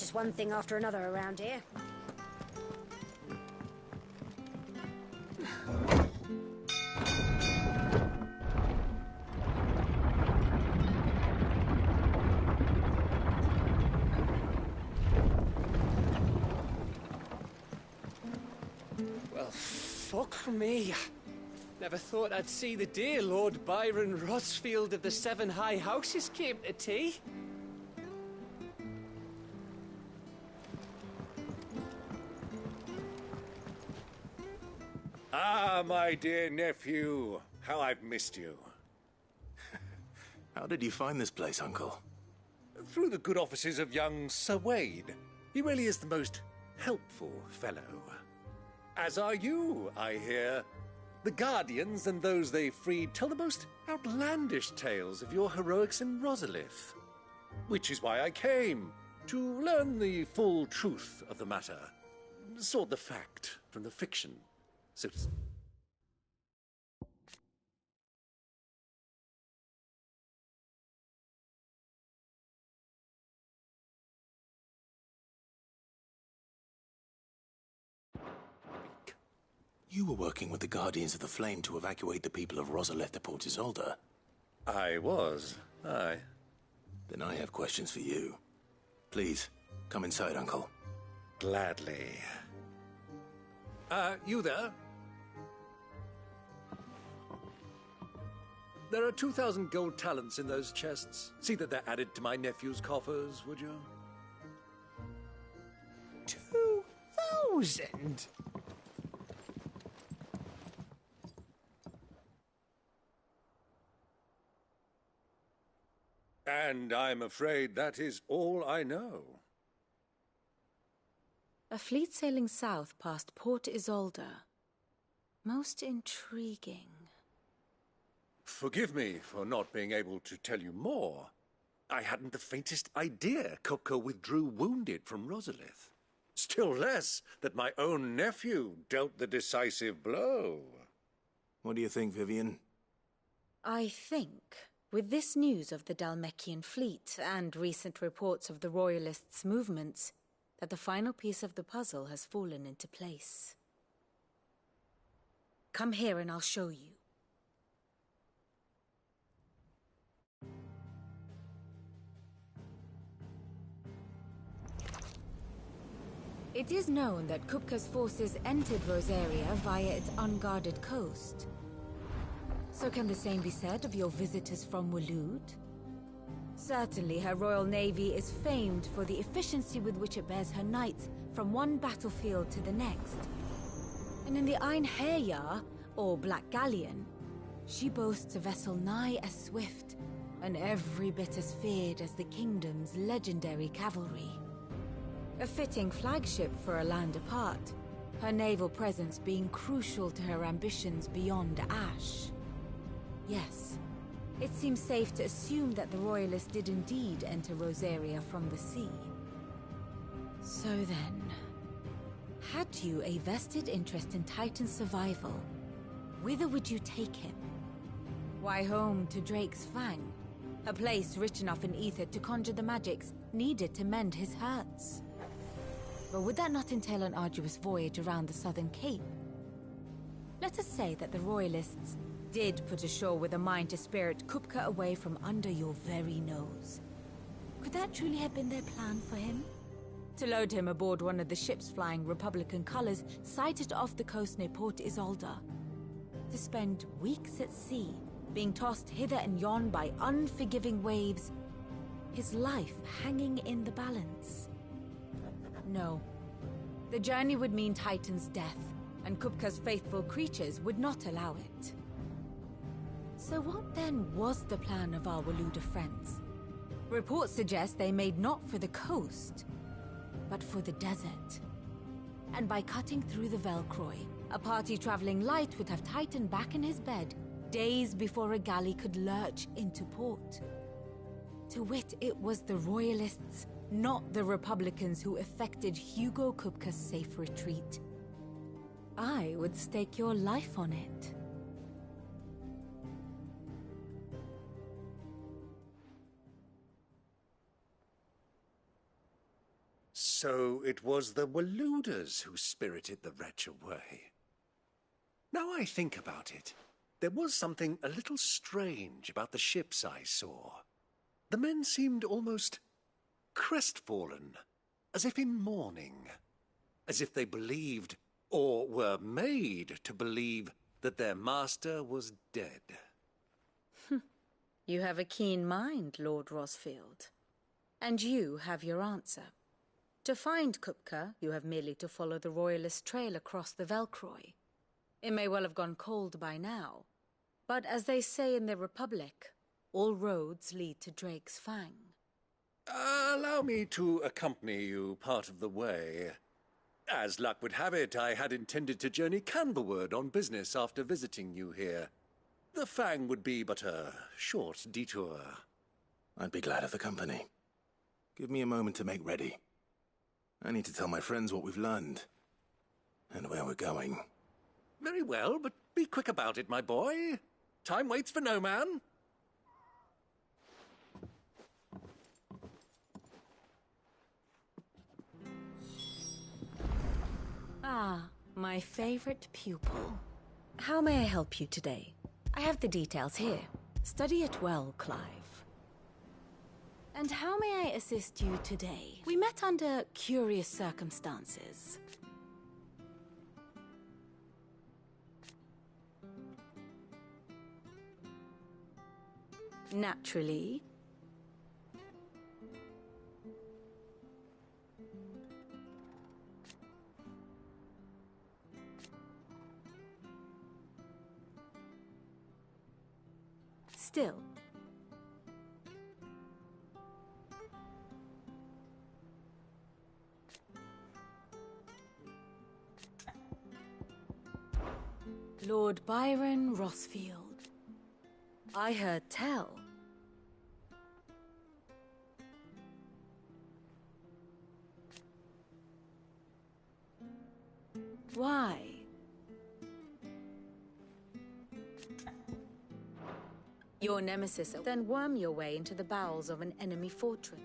just one thing after another around here. Well, fuck me. Never thought I'd see the dear Lord Byron Rosfield of the Seven High Houses came to tea. Ah, my dear nephew. How I've missed you. How did you find this place, Uncle? Through the good offices of young Sir Wade. He really is the most helpful fellow. As are you, I hear. The Guardians and those they freed tell the most outlandish tales of your heroics in Rosalith. Which is why I came, to learn the full truth of the matter. Sort the fact from the fiction. So... You were working with the Guardians of the Flame to evacuate the people of Rosalith to Port Isolde. I was, aye. Then I have questions for you. Please, come inside, Uncle. Gladly. You there? There are 2,000 gold talents in those chests. See that they're added to my nephew's coffers, would you? 2,000? And I'm afraid that is all I know. A fleet sailing south past Port Isolde. Most intriguing. Forgive me for not being able to tell you more. I hadn't the faintest idea Kupka withdrew wounded from Rosalith. Still less that my own nephew dealt the decisive blow. What do you think, Vivian? I think, with this news of the Dalmekian fleet and recent reports of the Royalists' movements, that the final piece of the puzzle has fallen into place. Come here and I'll show you. It is known that Kupka's forces entered Rosaria via its unguarded coast. So can the same be said of your visitors from Waloed? Certainly her Royal Navy is famed for the efficiency with which it bears her knights from one battlefield to the next. And in the Einherjar, or Black Galleon, she boasts a vessel nigh as swift and every bit as feared as the kingdom's legendary cavalry. A fitting flagship for a land apart, her naval presence being crucial to her ambitions beyond Ash. Yes, it seems safe to assume that the Royalists did indeed enter Rosaria from the sea. So then, had you a vested interest in Titan's survival, whither would you take him? Why, home to Drake's Fang, a place rich enough in ether to conjure the magics needed to mend his hurts. But would that not entail an arduous voyage around the Southern Cape? Let us say that the Royalists did put ashore with a mind to spirit Kupka away from under your very nose. Could that truly have been their plan for him? To load him aboard one of the ships flying Republican colors sighted off the coast near Port Isolde. To spend weeks at sea, being tossed hither and yon by unforgiving waves, his life hanging in the balance. No. The journey would mean Titan's death, and Kupka's faithful creatures would not allow it. So what then was the plan of our Waloed friends? Reports suggest they made not for the coast, but for the desert. And by cutting through the Velcroy, a party traveling light would have Titan back in his bed days before a galley could lurch into port. To wit, it was the Royalists, not the Republicans, who effected Hugo Kupka's safe retreat. I would stake your life on it. So it was the Waluders who spirited the wretch away. Now I think about it, there was something a little strange about the ships I saw. The men seemed almost crestfallen, as if in mourning, as if they believed, or were made to believe, that their master was dead. You have a keen mind, Lord Rosfield. And you have your answer. To find Kupka, you have merely to follow the Royalist trail across the Velcroy. It may well have gone cold by now, but as they say in the Republic, all roads lead to Drake's Fang. Allow me to accompany you part of the way. As luck would have it, I had intended to journey Canberward on business after visiting you here. The Fang would be but a short detour. I'd be glad of the company. Give me a moment to make ready. I need to tell my friends what we've learned, and where we're going. Very well, but be quick about it, my boy. Time waits for no man. Ah, my favorite pupil. How may I help you today? I have the details here. Study it well, Clive. And how may I assist you today? We met under curious circumstances. Naturally. Still. Lord Byron Rosfield. I heard tell. Why? Your nemesis, then worm your way into the bowels of an enemy fortress.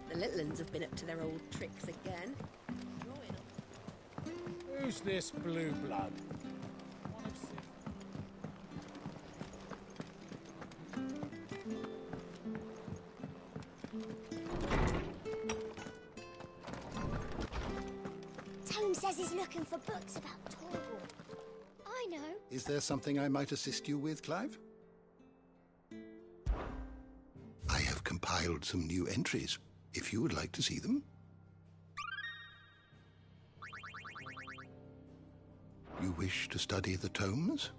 The little uns have been up to their old tricks again. Who's this blue blood? Tone says he's looking for books about Torgal. I know. Is there something I might assist you with, Clive? I have compiled some new entries, if you would like to see them. You wish to study the tomes?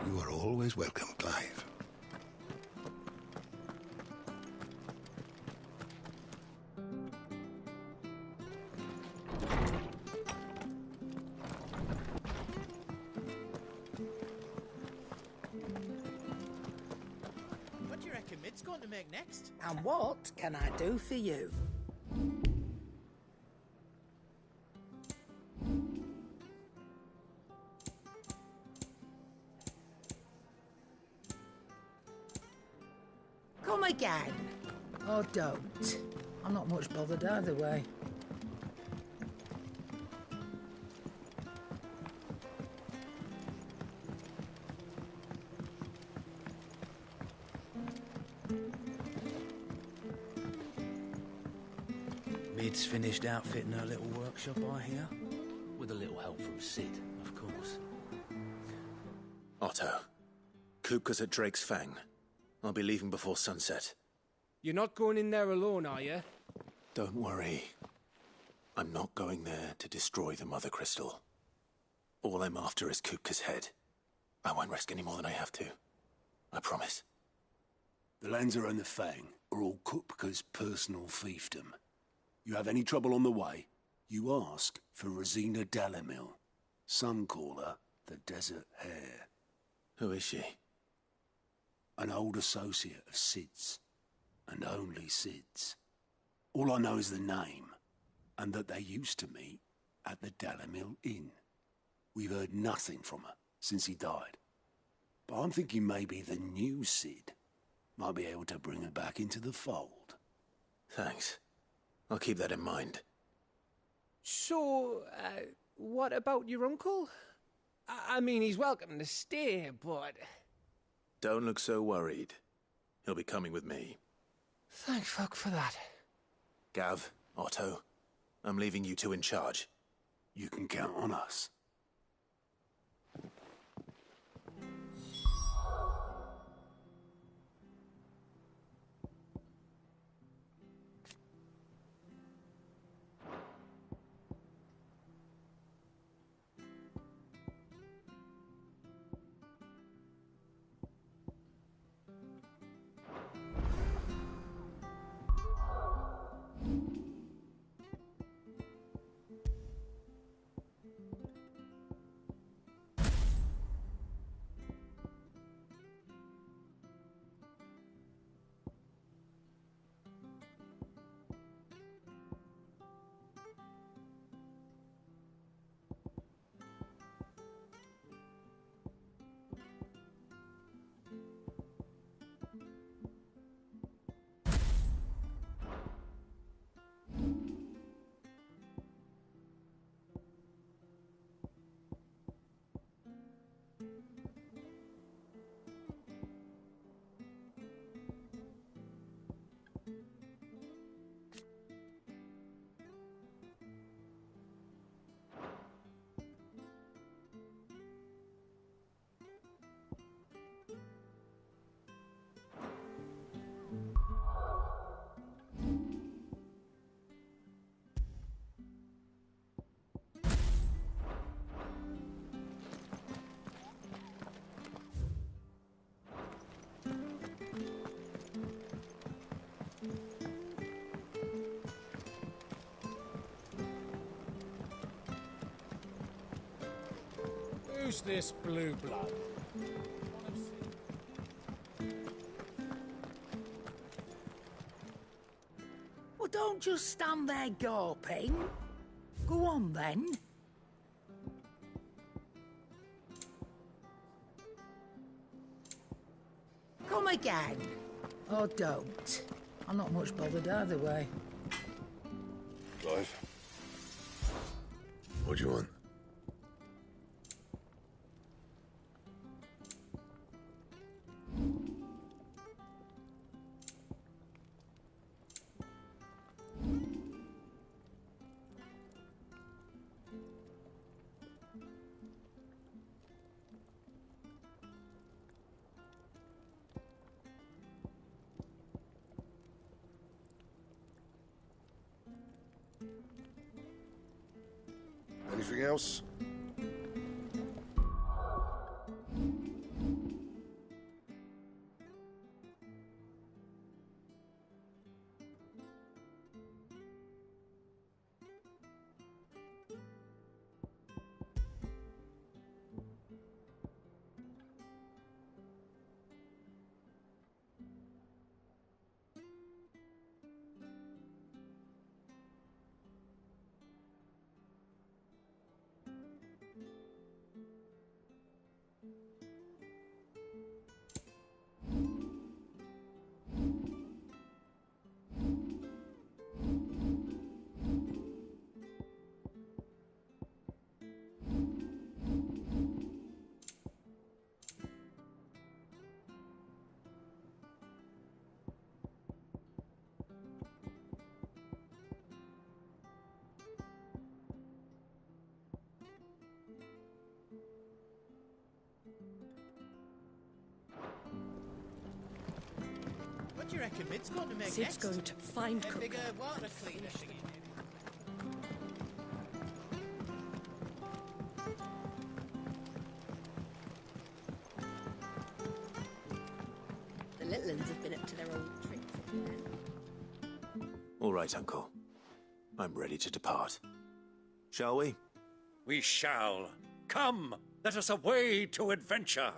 You are always welcome, Clive. What do you reckon Mid's going to make next? And what can I do for you? Come again. Or don't. I'm not much bothered either way. Mid's finished outfitting her little workshop, I hear. With a little help from Sid, of course. Otto, Kupka's at Drake's Fang. I'll be leaving before sunset. You're not going in there alone, are you? Don't worry. I'm not going there to destroy the Mother Crystal. All I'm after is Kupka's head. I won't risk any more than I have to. I promise. The Lancer and the Fang are all Kupka's personal fiefdom. You have any trouble on the way, you ask for Rosina Dalamil. Some call her the Desert Hare. Who is she? An old associate of Sid's, and only Sid's. All I know is the name, and that they used to meet at the Dalamil Inn. We've heard nothing from her since he died. But I'm thinking maybe the new Sid might be able to bring her back into the fold. Thanks. I'll keep that in mind. So, what about your uncle? I mean, he's welcome to stay, but... Don't look so worried. He'll be coming with me. Thank fuck for that. Gav, Otto, I'm leaving you two in charge. You can count on us. Who's this blue blood? Well, don't just stand there gawping. Go on, then. Come again. Or don't. I'm not much bothered either way. Clive? What do you want? Anything else? do you reckon Mid's going to make Sid's next? going to find A Cook. bigger water cleaner thingy. The little uns have been up to their old tricks again. All right, Uncle. I'm ready to depart. Shall we? We shall. Come, let us away to adventure.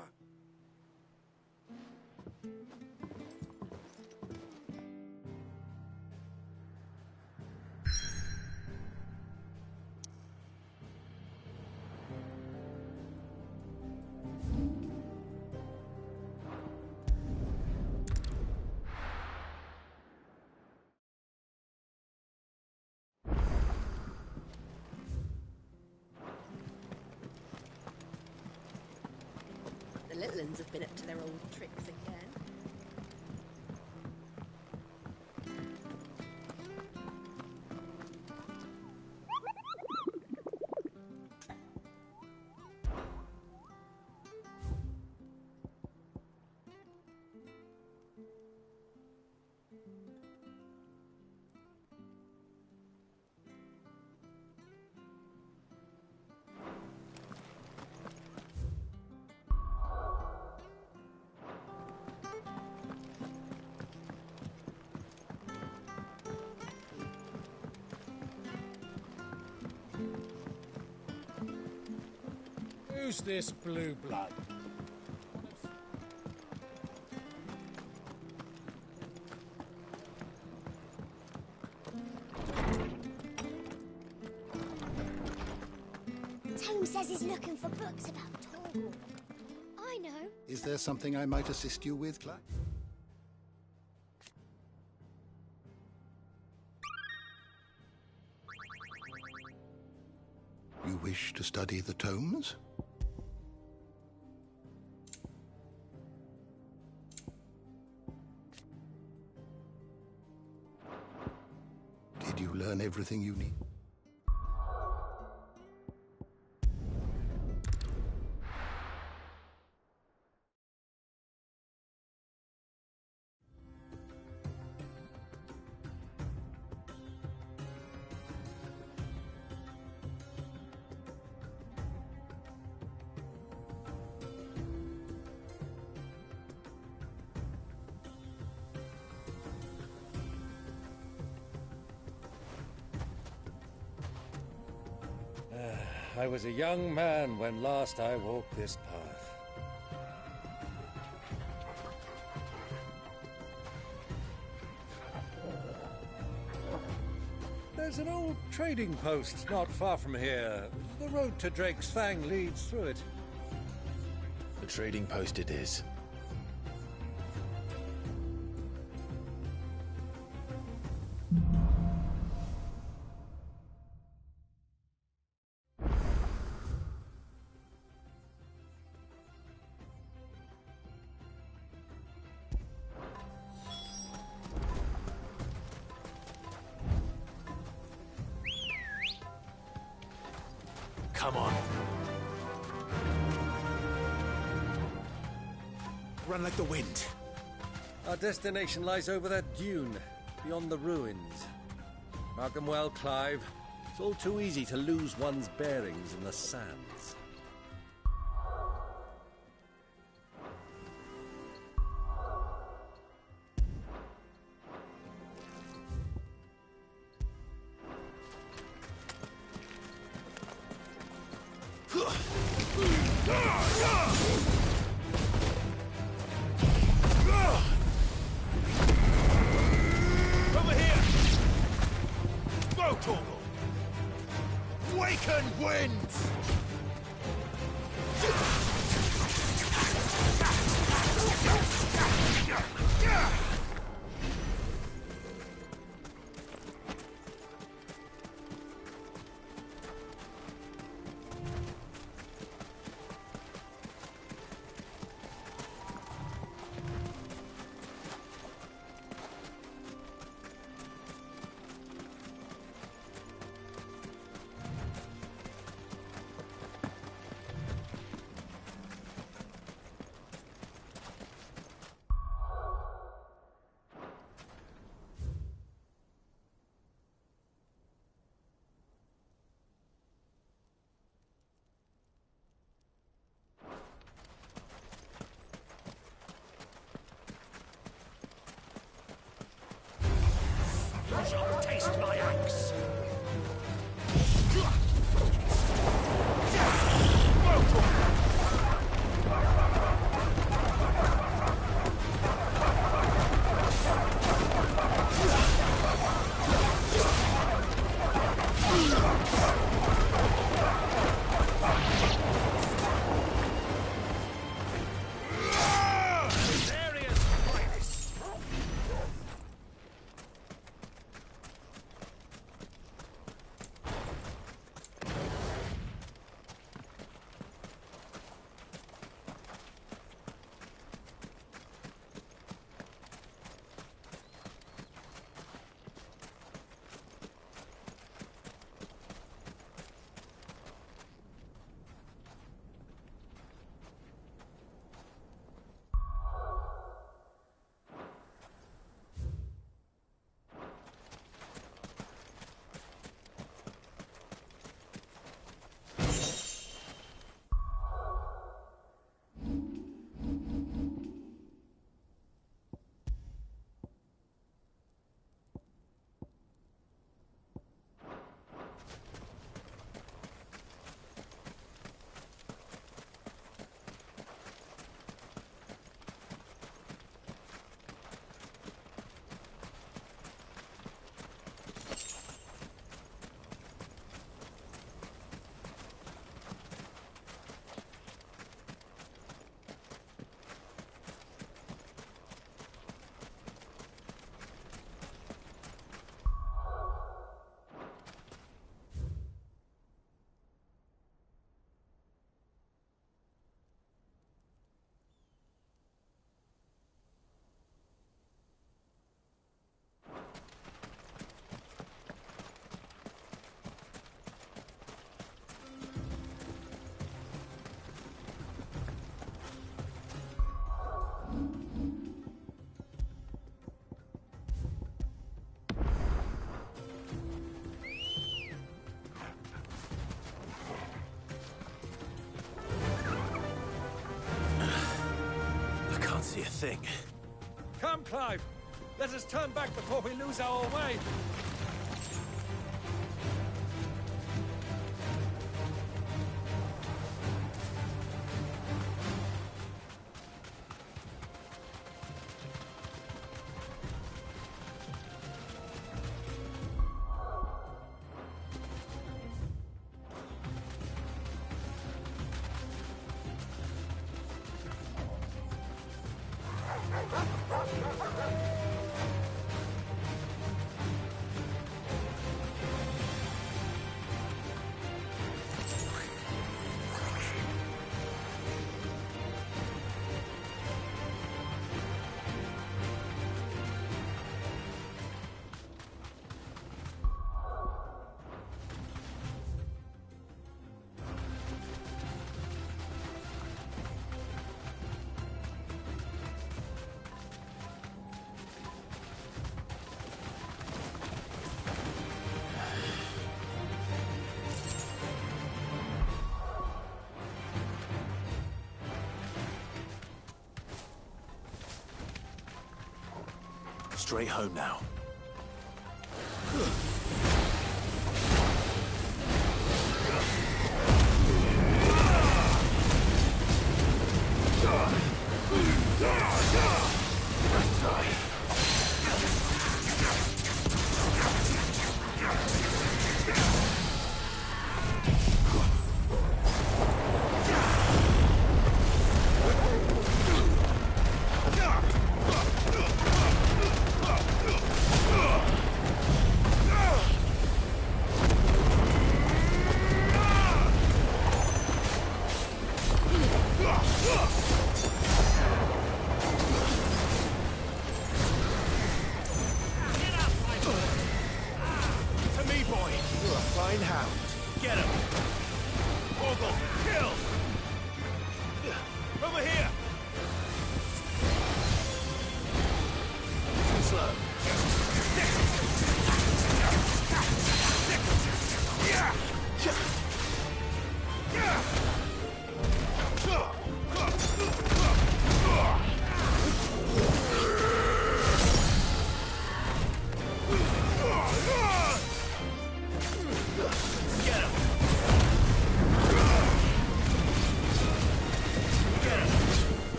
The little uns have been up to their old tricks again. Who's this blue blood? Tome says he's looking for books about Torgal. I know. Is there something I might assist you with, Clive? You wish to study the tomes? Did you learn everything you need? I was a young man when last I walked this path. There's an old trading post not far from here. The road to Drake's Fang leads through it. The trading post it is. Come on. Run like the wind. Our destination lies over that dune, beyond the ruins. Mark 'em well, Clive. It's all too easy to lose one's bearings in the sands. Over here! Go, Torgal! Waken winds! hardly a thing. Come, Clive. Let us turn back before we lose our way. Straight home now.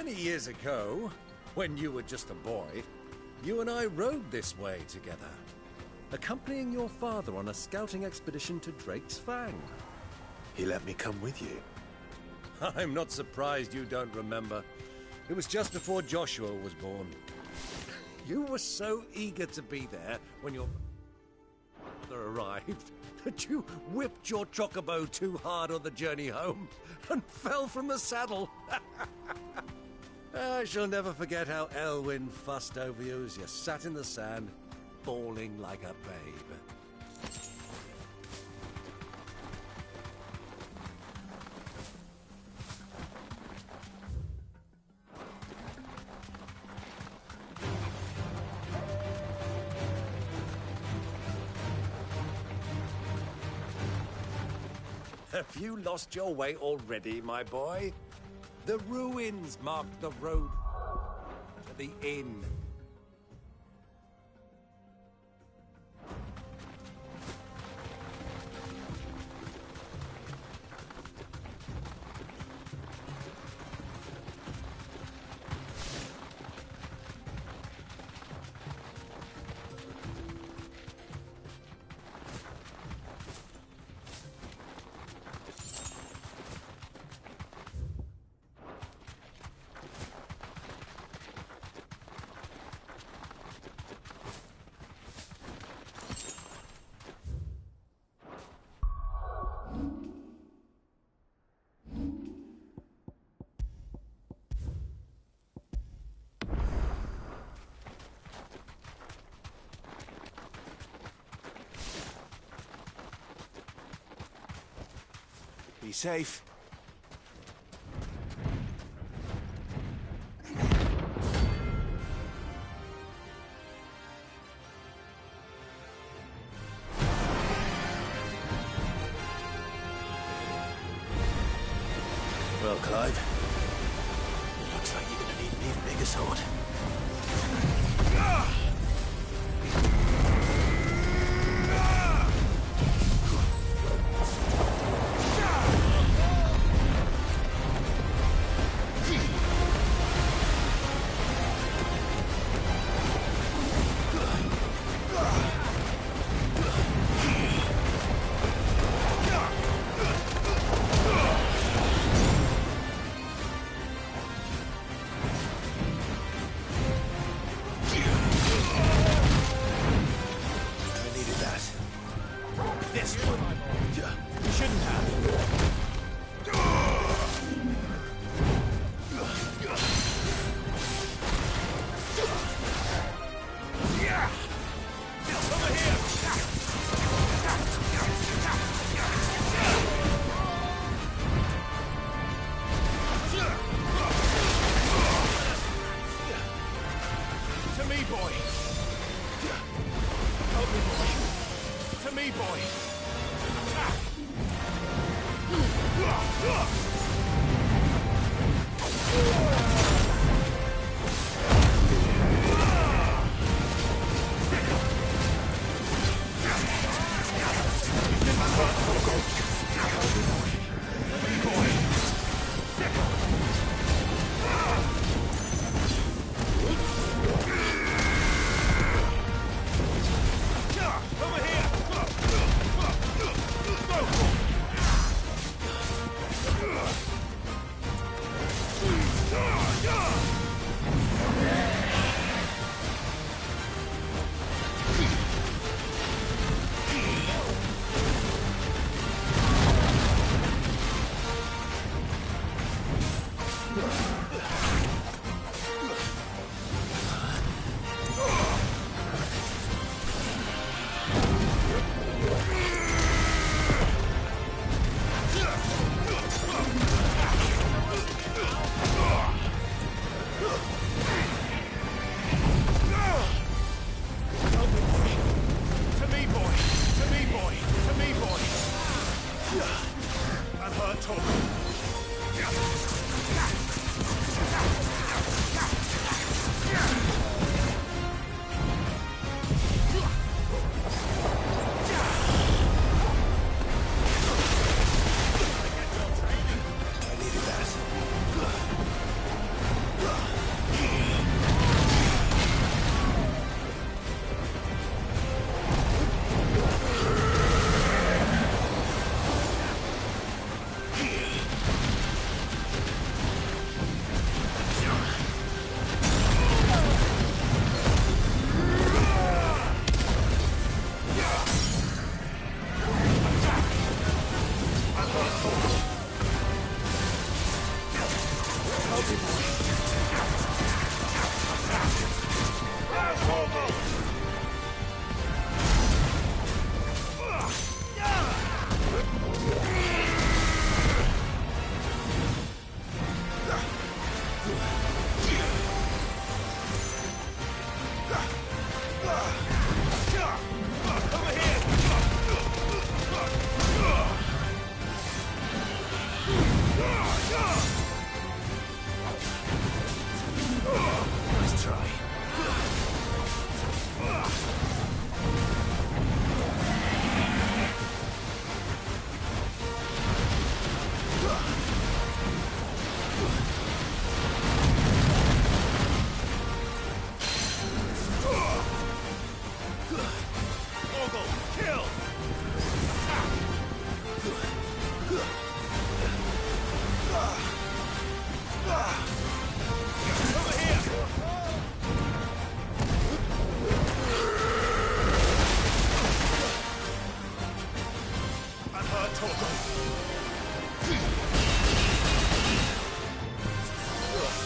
Many years ago, when you were just a boy, you and I rode this way together, accompanying your father on a scouting expedition to Drake's Fang. He let me come with you. I'm not surprised you don't remember. It was just before Joshua was born. You were so eager to be there when your father arrived that you whipped your chocobo too hard on the journey home and fell from the saddle. I shall never forget how Elwyn fussed over you as you sat in the sand, bawling like a babe. Have you lost your way already, my boy? The ruins mark the road to the inn. Be safe. Well, Clive, it looks like you're gonna need an even bigger sword.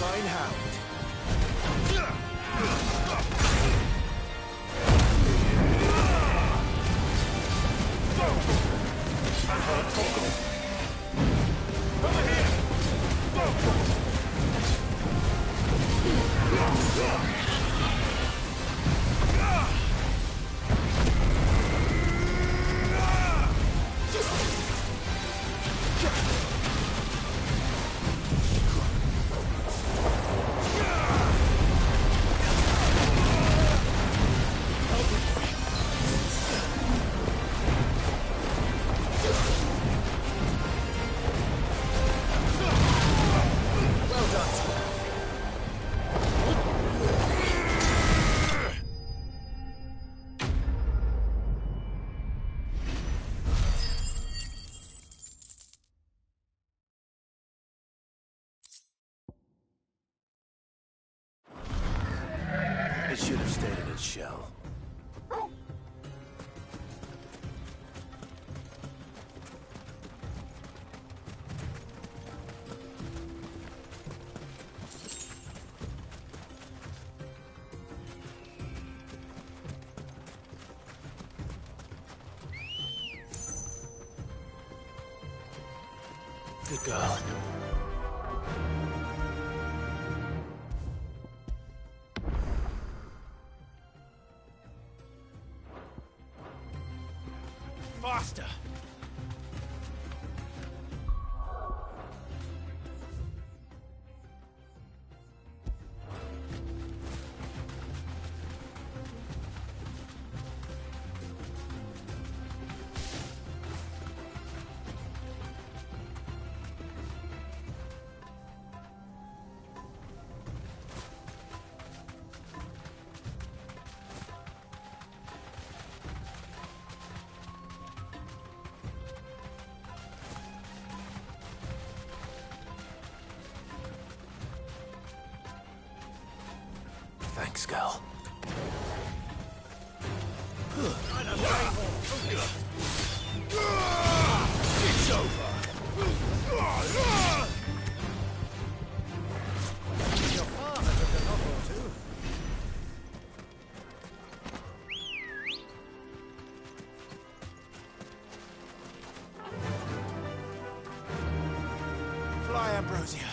Fine hound. It should have stayed in its shell. Good girl. Faster! Thanks, girl. It's over! Your father took a knock or two. Fly, Ambrosia.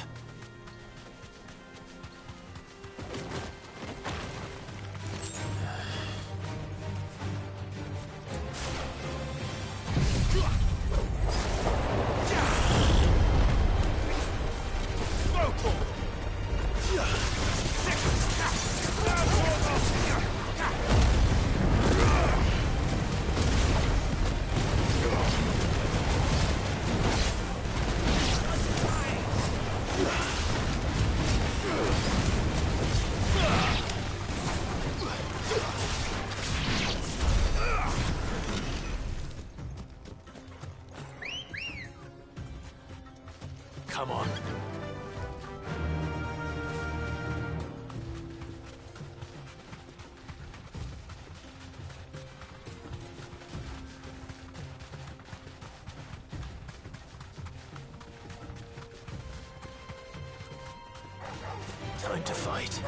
Come on. Time to fight.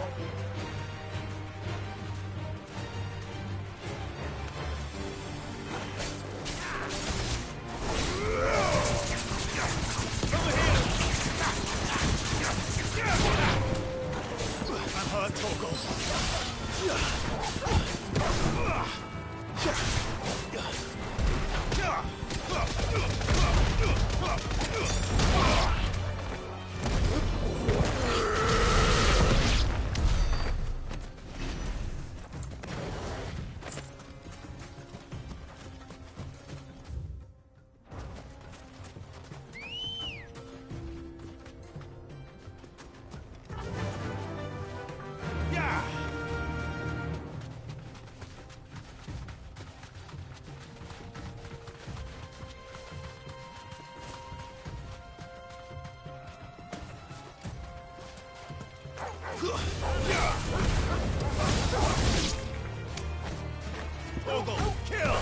Torgal, kill!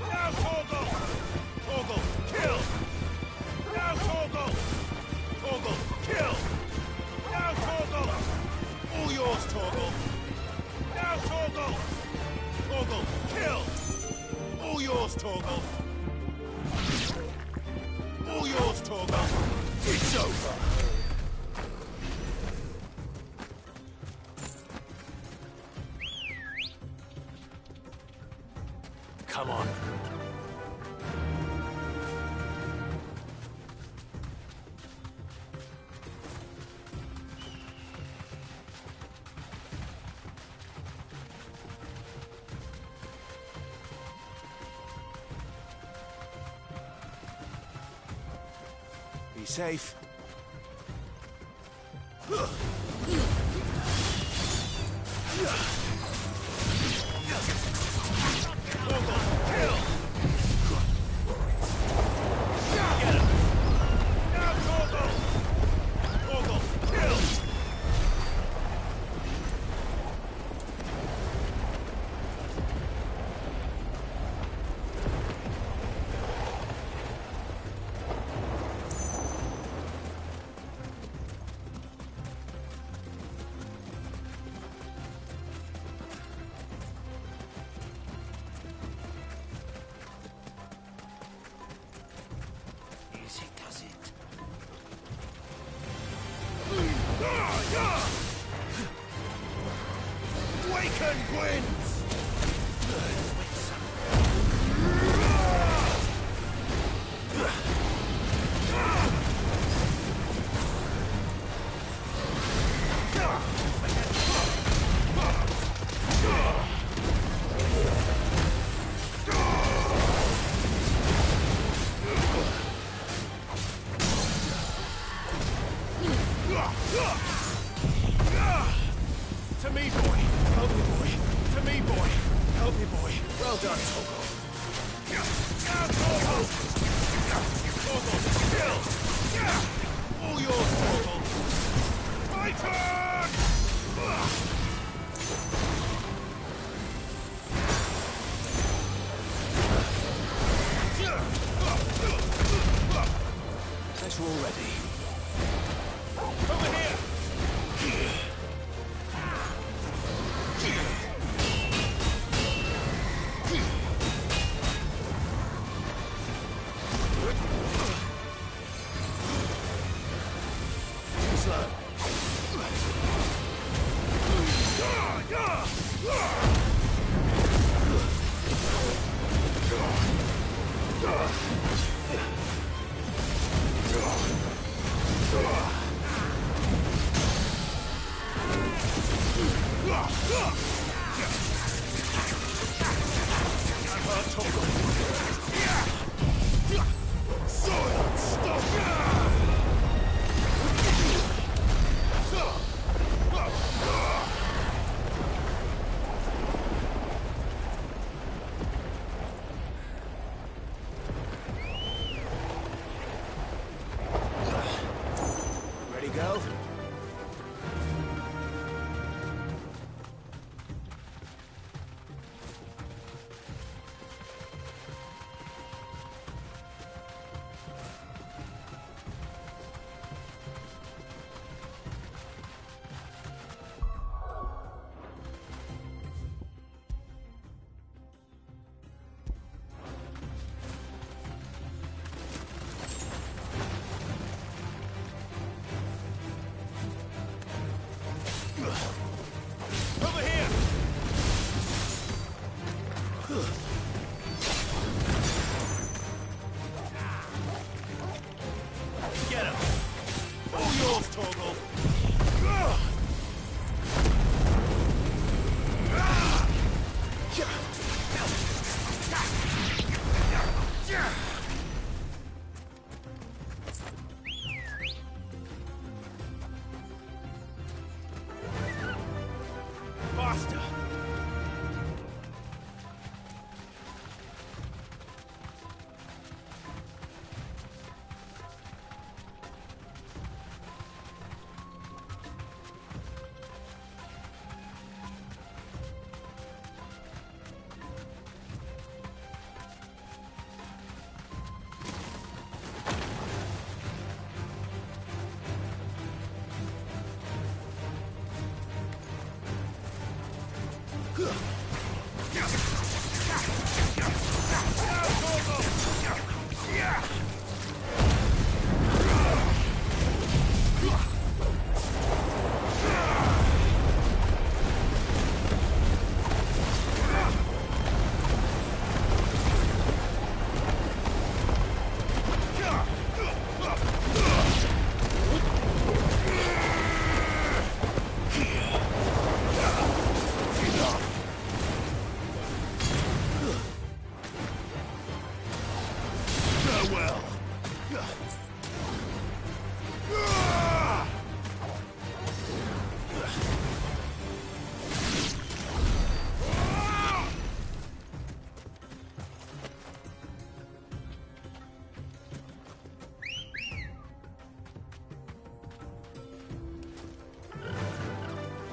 Now Torgal! Torgal, kill! Now Torgal! Torgal, kill! Now Torgal! All yours, Torgal! Now Torgal! Torgal, kill! All yours, Torgal! All yours, Torgal! It's over! Come on. Be safe. Waken winds! To me, boy. Help me, boy. To me, boy. Help me, boy. Well done, Torgal. Torgal! Torgal, kill! All yours, Torgal. My turn! Guess we're all ready. Over here! Ready, go? Over here! Get him! All yours, Torgal! Faster!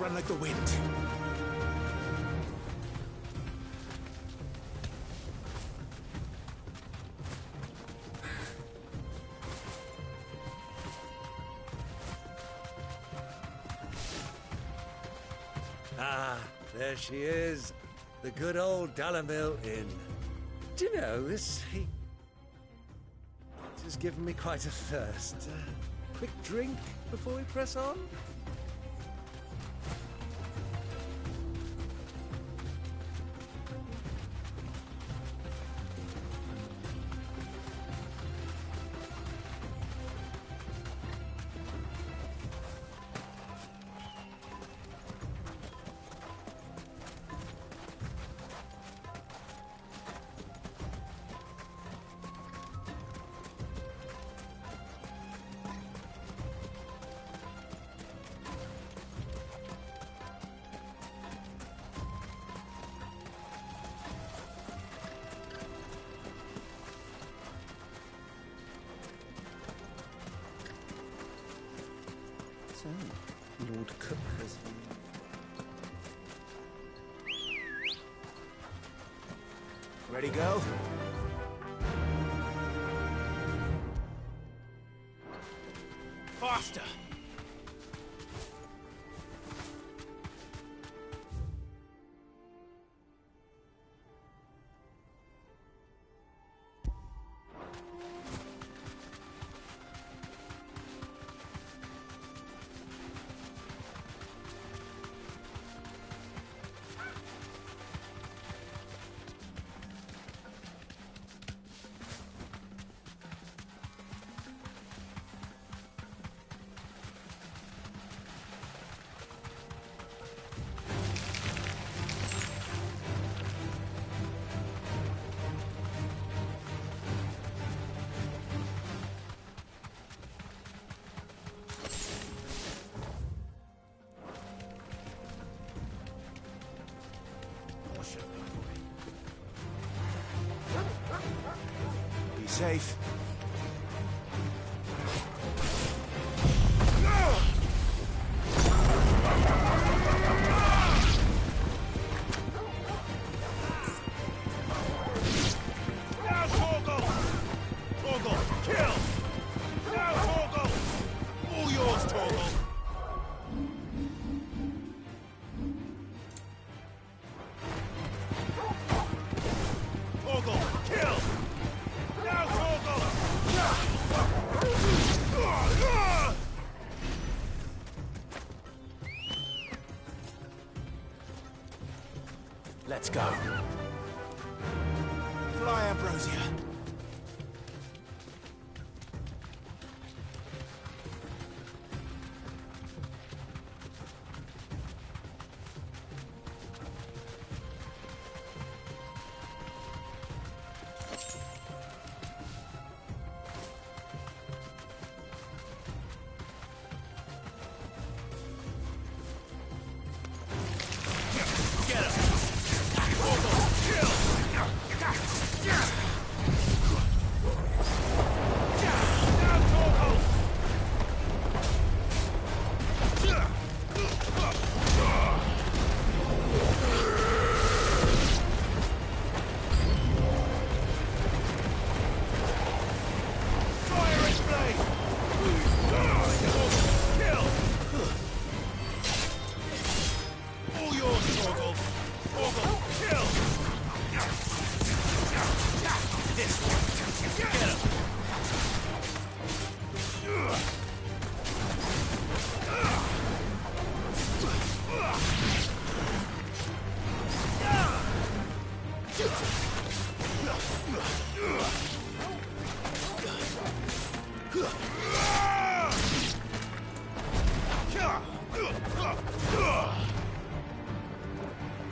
Run like the wind. Ah, there she is. The good old Dalamil Inn. Do you know, this heat has given me quite a thirst. Quick drink before we press on? So, Lord Cook has... Ready, go? Faster! Be safe. Let's go. Fly, Ambrosia. Get him!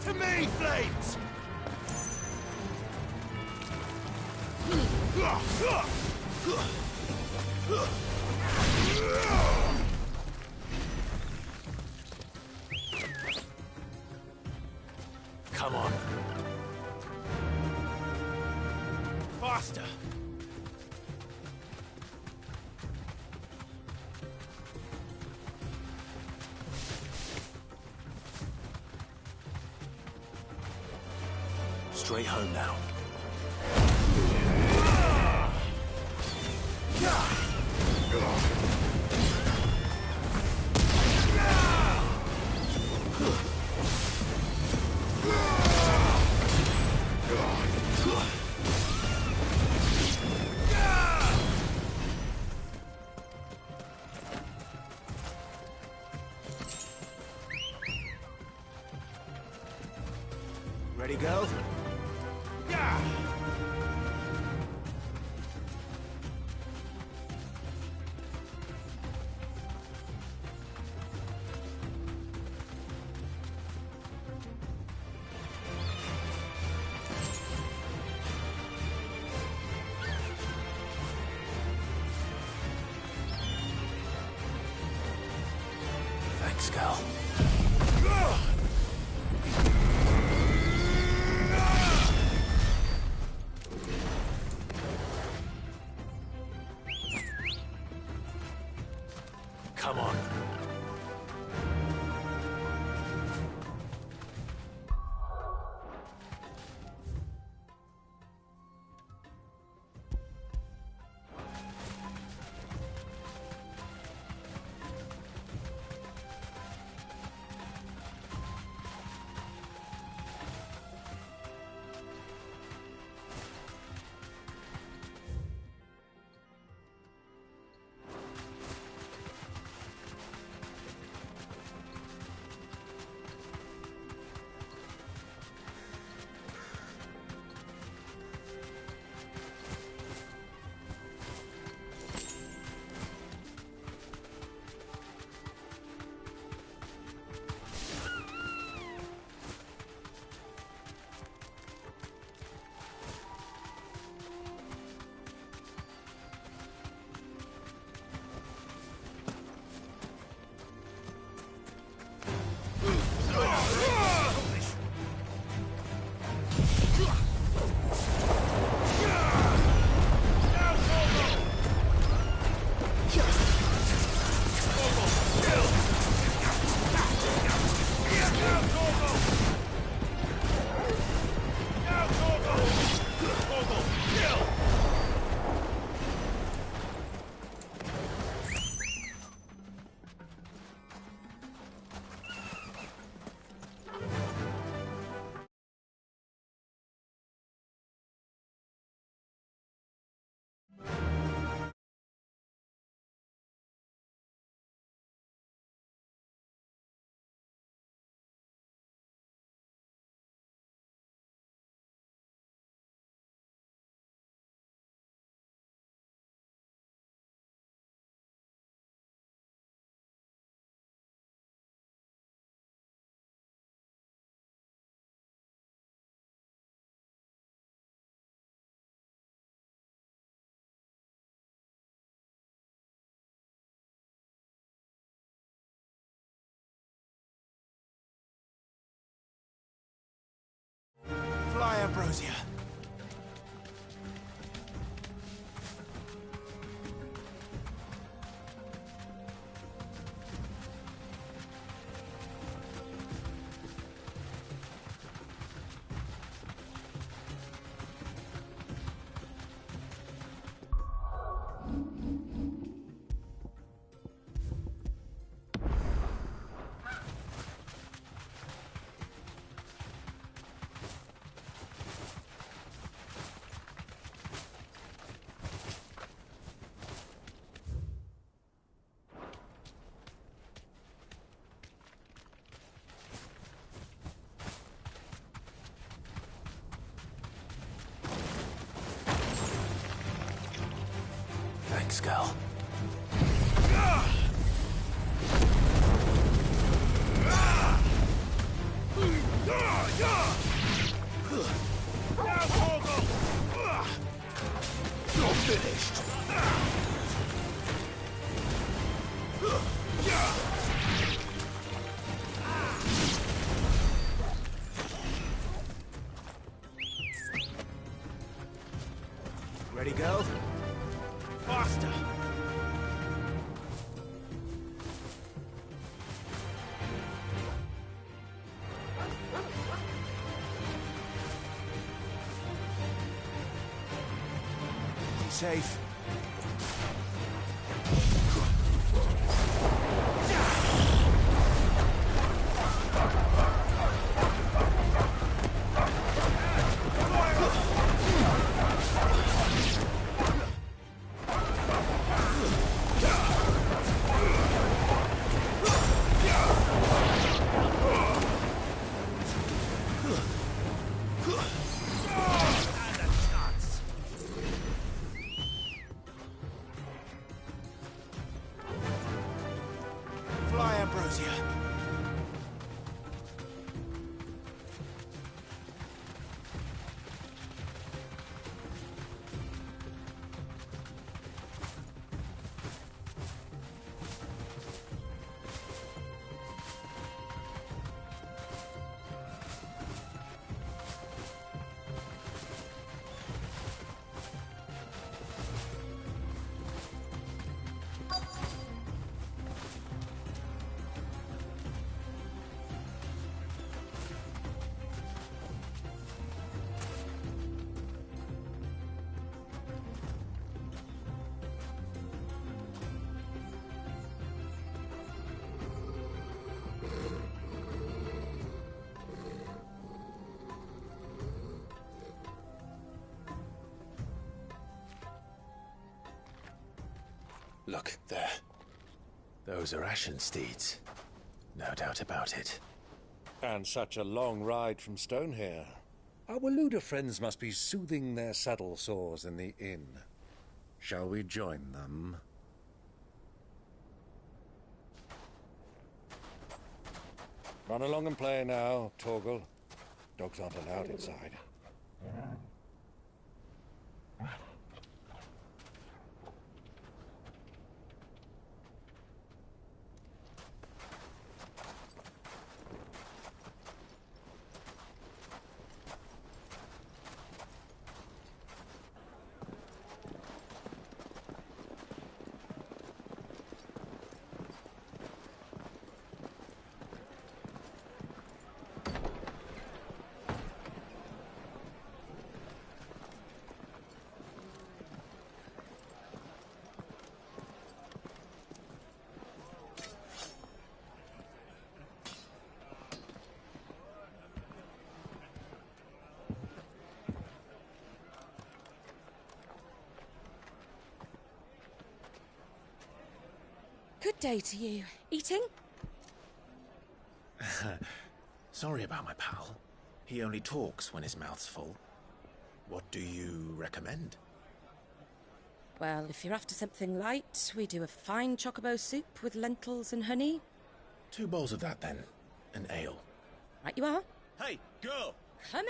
To me, Flames! Come on. Faster! Straight home now. Ready, go? Yeah! Thanks, Cal. Come on. Fly, Ambrosia. Thanks, girl. You're finished. Ready, girl? Faster! Be safe. Fly, Ambrosia. Look, there. Those are Ashen steeds. No doubt about it. And such a long ride from Stonehair. Our Waluda friends must be soothing their saddle sores in the inn. Shall we join them? Run along and play now, Torgal. Dogs aren't allowed inside. Good day to you. Eating? Sorry about my pal. He only talks when his mouth's full. What do you recommend? Well, if you're after something light, we do a fine chocobo soup with lentils and honey. 2 bowls of that, then. An ale. Right you are. Hey, girl! Coming!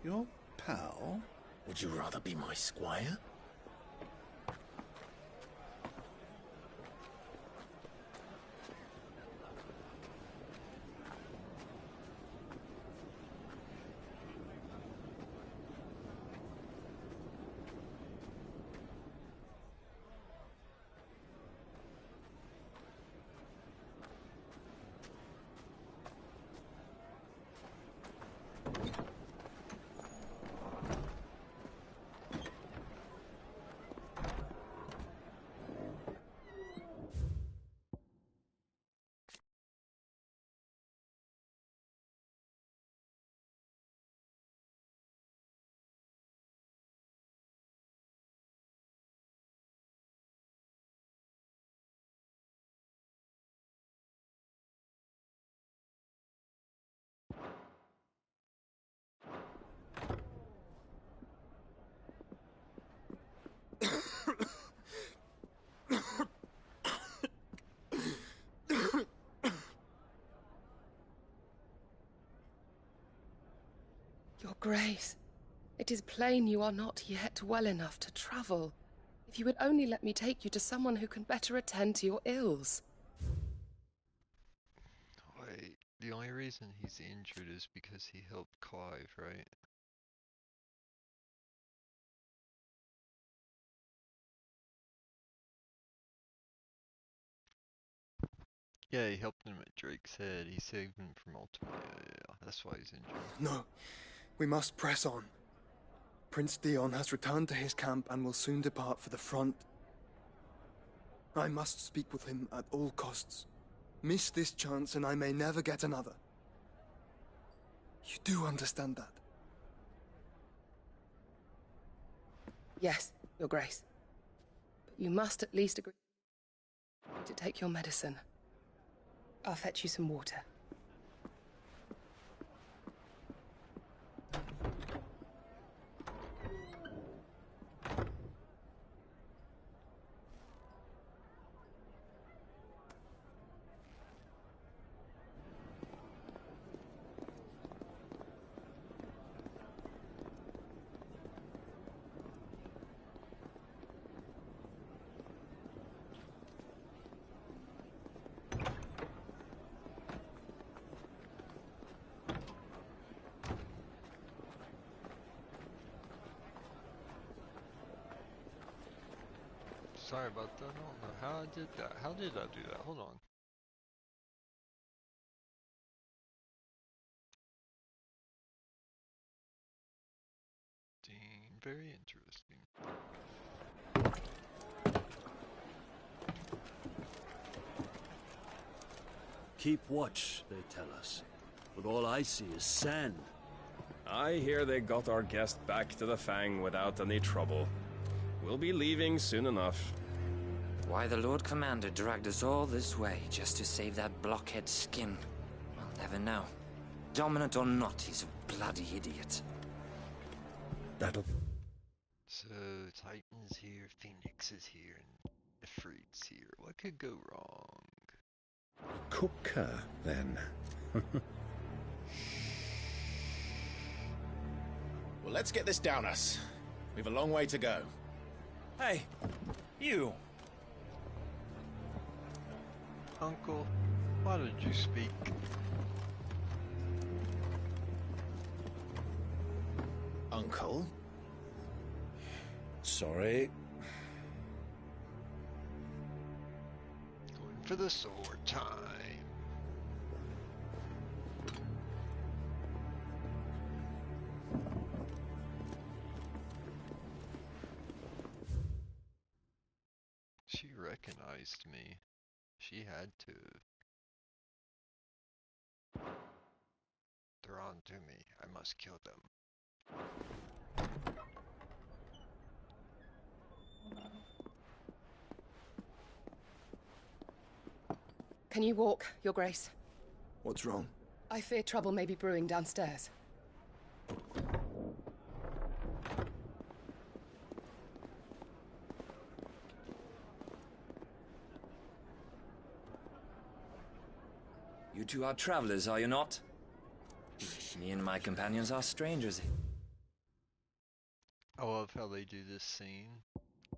Your pal? Would you rather be my squire? Your Grace, it is plain you are not yet well enough to travel. If you would only let me take you to someone who can better attend to your ills. Wait, the only reason he's injured is because he helped Clive, right? Yeah, he helped him at Drake's Head. He saved him from Ultima. Yeah, that's why he's injured. No, we must press on. Prince Dion has returned to his camp and will soon depart for the front. I must speak with him at all costs. Miss this chance and I may never get another. You do understand that? Yes, Your Grace. But you must at least agree to take your medicine. I'll fetch you some water. Sorry about that. I don't know how I did that. How did I do that? Hold on. Very interesting. Keep watch, they tell us. But all I see is sand. I hear they got our guest back to the Fang without any trouble. We'll be leaving soon enough. Why the Lord Commander dragged us all this way just to save that blockhead skin, I'll never know. Dominant or not, he's a bloody idiot. That'll... So, Titan's here, Phoenix is here, and Ifrit's here. What could go wrong? Cook her, then. Well, let's get this down us. We've a long way to go. Hey, you! Uncle, why did you speak? Uncle? Sorry. Going for the sword time. She recognized me. She had to. They're on to me. I must kill them. Can you walk, Your Grace? What's wrong? I fear trouble may be brewing downstairs. You two are travelers, are you not? Me and my companions are strangers. I love how they do this scene.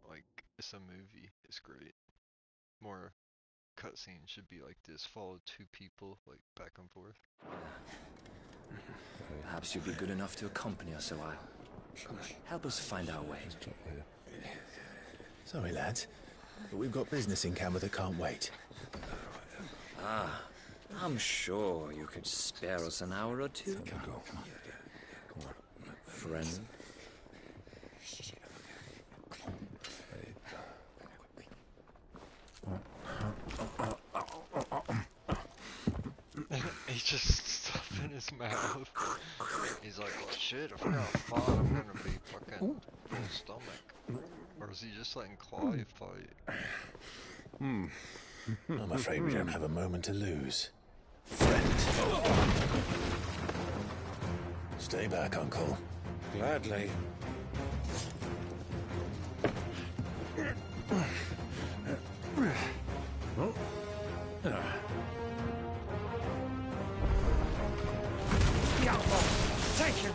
Like, it's a movie. It's great. More cutscenes should be like this. Follow two people, like, back and forth. Perhaps you'd be good enough to accompany us a while. Help us find our way. Sorry, lads, but we've got business in camera that can't wait. Ah, I'm sure you could spare us an hour or two. Friend. He's just stuffing his mouth. He's like, oh shit, if I got fought, I'm gonna be fucking full stomach. Or is he just letting Clive fight? I'm afraid we don't have a moment to lose. Friend. Stay back, Uncle. Gladly. The outlaw! Take him!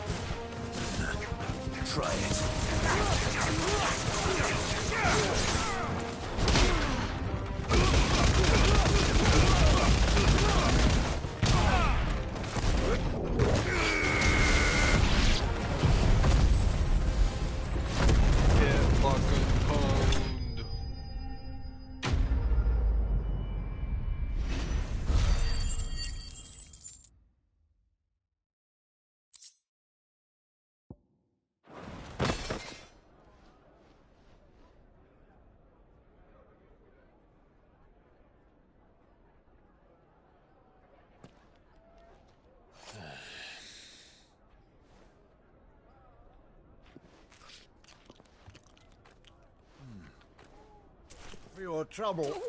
for your trouble.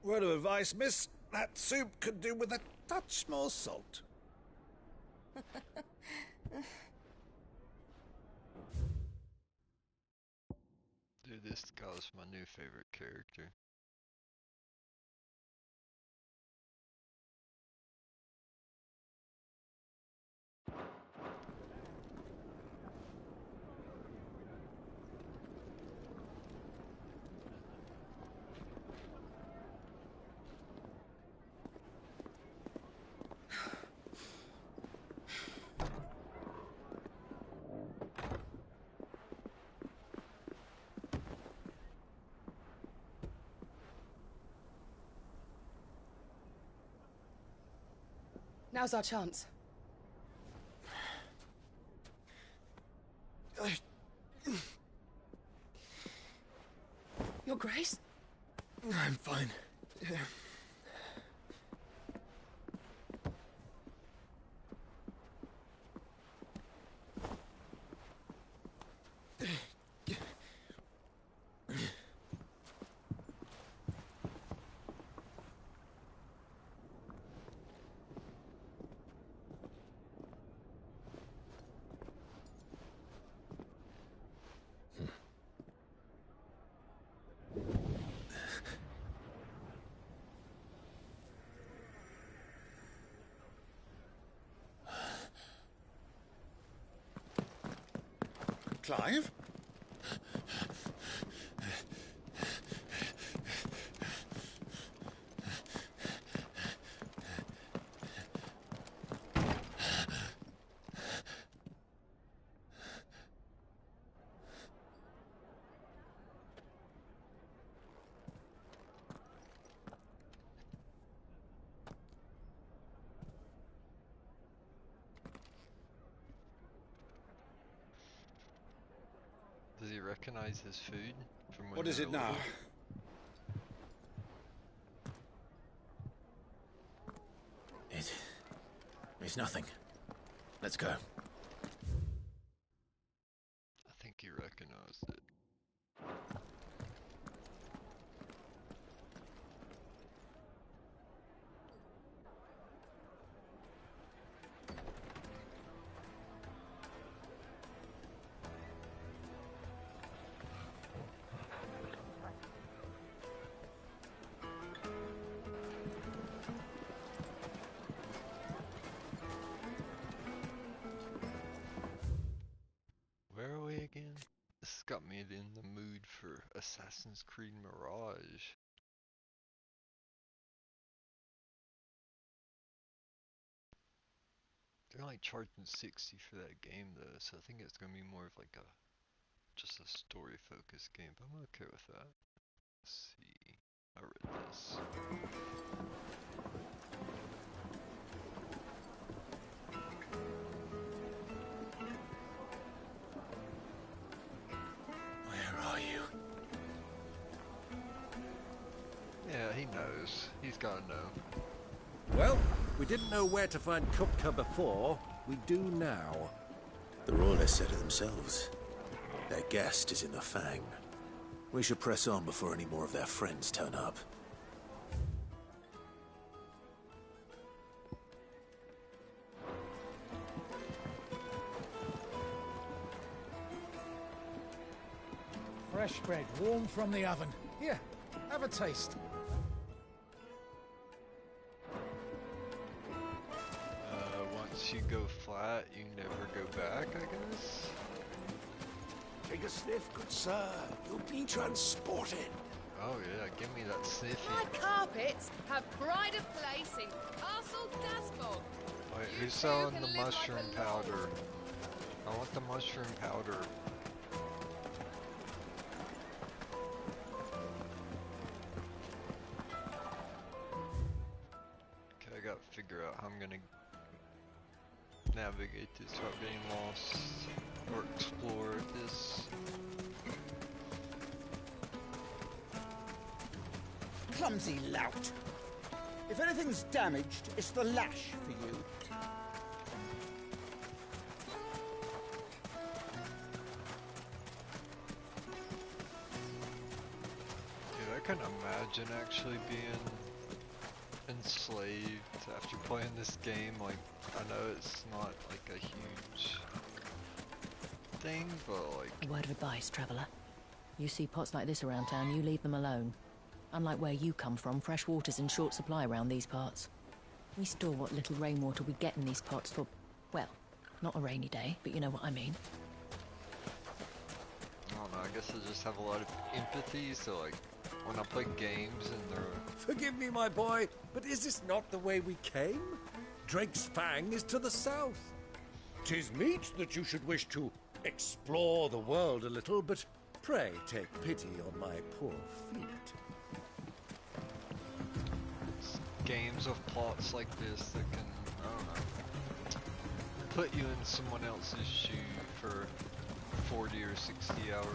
Word of advice, miss. That soup could do with a touch more salt. Dude, this guy's my new favorite character. Now's our chance. Your Grace? I'm fine. Yeah. Clive? Does he recognize his food from when What is they it were now? little? It's nothing. Let's go. I think he recognized it. Where are we again? This got me in the mood for Assassin's Creed Mirage. They're like charging 60 for that game though, so I think it's gonna be more of like just a story focused game, but I'm okay with that. Let's see. I read this. Where are you? Yeah, he knows. He's gotta know. Well, we didn't know where to find Kupka before. We do now. The Royalists said it themselves. Their guest is in the Fang. We should press on before any more of their friends turn up. Fresh bread, warm from the oven. Here, have a taste. Once you go flat, you never go back, I guess? Take a sniff, good sir. You'll be transported. Oh yeah, give me that sniffy. My carpets have pride of place in Castle Dasbog. Wait, who's selling the mushroom powder? I want the mushroom powder. Okay, I gotta figure out how I'm gonna navigate this without getting lost or explore this. Clumsy lout. If anything's damaged, it's the lash for you. can imagine actually being enslaved after playing this game. Like, I know it's not like a huge thing, but like... A word of advice, traveller. You see pots like this around town, you leave them alone. Unlike where you come from, fresh water's in short supply around these parts. We store what little rainwater we get in these pots for, well, not a rainy day, but you know what I mean. I don't know, I guess I just have a lot of empathy, so like, when I play games and they're... Forgive me, my boy, but is this not the way we came? Drake's Fang is to the south. 'Tis meet that you should wish to explore the world a little, but pray take pity on my poor feet. It's games of plots like this that can, I don't know, put you in someone else's shoe for 40 or 60 hours.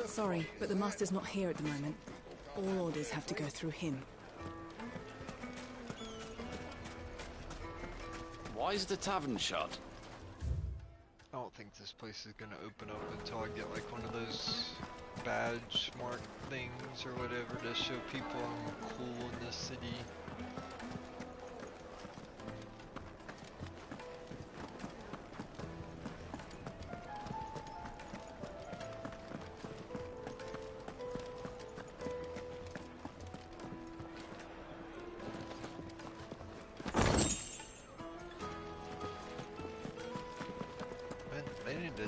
Sorry, but the Master's not here at the moment. All orders have to go through him. Why is the tavern shut? I don't think this place is gonna open up until I get like one of those badge mark things or whatever to show people I'm cool in this city.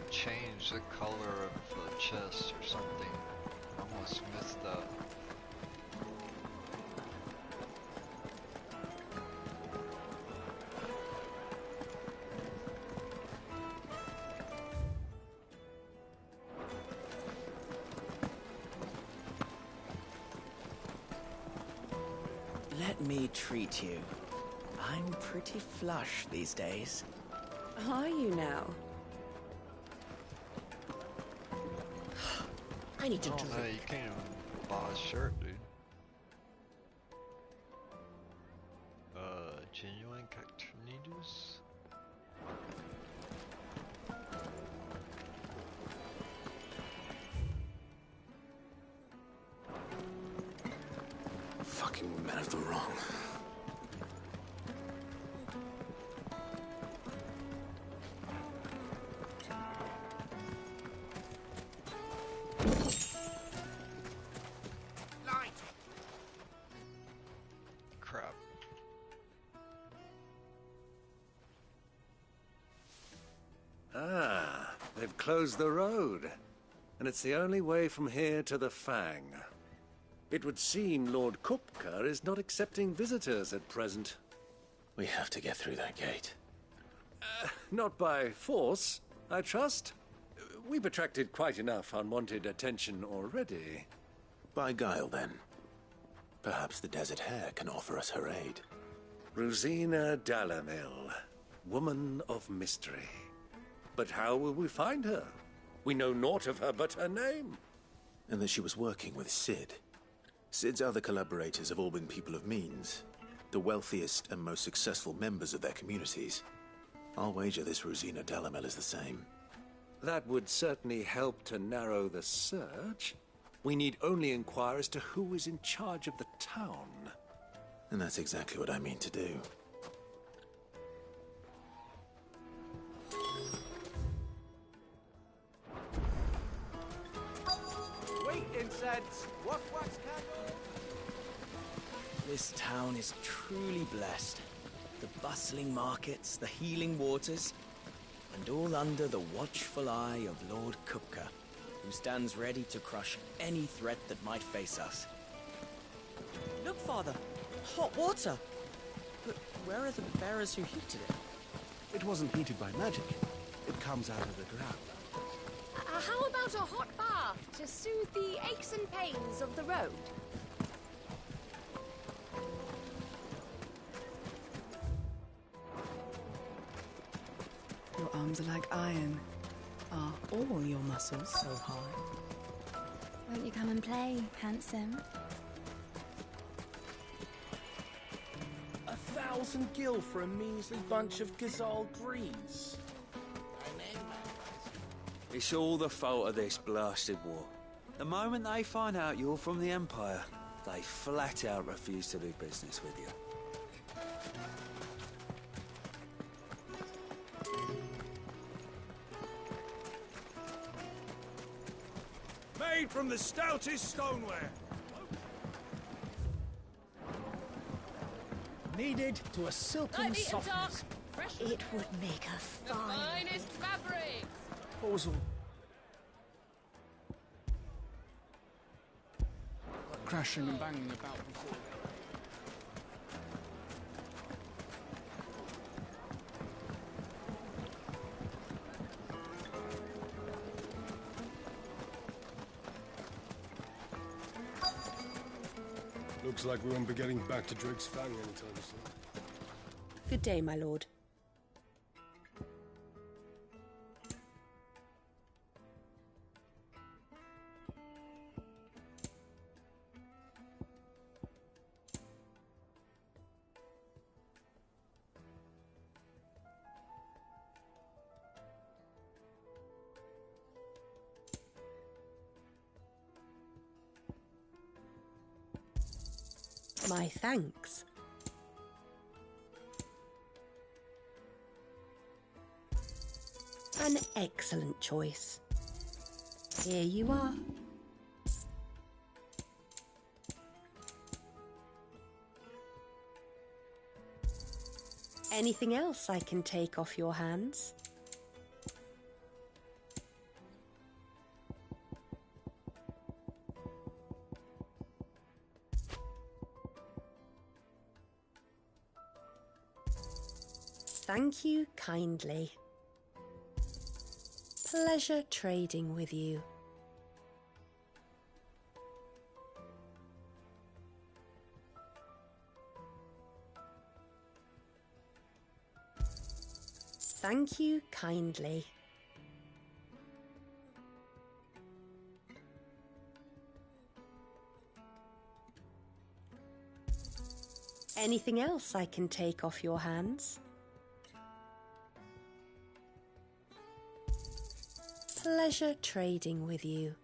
Change the color of the chest or something. I almost missed that. Let me treat you. I'm pretty flush these days. Are you now? I need to drink. No, you can't even buy a shirt, dude. Genuine Cacturnidus? Fucking men of the wrong. Crap. Ah, they've closed the road. And it's the only way from here to the Fang. It would seem Lord Kupka is not accepting visitors at present. We have to get through that gate. Not by force, I trust. We've attracted quite enough unwanted attention already. By guile, then. Perhaps the Desert Hare can offer us her aid. Rosina Dalamil, woman of mystery. But how will we find her? We know naught of her but her name. And that she was working with Sid. Sid's other collaborators have all been people of means, the wealthiest and most successful members of their communities. I'll wager this Rosina Dalamil is the same. That would certainly help to narrow the search. We need only inquire as to who is in charge of the town. And that's exactly what I mean to do. Wheat incense, wax candles. This town is truly blessed. The bustling markets, the healing waters, and all under the watchful eye of Lord Kupka, who stands ready to crush any threat that might face us. Look, Father! Hot water! But where are the bearers who heated it? It wasn't heated by magic. It comes out of the ground. How about a hot bath to soothe the aches and pains of the road? Your arms are like iron. Are all your muscles so high? Won't you come and play, handsome? 1,000 gil for a measly bunch of Gazal breeze. It's all the fault of this blasted war. The moment they find out you're from the Empire, they flat out refuse to do business with you. Made from the stoutest stoneware. Kneaded to a silken softness. It would make a fine. Finest fabrics! Proposal. Crashing and banging about before. Looks like we won't be getting back to Drake's Fang anytime soon. Good day, my lord. My thanks. An excellent choice. Here you are. Anything else I can take off your hands? Thank you kindly. Pleasure trading with you. Thank you kindly. Anything else I can take off your hands? Pleasure trading with you.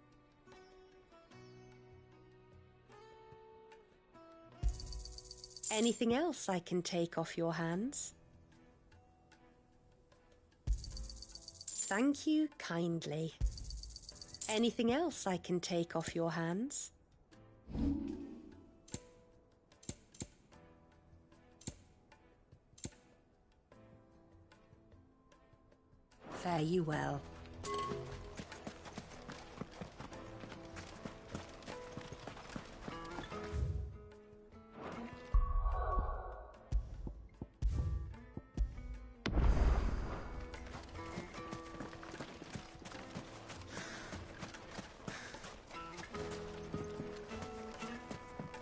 Anything else I can take off your hands? Thank you kindly. Anything else I can take off your hands? Fare you well.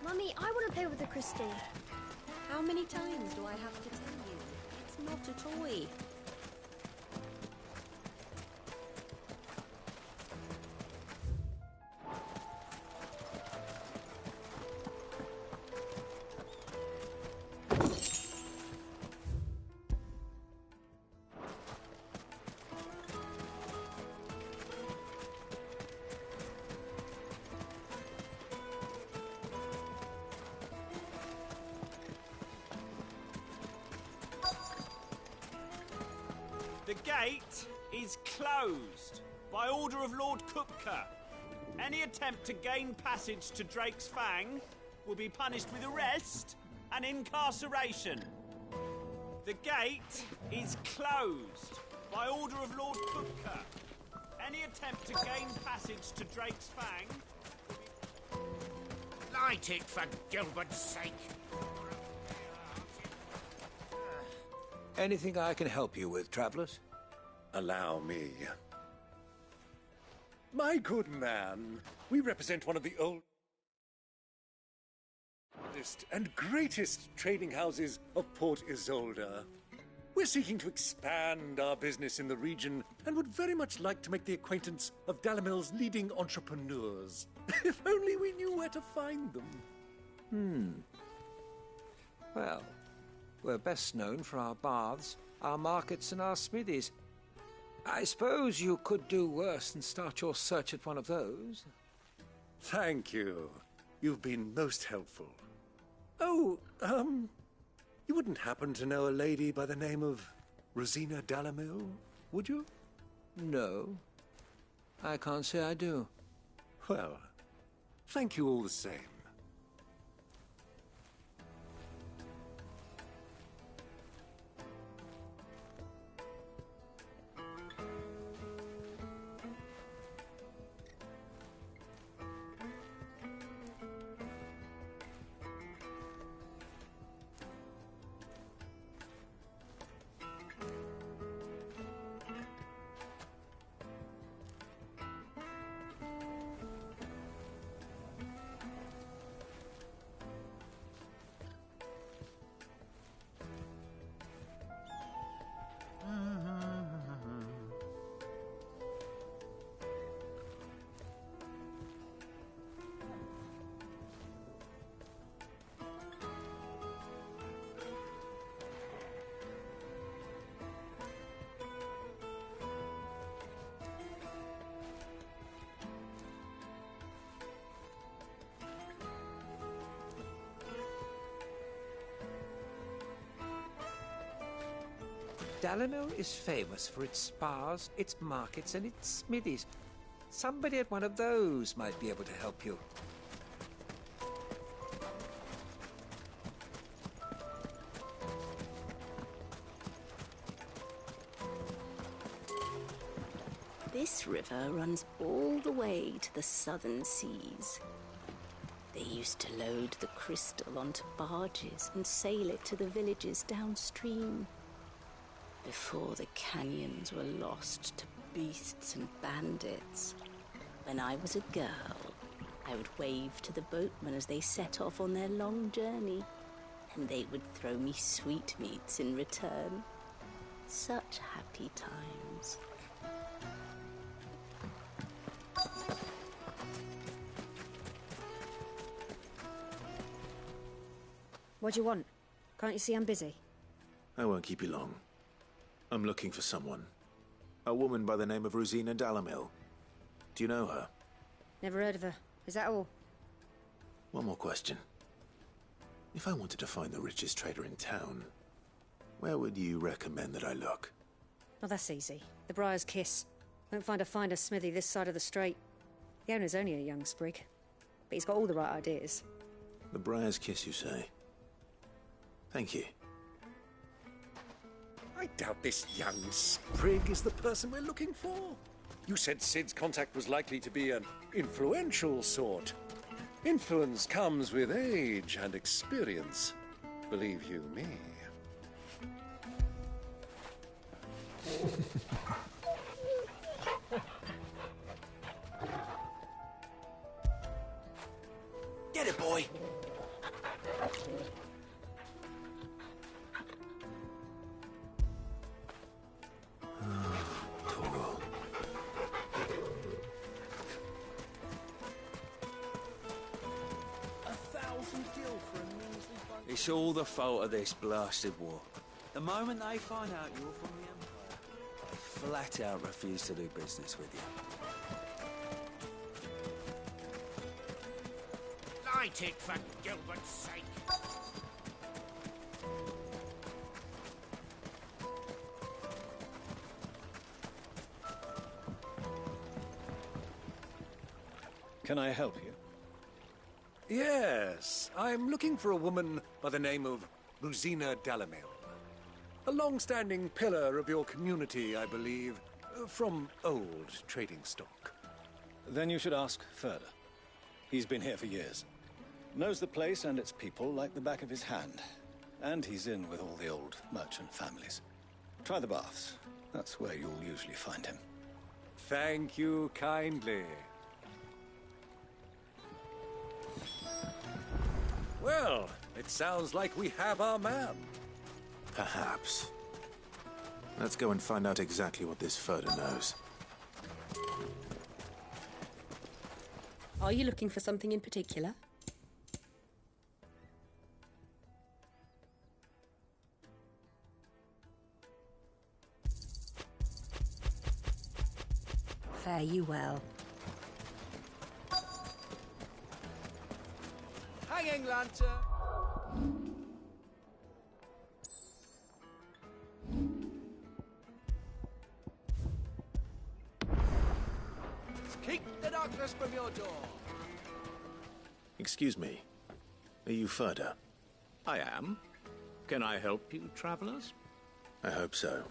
Mummy, I want to play with the crystal. How many times do I have to tell you? It's not a toy. The gate is closed by order of Lord Kupka. Any attempt to gain passage to Drake's Fang will be punished with arrest and incarceration. The gate is closed by order of Lord Kupka. Any attempt to gain passage to Drake's Fang will be... Light it for Gilbert's sake. Anything I can help you with, travellers? Allow me. My good man, we represent one of the oldest and greatest trading houses of Port Isolde. We're seeking to expand our business in the region and would very much like to make the acquaintance of Dalamil's leading entrepreneurs. If only we knew where to find them. Well, we're best known for our baths, our markets, and our smithies. I suppose you could do worse than start your search at one of those. Thank you. You've been most helpful. Oh, you wouldn't happen to know a lady by the name of Rosina Dalamil, would you? No, I can't say I do. Well, thank you all the same. Dalamil is famous for its spas, its markets, and its smithies. Somebody at one of those might be able to help you. This river runs all the way to the southern seas. They used to load the crystal onto barges and sail it to the villages downstream. Before the canyons were lost to beasts and bandits. When I was a girl, I would wave to the boatmen as they set off on their long journey, and they would throw me sweetmeats in return. Such happy times. What do you want? Can't you see I'm busy? I won't keep you long. I'm looking for someone. A woman by the name of Rosina Dalamil. Do you know her? Never heard of her. Is that all? One more question. If I wanted to find the richest trader in town, where would you recommend that I look? Oh, that's easy. The Briar's Kiss. Won't find a finer smithy this side of the strait. The owner's only a young sprig, but he's got all the right ideas. The Briar's Kiss, you say? Thank you. I doubt this young sprig is the person we're looking for. You said Sid's contact was likely to be an influential sort. Influence comes with age and experience, believe you me. Get it, boy! It's all the fault of this blasted war. The moment they find out you're from the Empire, I flat out refuse to do business with you. Light it, for Gilbert's sake. Can I help you? Yes, I'm looking for a woman by the name of Rosina Dalamil. A long-standing pillar of your community, I believe, from old trading stock. Then you should ask further. He's been here for years. Knows the place and its people like the back of his hand. And he's in with all the old merchant families. Try the baths. That's where you'll usually find him. Thank you kindly. Well, it sounds like we have our man. Perhaps. Let's go and find out exactly what this Furder knows. Are you looking for something in particular? Fare you well. Hanging lantern! Keep the darkness from your door! Excuse me. Are you Furder? I am. Can I help you, travelers? I hope so.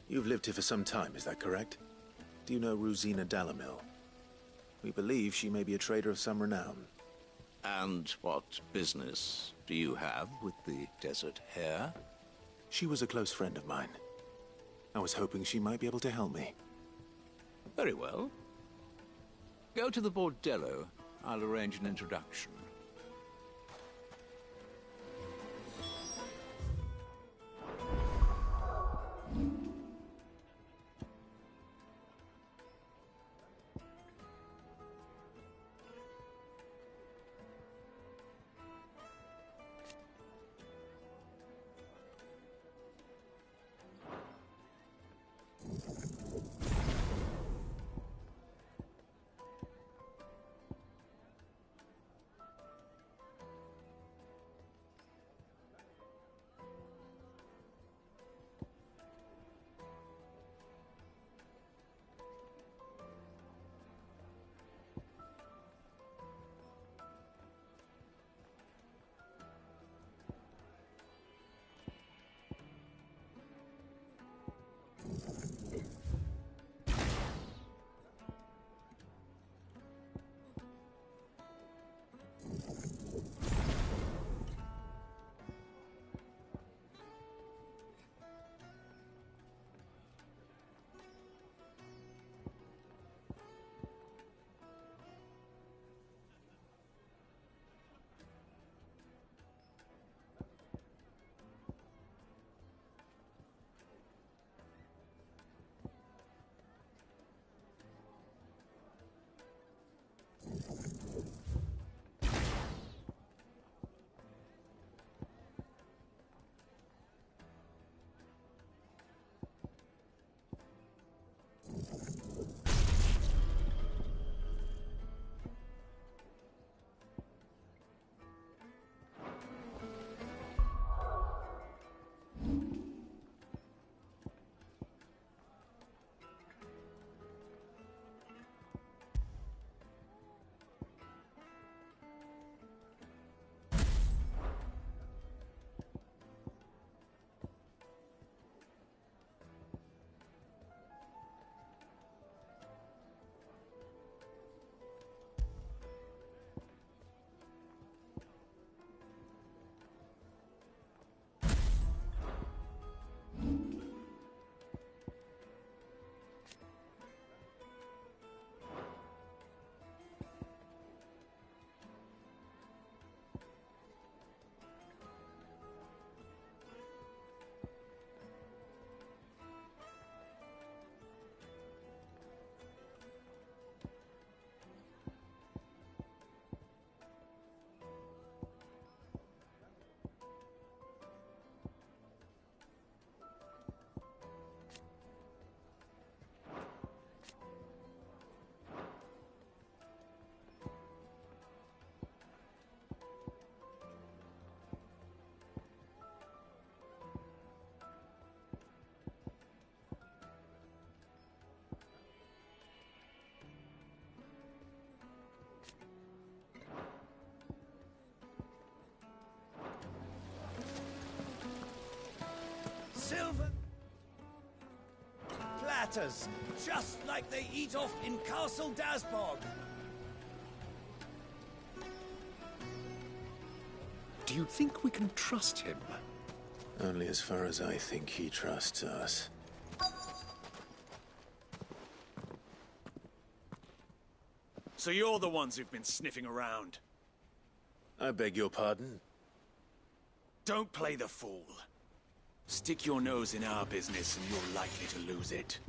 You've lived here for some time, is that correct? Do you know Rosina Dalamil? We believe she may be a trader of some renown. And what business do you have with the Desert Hare? She was a close friend of mine. I was hoping she might be able to help me. Very well. Go to the Bordello. I'll arrange an introduction. Silver platters, just like they eat off in Castle Dasbog. Do you think we can trust him? Only as far as I think he trusts us. So you're the ones who've been sniffing around. I beg your pardon? Don't play the fool. Stick your nose in our business and you're likely to lose it.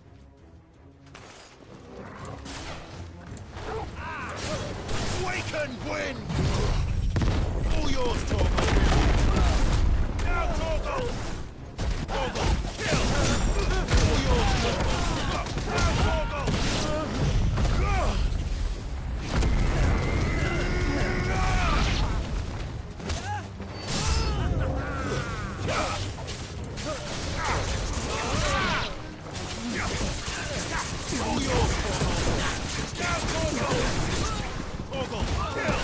Awaken, wind! All yours, Torgal! Now, Torgal! Torgal, kill! All yours, Torgal! Now, Torgal! All yours, Torgal! Now, Torgal! Torgal, kill!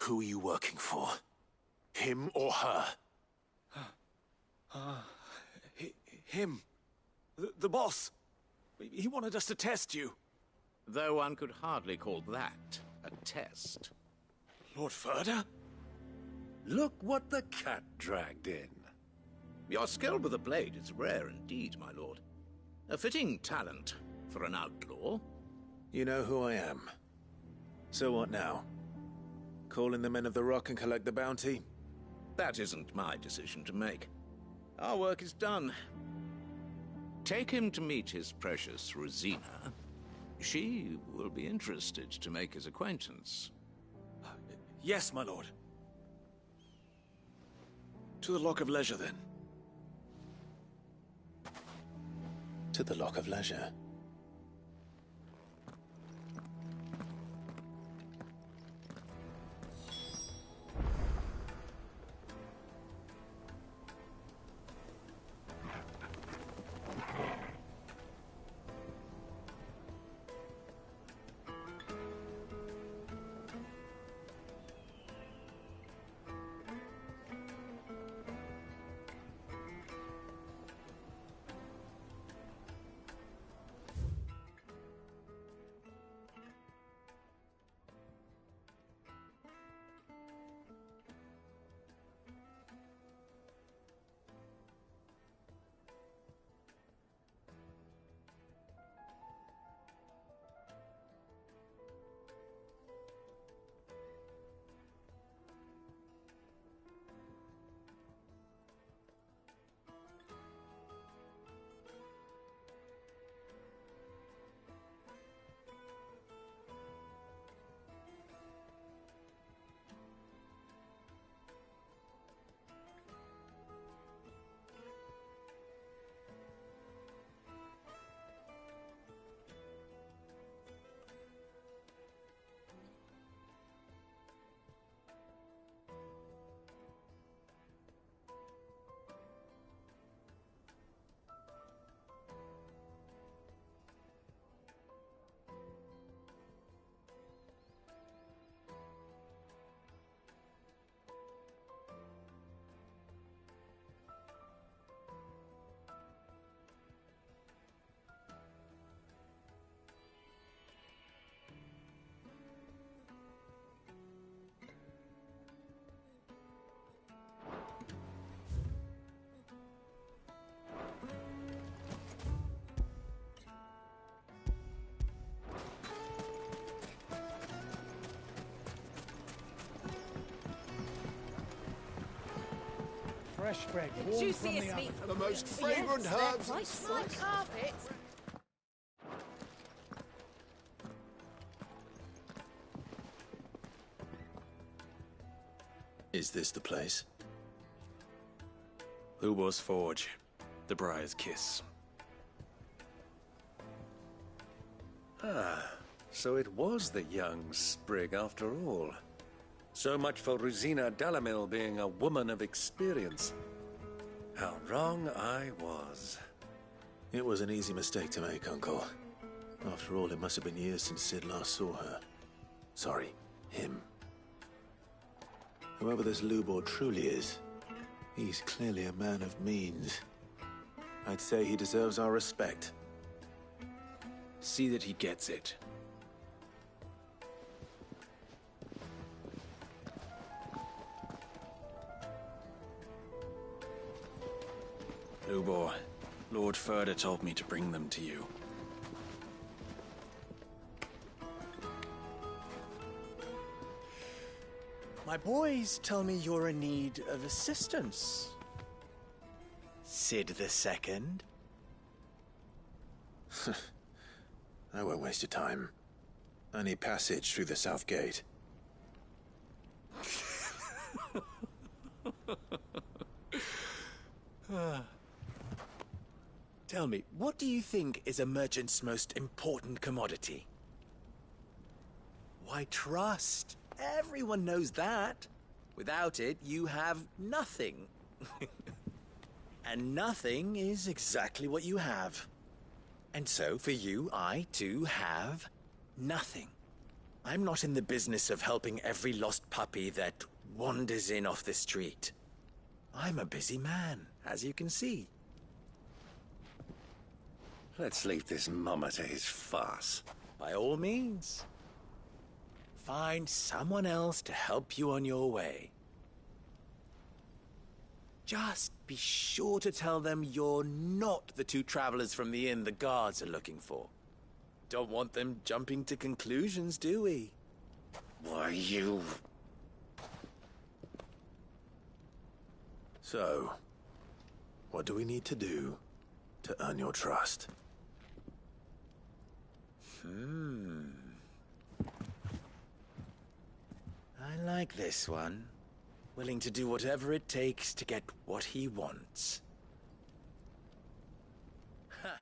Who are you working for? Him or her? Him. The boss. He wanted us to test you. Though one could hardly call that a test. Lord Ferda? Look what the cat dragged in. Your skill with a blade is rare indeed, my lord. A fitting talent for an outlaw. You know who I am. So what now? Call in the Men of the Rock and collect the bounty? That isn't my decision to make. Our work is done. Take him to meet his precious Rosina. She will be interested to make his acquaintance. Yes, my lord. To the Lock of Leisure, then. To the Lock of Leisure. Fresh bread, warm from Juiciest the meat oven. from The most yes, fragrant they're herbs. quite smart carpets. Is this the place? Lubor's Forge. The Briar's Kiss. Ah, so it was the young sprig after all. So much for Rosina Delamil being a woman of experience. How wrong I was. It was an easy mistake to make, Uncle. After all, it must have been years since Sid last saw her. Sorry, him. Whoever this Lubor truly is, he's clearly a man of means. I'd say he deserves our respect. See that he gets it. Lubor, Lord Furder told me to bring them to you. My boys tell me you're in need of assistance. Sid the Second? I won't waste your time. I need passage through the south gate. Tell me, what do you think is a merchant's most important commodity? Why, trust. Everyone knows that. Without it, you have nothing. And nothing is exactly what you have. And so, for you, I, too, have nothing. I'm not in the business of helping every lost puppy that wanders in off the street. I'm a busy man, as you can see. Let's leave this mummer to his farce. By all means. Find someone else to help you on your way. Just be sure to tell them you're not the two travelers from the inn the guards are looking for. Don't want them jumping to conclusions, do we? Why, you... So, what do we need to do to earn your trust? I like this one. Willing to do whatever it takes to get what he wants. Ha!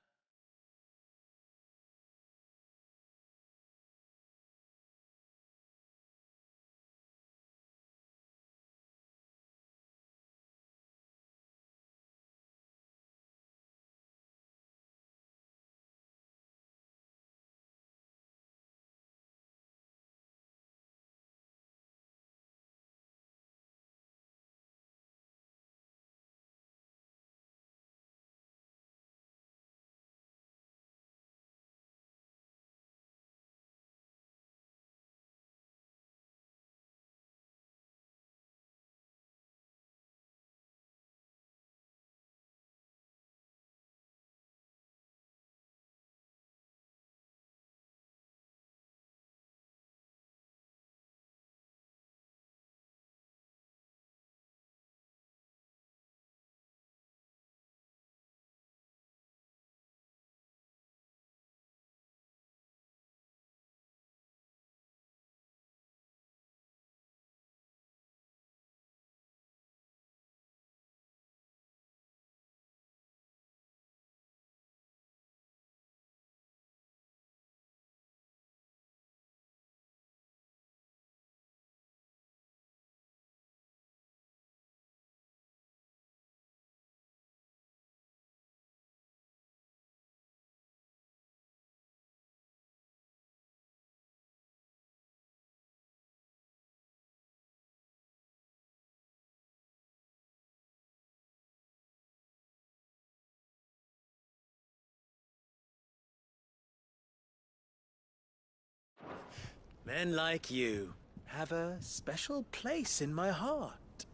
Men like you have a special place in my heart.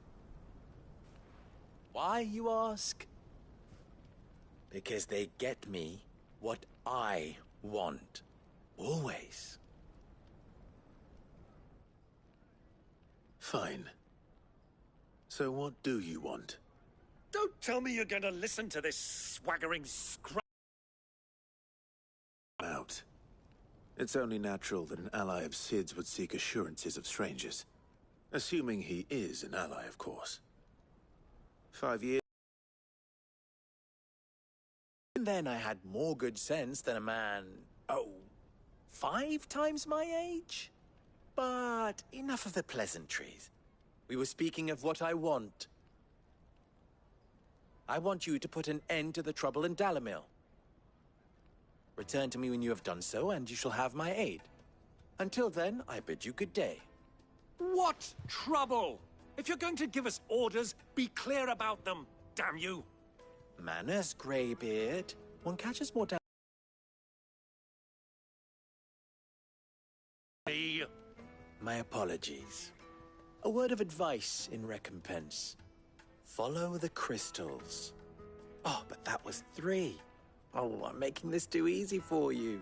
Why, you ask? Because they get me what I want. Always. Fine. So what do you want? Don't tell me you're going to listen to this swaggering scrub. Out. It's only natural that an ally of Sid's would seek assurances of strangers. Assuming he is an ally, of course. 5 years. And then I had more good sense than a man, 5 times my age? But enough of the pleasantries. We were speaking of what I want. I want you to put an end to the trouble in Dalamil. Return to me when you have done so, and you shall have my aid. Until then, I bid you good day. What trouble? If you're going to give us orders, be clear about them, damn you! Manners, Greybeard. One catches more down. My apologies. A word of advice in recompense. Follow the crystals. Oh, but that was 3. Oh, I'm making this too easy for you.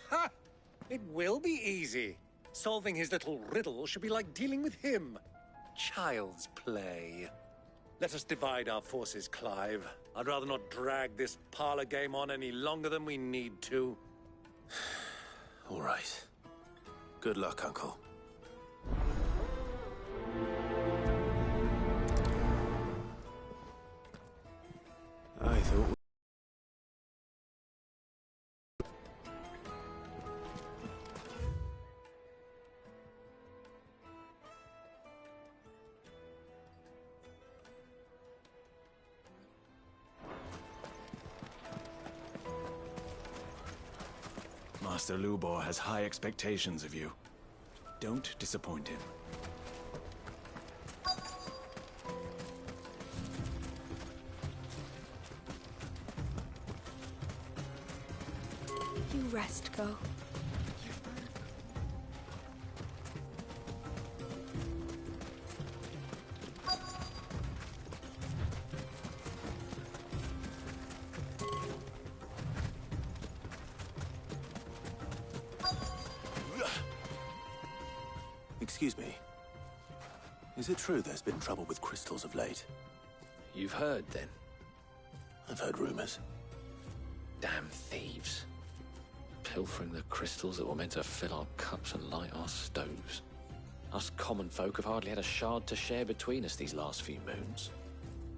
Ha! It will be easy. Solving his little riddle should be like dealing with him. Child's play. Let us divide our forces, Clive. I'd rather not drag this parlor game on any longer than we need to. All right. Good luck, Uncle. I thought... Master Lubor has high expectations of you. Don't disappoint him. You rest, go. Excuse me. Is it true there's been trouble with crystals of late? You've heard, then? I've heard rumors. Damn thieves. Pilfering the crystals that were meant to fill our cups and light our stoves. Us common folk have hardly had a shard to share between us these last few moons.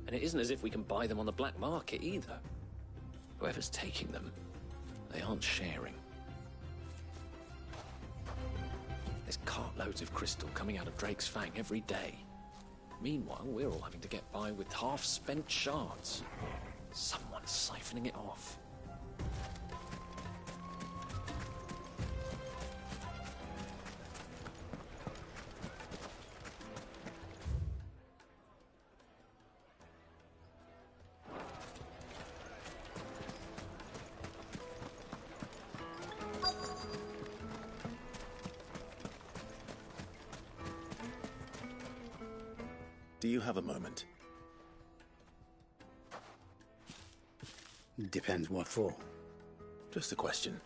And it isn't as if we can buy them on the black market either. Whoever's taking them, they aren't sharing. There's cartloads of crystal coming out of Drake's Fang every day. Meanwhile, we're all having to get by with half-spent shards. Someone's siphoning it off. Do you have a moment? Depends what for. Just a question.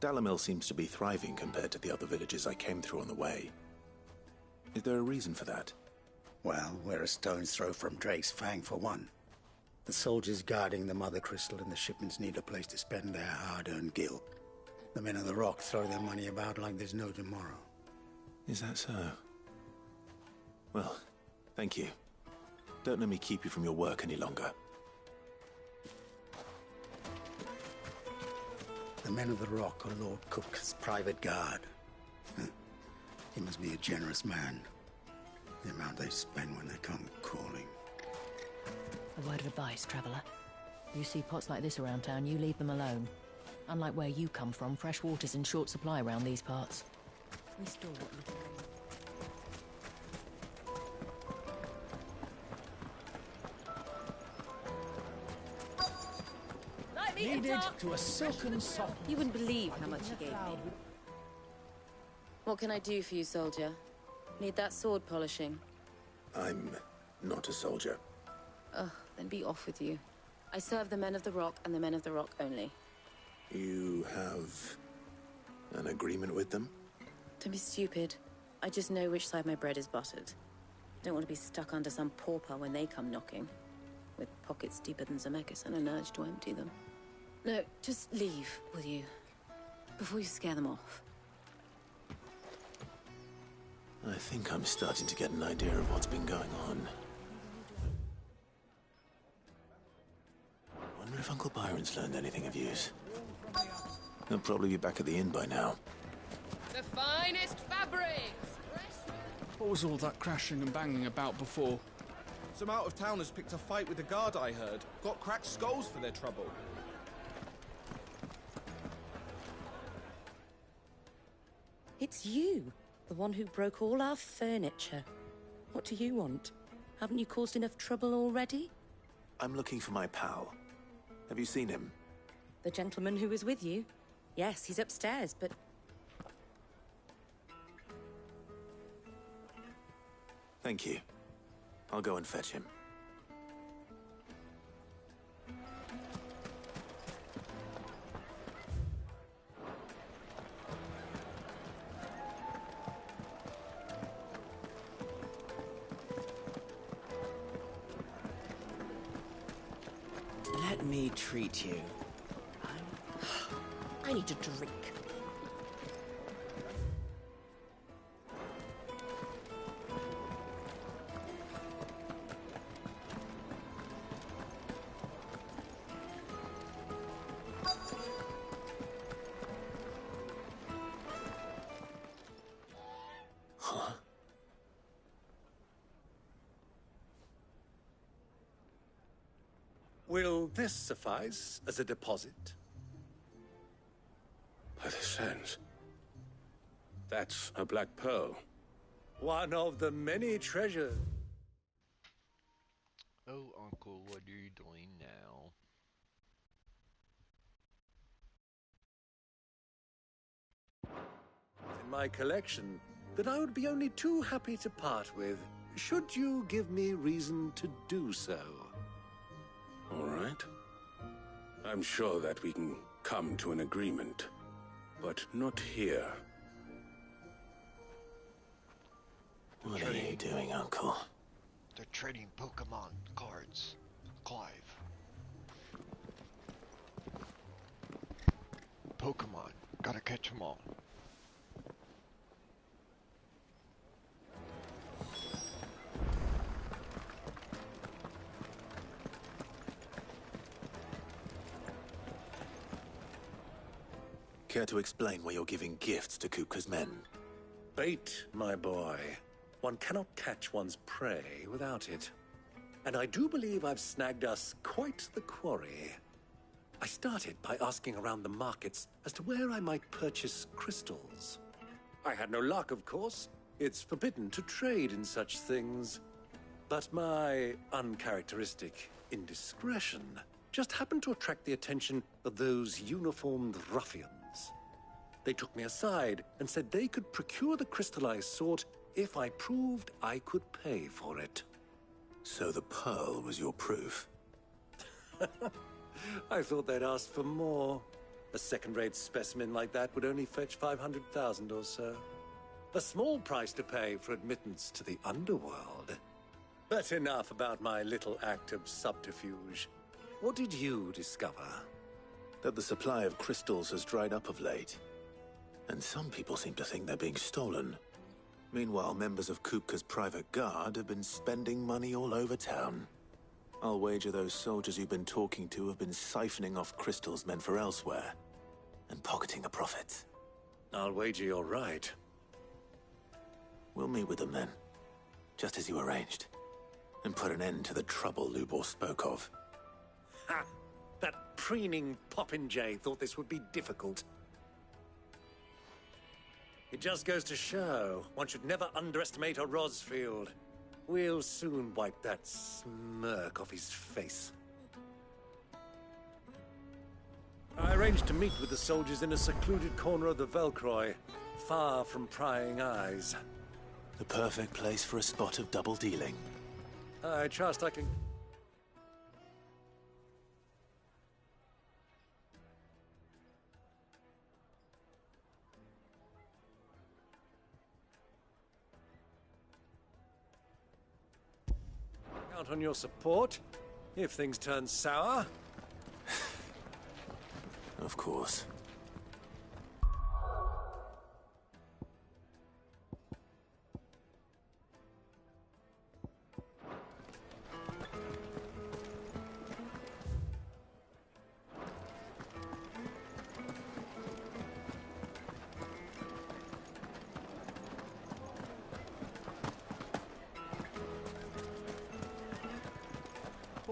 Dalamil seems to be thriving compared to the other villages I came through on the way. Is there a reason for that? Well, we're a stone's throw from Drake's Fang, for one. The soldiers guarding the Mother Crystal and the shipments need a place to spend their hard-earned gil. The men of the Rock throw their money about like there's no tomorrow. Is that so? Well, thank you. Don't let me keep you from your work any longer. The men of the Rock are Lord Cook's private guard. He must be a generous man. The amount they spend when they come calling. A word of advice, traveller. You see pots like this around town, you leave them alone. Unlike where you come from, fresh water's in short supply around these parts. We store what little Needed to a silken soft. You wouldn't believe how much he gave me. What can I do for you, soldier? Need that sword polishing? I'm not a soldier. Ugh, then be off with you. I serve the men of the Rock and the men of the Rock only. You have an agreement with them? Don't be stupid. I just know which side my bread is buttered. Don't want to be stuck under some pauper when they come knocking. With pockets deeper than Zemeckis and an urge to empty them. No, just leave, will you? Before you scare them off. I think I'm starting to get an idea of what's been going on. Wonder if Uncle Byron's learned anything of use. He'll probably be back at the inn by now. The finest fabrics! What was all that crashing and banging about before? Some out-of-towners picked a fight with the guard, I heard. Got cracked skulls for their trouble. It's you, the one who broke all our furniture. What do you want? Haven't you caused enough trouble already? I'm looking for my pal. Have you seen him? The gentleman who was with you? Yes, he's upstairs, but... Thank you. I'll go and fetch him. Let me treat you. I need a drink. Will this suffice as a deposit? By the sands. That's a black pearl. One of the many treasures. Oh, Uncle, what are you doing now? In my collection that I would be only too happy to part with, should you give me reason to do so. All right. I'm sure that we can come to an agreement, but not here. What are you doing, Uncle? They're trading Pokemon cards, Clive. Pokemon, gotta catch 'em all. Care to explain why you're giving gifts to Kupka's men? Bait, my boy. One cannot catch one's prey without it. And I do believe I've snagged us quite the quarry. I started by asking around the markets as to where I might purchase crystals. I had no luck, of course. It's forbidden to trade in such things. But my uncharacteristic indiscretion just happened to attract the attention of those uniformed ruffians. They took me aside and said they could procure the crystal I sought if I proved I could pay for it. So the pearl was your proof? I thought they'd asked for more. A second-rate specimen like that would only fetch 500,000 or so. A small price to pay for admittance to the underworld. But enough about my little act of subterfuge. What did you discover? That the supply of crystals has dried up of late. And some people seem to think they're being stolen. Meanwhile, members of Kupka's private guard have been spending money all over town. I'll wager those soldiers you've been talking to have been siphoning off crystals meant for elsewhere, and pocketing the profits. I'll wager you're right. We'll meet with them then, just as you arranged, and put an end to the trouble Lubor spoke of. Ha! That preening popinjay thought this would be difficult. It just goes to show, one should never underestimate a Rosfield. We'll soon wipe that smirk off his face. I arranged to meet with the soldiers in a secluded corner of the Velcroy, far from prying eyes. The perfect place for a spot of double dealing. I trust I can... count on your support, if things turn sour. Of course.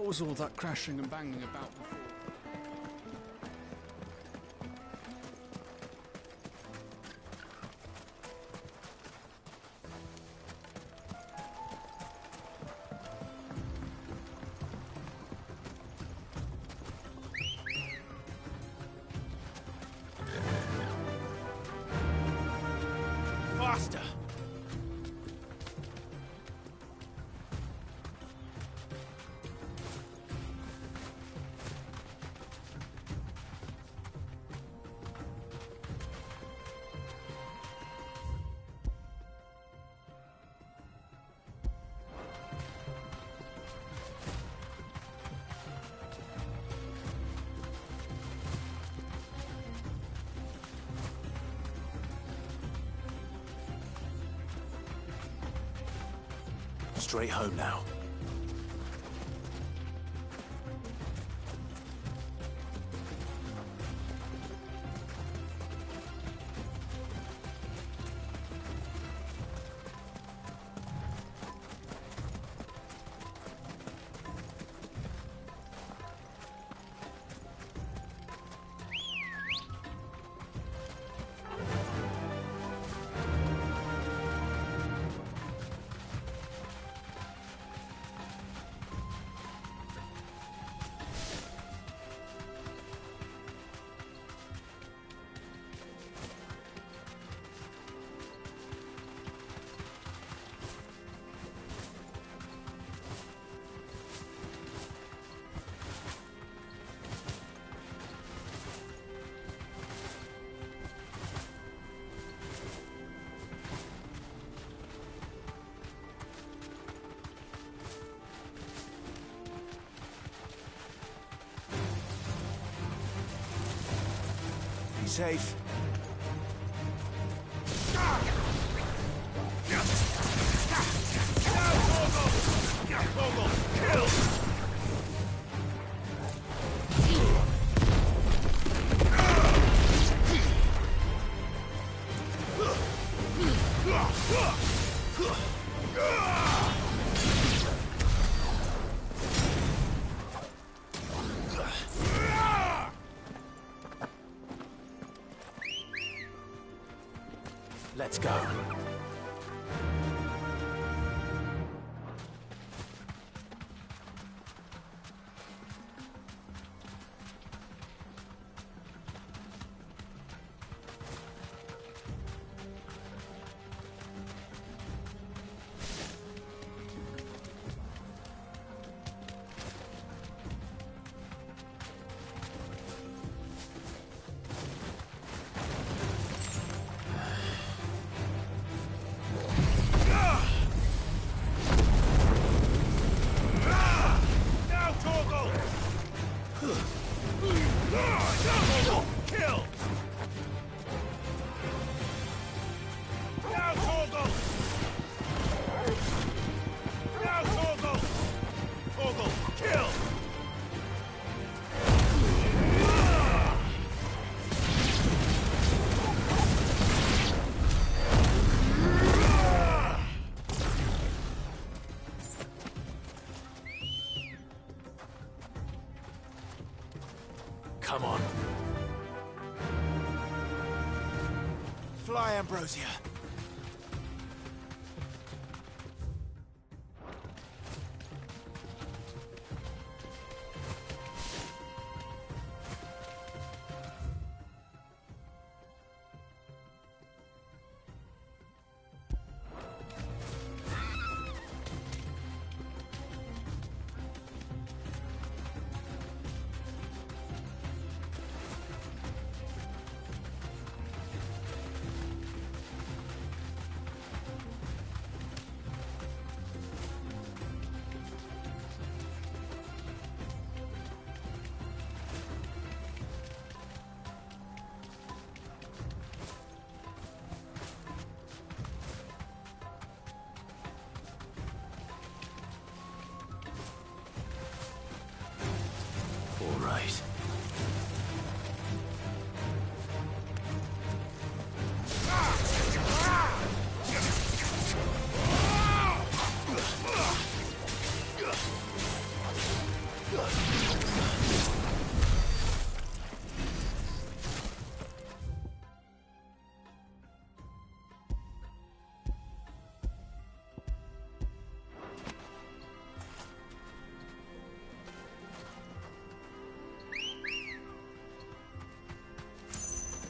What was all that crashing and banging about before? Faster! Straight home now. Be safe. Let's go. Come on. Fly, Ambrosia.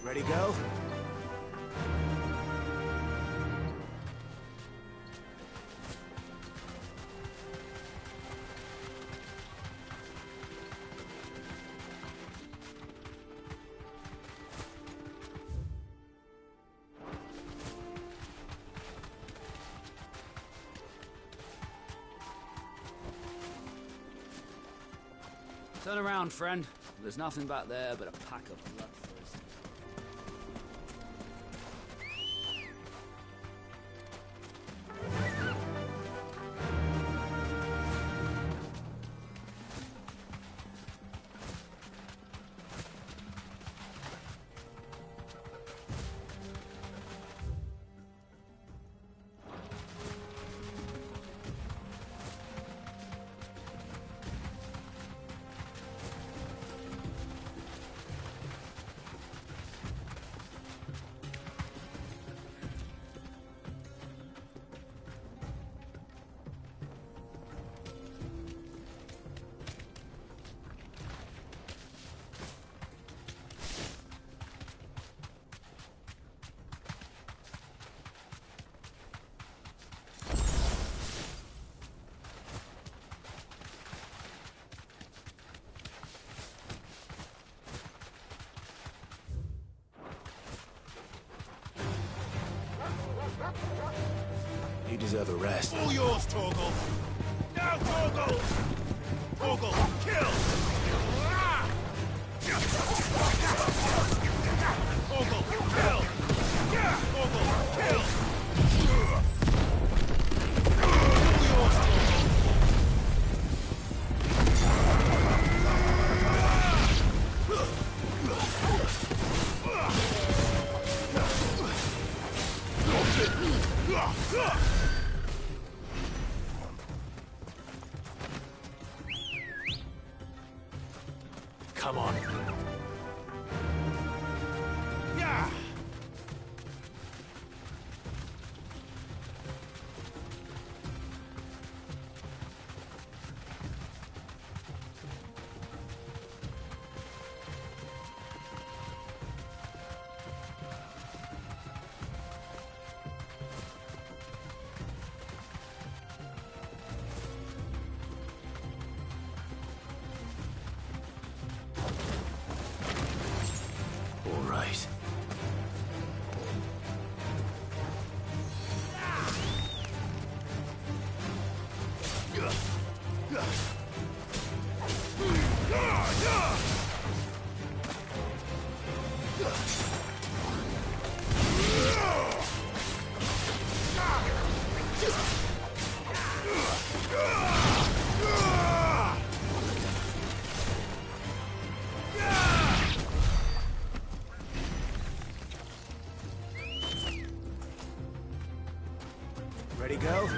Ready, go? Turn around, friend. There's nothing back there but a pack of bloodthirsty. You deserve a rest. All yours, Torgal! Now, Torgal! Torgal, kill! Torgal, kill! Torgal, kill! All yours, Torgal! Come on. Yeah! All right. Ready, go?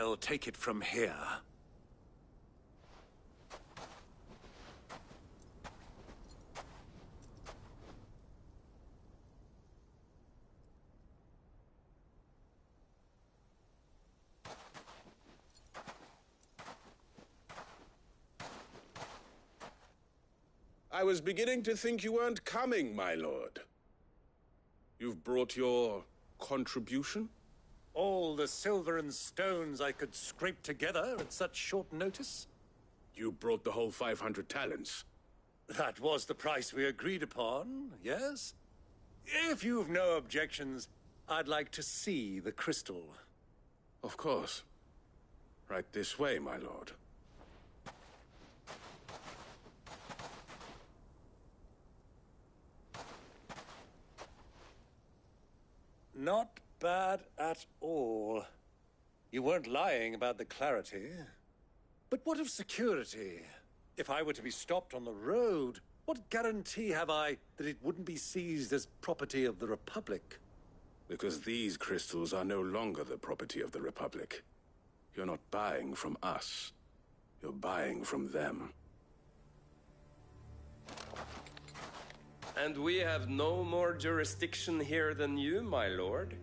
I'll take it from here. I was beginning to think you weren't coming, my lord. You've brought your contribution? All the silver and stones I could scrape together at such short notice? You brought the whole 500 talents. That was the price we agreed upon, yes? If you've no objections, I'd like to see the crystal. Of course. Right this way, my lord. Not bad at all. You weren't lying about the clarity. But what of security? If I were to be stopped on the road, what guarantee have I that it wouldn't be seized as property of the Republic? Because these crystals are no longer the property of the Republic. You're not buying from us. You're buying from them. And we have no more jurisdiction here than you, my lord.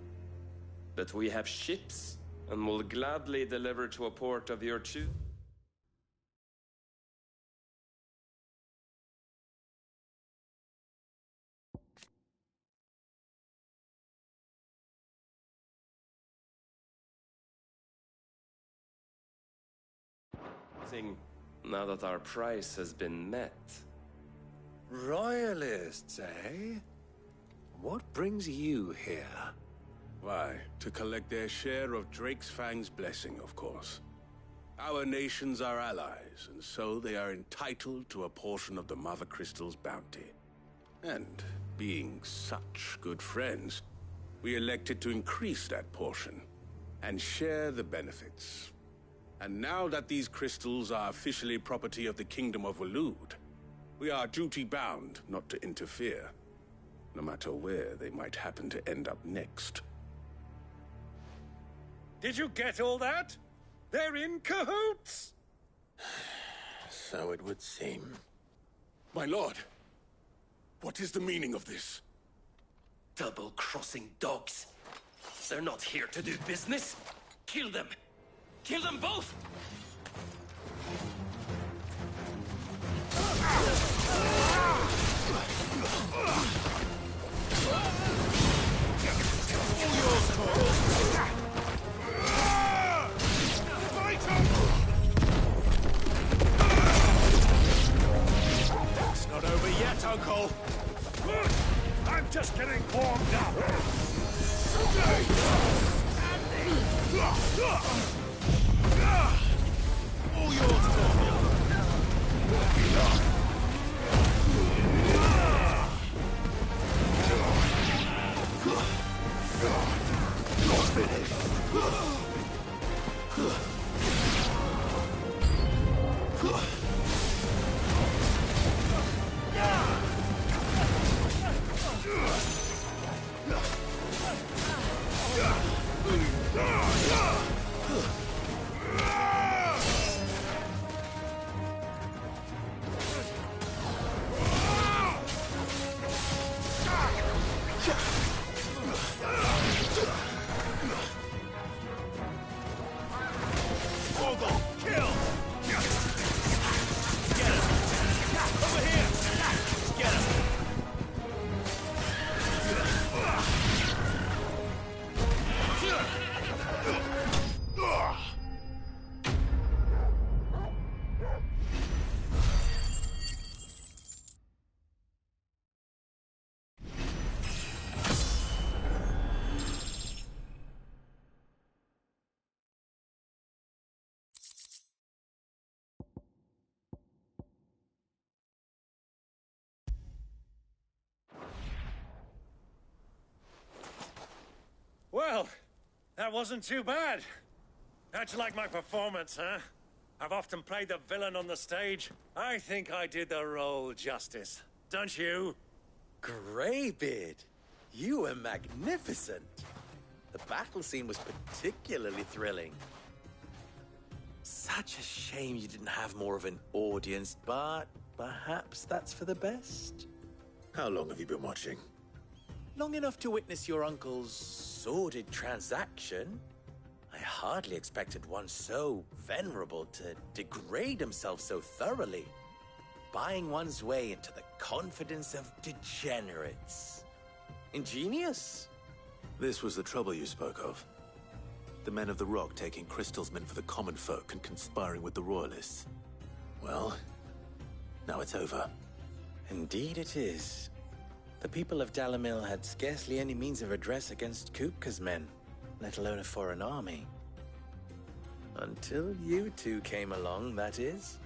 But we have ships, and will gladly deliver to a port of your choosing. Now that our price has been met. Royalists, eh? What brings you here? Why, to collect their share of Drake's Fang's blessing, of course. Our nations are allies, and so they are entitled to a portion of the Mother Crystal's bounty. And, being such good friends, we elected to increase that portion, and share the benefits. And now that these crystals are officially property of the Kingdom of Waloed, we are duty-bound not to interfere, no matter where they might happen to end up next. Did you get all that? They're in cahoots! So it would seem. My lord, what is the meaning of this? Double-crossing dogs. They're not here to do business. Kill them! Kill them both! It's not over yet, Uncle. I'm just getting warmed up. All yours, Well, that wasn't too bad. How'd you like my performance, huh? I've often played the villain on the stage. I think I did the role justice. Don't you? Greybeard, you were magnificent. The battle scene was particularly thrilling. Such a shame you didn't have more of an audience, but perhaps that's for the best. How long have you been watching? Long enough to witness your uncle's sordid transaction. I hardly expected one so venerable to degrade himself so thoroughly, buying one's way into the confidence of degenerates. Ingenious. This was the trouble you spoke of. The men of the Rock taking Crystal's men for the common folk and conspiring with the Royalists. Well, now it's over. Indeed it is. The people of Dalamil had scarcely any means of redress against Kupka's men, let alone a foreign army. Until you two came along, that is.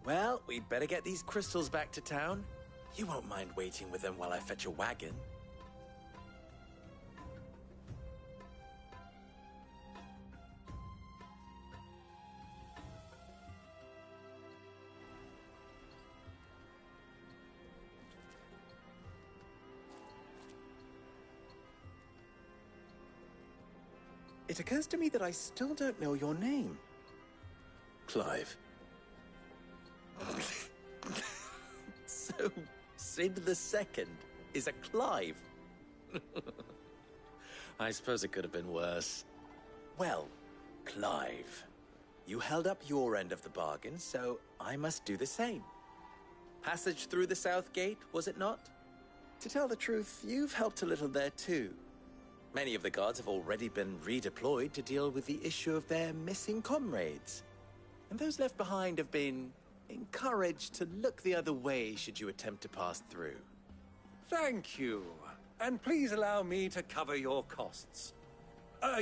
Well, we'd better get these crystals back to town. You won't mind waiting with them while I fetch a wagon. It occurs to me that I still don't know your name. Clive. So, Sid the Second is a Clive. I suppose it could have been worse. Well, Clive, you held up your end of the bargain, so I must do the same. Passage through the South Gate, was it not? To tell the truth, you've helped a little there too. Many of the guards have already been redeployed to deal with the issue of their missing comrades. And those left behind have been encouraged to look the other way should you attempt to pass through. Thank you. And please allow me to cover your costs.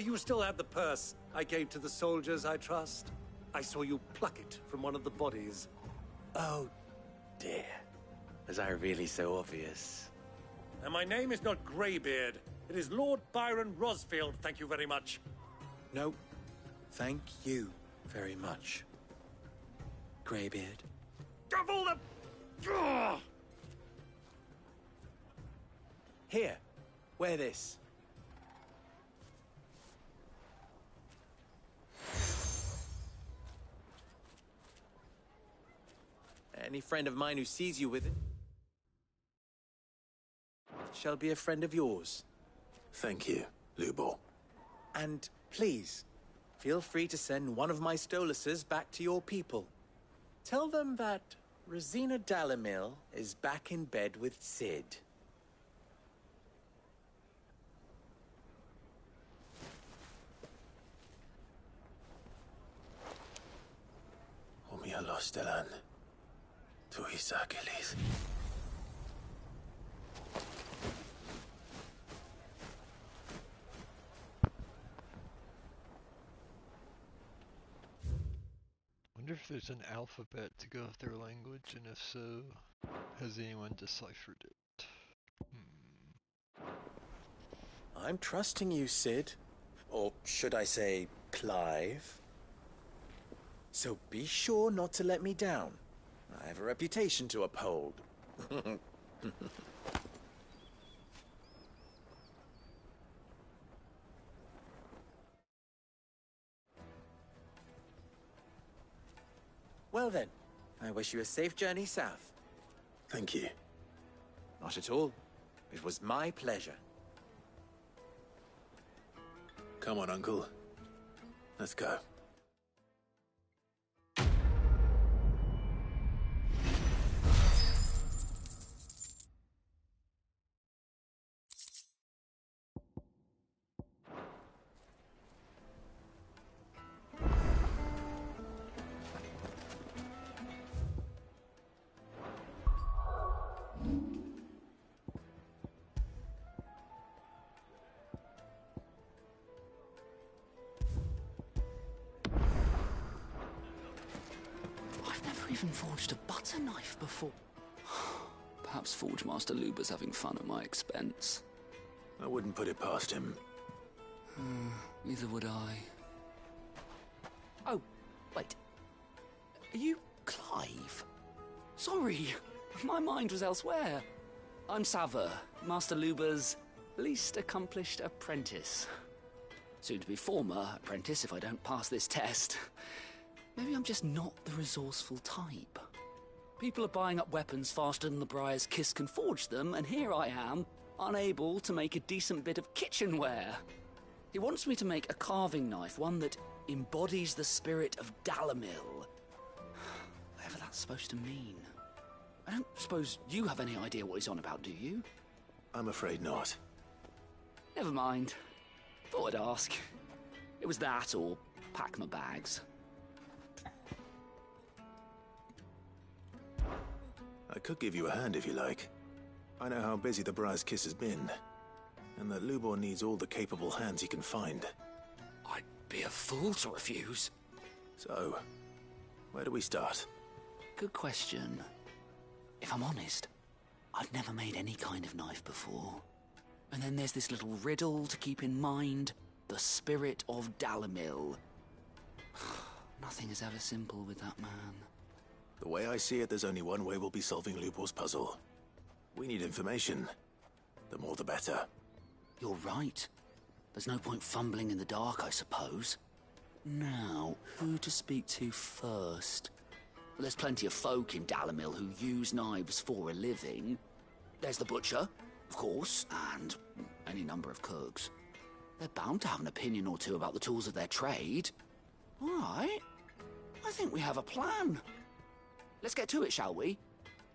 You still have the purse I gave to the soldiers, I trust? I saw you pluck it from one of the bodies. Oh, dear. Was I really so obvious? And my name is not Greybeard. It is Lord Byron Rosfield, thank you very much. No, thank you very much, Greybeard. Of all the... Ugh! Here, wear this. Any friend of mine who sees you with it shall be a friend of yours. Thank you, Lubor. And please, feel free to send one of my Stoluses back to your people. Tell them that Rosina Dalamil is back in bed with Sid. Omia Lostelan. Tu Isakelis. Wonder if there's an alphabet to go with their language, and if so, has anyone deciphered it? I'm trusting you, Sid. Or should I say, Clive. So be sure not to let me down. I have a reputation to uphold. Well then, I wish you a safe journey south. Thank you. Not at all. It was my pleasure. Come on, Uncle. Let's go. Even forged a butter knife before. Perhaps Forge Master Luber's having fun at my expense. I wouldn't put it past him. Neither would I. Oh, wait. Are you Clive? Sorry, my mind was elsewhere. I'm Sava, Master Luba's least accomplished apprentice. Soon to be former apprentice if I don't pass this test. Maybe I'm just not the resourceful type. People are buying up weapons faster than the Briar's Kiss can forge them, and here I am, unable to make a decent bit of kitchenware. He wants me to make a carving knife, one that embodies the spirit of Dalamil. Whatever that's supposed to mean. I don't suppose you have any idea what he's on about, do you? I'm afraid not. Never mind. Thought I'd ask. It was that or pack my bags. I could give you a hand if you like. I know how busy the Briar's Kiss has been, and that Lubor needs all the capable hands he can find. I'd be a fool to refuse. So, where do we start? Good question. If I'm honest, I've never made any kind of knife before. And then there's this little riddle to keep in mind. The spirit of Dalamil. Nothing is ever simple with that man. The way I see it, there's only one way we'll be solving Lubor's puzzle. We need information. The more the better. You're right. There's no point fumbling in the dark, I suppose. Now, who to speak to first? There's plenty of folk in Dalamil who use knives for a living. There's the butcher, of course, and any number of cooks. They're bound to have an opinion or two about the tools of their trade. All right. I think we have a plan. Let's get to it, shall we?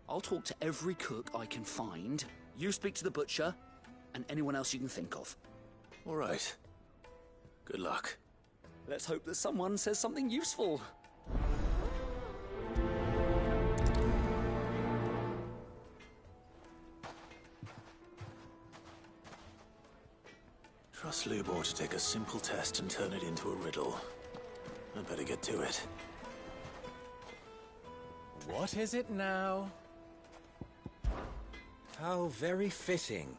I'll talk to every cook I can find. You speak to the butcher, and anyone else you can think of. All right. Good luck. Let's hope that someone says something useful. Trust Lubor to take a simple test and turn it into a riddle. I'd better get to it. What is it now? How very fitting.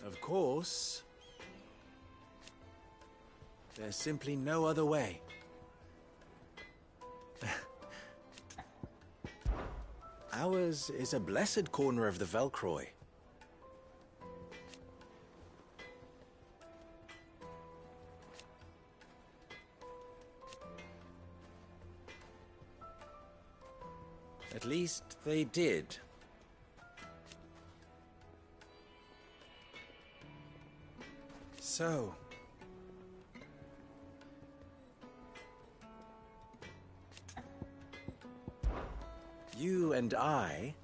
Of course, there's simply no other way. Ours is a blessed corner of the Velcroy. At least they did. So, you and I...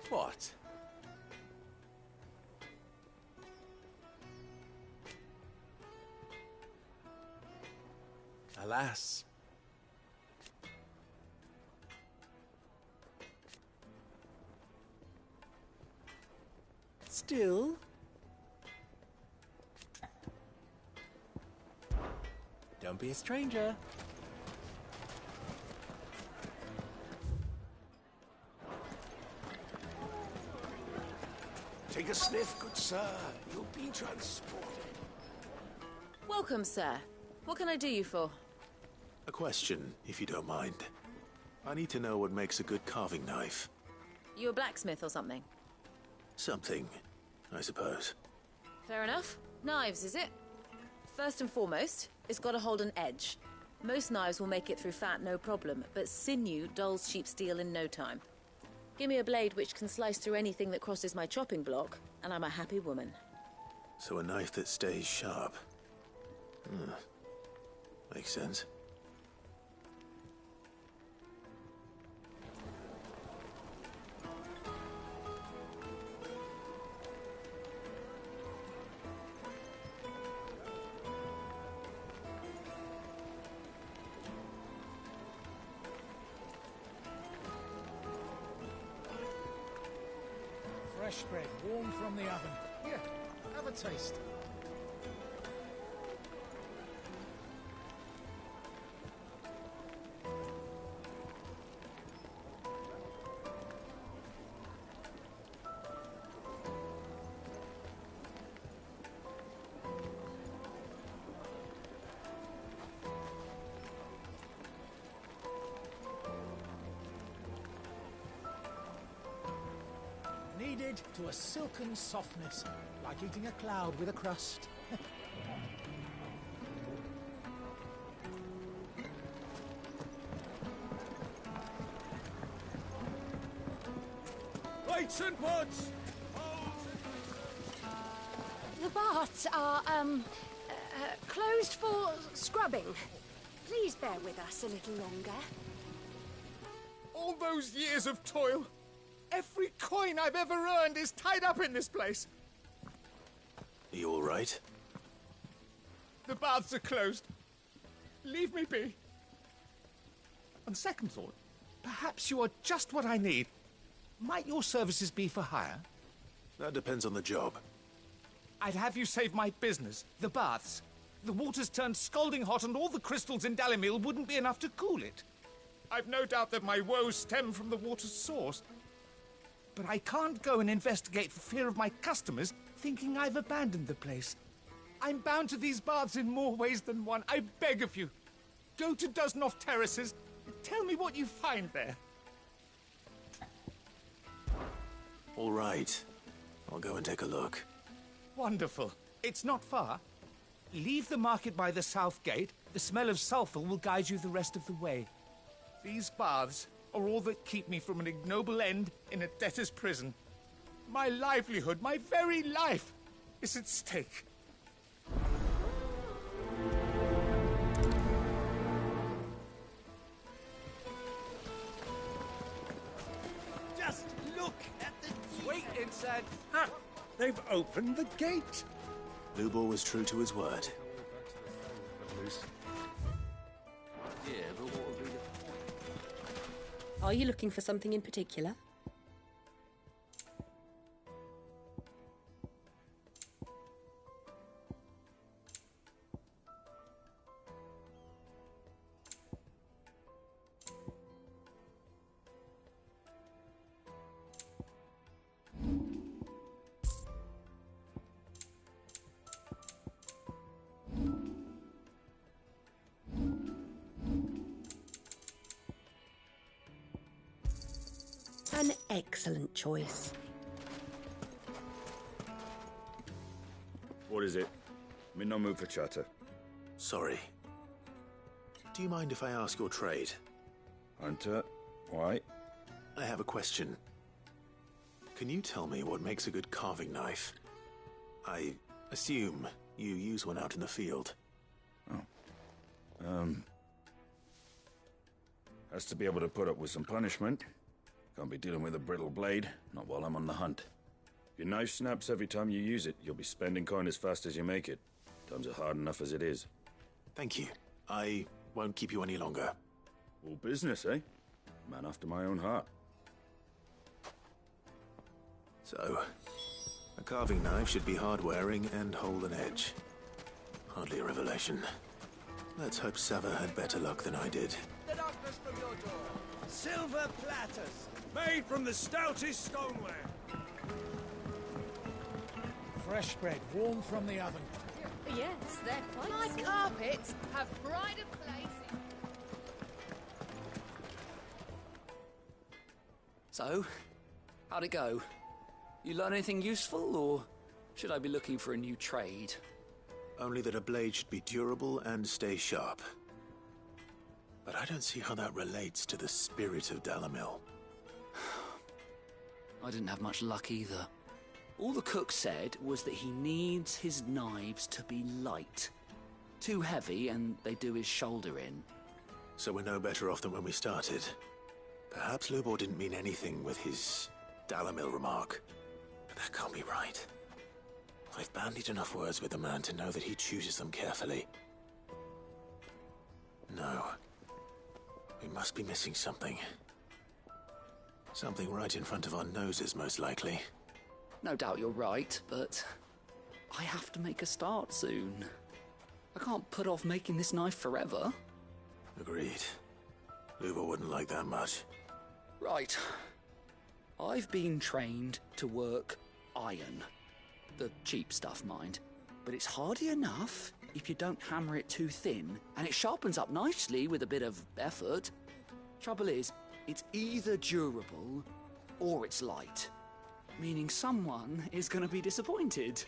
What? Alas. Still... Don't be a stranger. Take a sniff, good sir. You'll be transported. Welcome, sir. What can I do you for? A question, if you don't mind. I need to know what makes a good carving knife. You a blacksmith or something? Something, I suppose. Fair enough. Knives, is it? First and foremost, it's got to hold an edge. Most knives will make it through fat, no problem, but sinew dulls cheap steel in no time. Give me a blade which can slice through anything that crosses my chopping block, and I'm a happy woman. So a knife that stays sharp. Makes sense. Fresh bread, warm from the oven. Here, have a taste. blade to a silken softness, like eating a cloud with a crust. Weights and pots! The baths are, closed for scrubbing. Please bear with us a little longer. All those years of toil, every coin I've ever earned is tied up in this place. Are you all right? The baths are closed. Leave me be. On second thought, perhaps you are just what I need. Might your services be for hire? That depends on the job. I'd have you save my business, the baths. The water's turned scalding hot and all the crystals in Dalimil wouldn't be enough to cool it. I've no doubt that my woes stem from the water's source. But I can't go and investigate for fear of my customers thinking I've abandoned the place. I'm bound to these baths in more ways than one. I beg of you. Go to Dusnoff Terraces and tell me what you find there. All right. I'll go and take a look. Wonderful. It's not far. Leave the market by the south gate. The smell of sulphur will guide you the rest of the way. These baths are all that keep me from an ignoble end in a debtor's prison. My livelihood, my very life, is at stake. Just look at the... Wait, inside. Ah, they've opened the gate. Lubor was true to his word. Yeah, but what would be the... Are you looking for something in particular? An excellent choice. What is it? I'm in no mood for chatter. Sorry. Do you mind if I ask your trade? Hunter, why? I have a question. Can you tell me what makes a good carving knife? I assume you use one out in the field. Has to be able to put up with some punishment. Can't be dealing with a brittle blade, not while I'm on the hunt. If your knife snaps every time you use it, you'll be spending coin as fast as you make it. Times are hard enough as it is. Thank you. I won't keep you any longer. All business, eh? Man after my own heart. So, a carving knife should be hard-wearing and hold an edge. Hardly a revelation. Let's hope Sava had better luck than I did. The darkness from your door. Silver platters, made from the stoutest stoneware. Fresh bread, warm from the oven. Yes, they're quite my carpets have pride of place. So, how'd it go? You learn anything useful, or should I be looking for a new trade? Only that a blade should be durable and stay sharp. But I don't see how that relates to the spirit of Dalimil. I didn't have much luck either. All the cook said was that he needs his knives to be light. Too heavy and they do his shoulder in. So we're no better off than when we started. Perhaps Lubor didn't mean anything with his Dalimil remark. But that can't be right. I've bandied enough words with the man to know that he chooses them carefully. No. We must be missing something. Something right in front of our noses, most likely. No doubt you're right, but I have to make a start soon. I can't put off making this knife forever. Agreed. Lubor wouldn't like that much. Right. I've been trained to work iron. The cheap stuff, mind. But it's hardy enough if you don't hammer it too thin, and it sharpens up nicely with a bit of effort. Trouble is, it's either durable or it's light. Meaning someone is gonna be disappointed.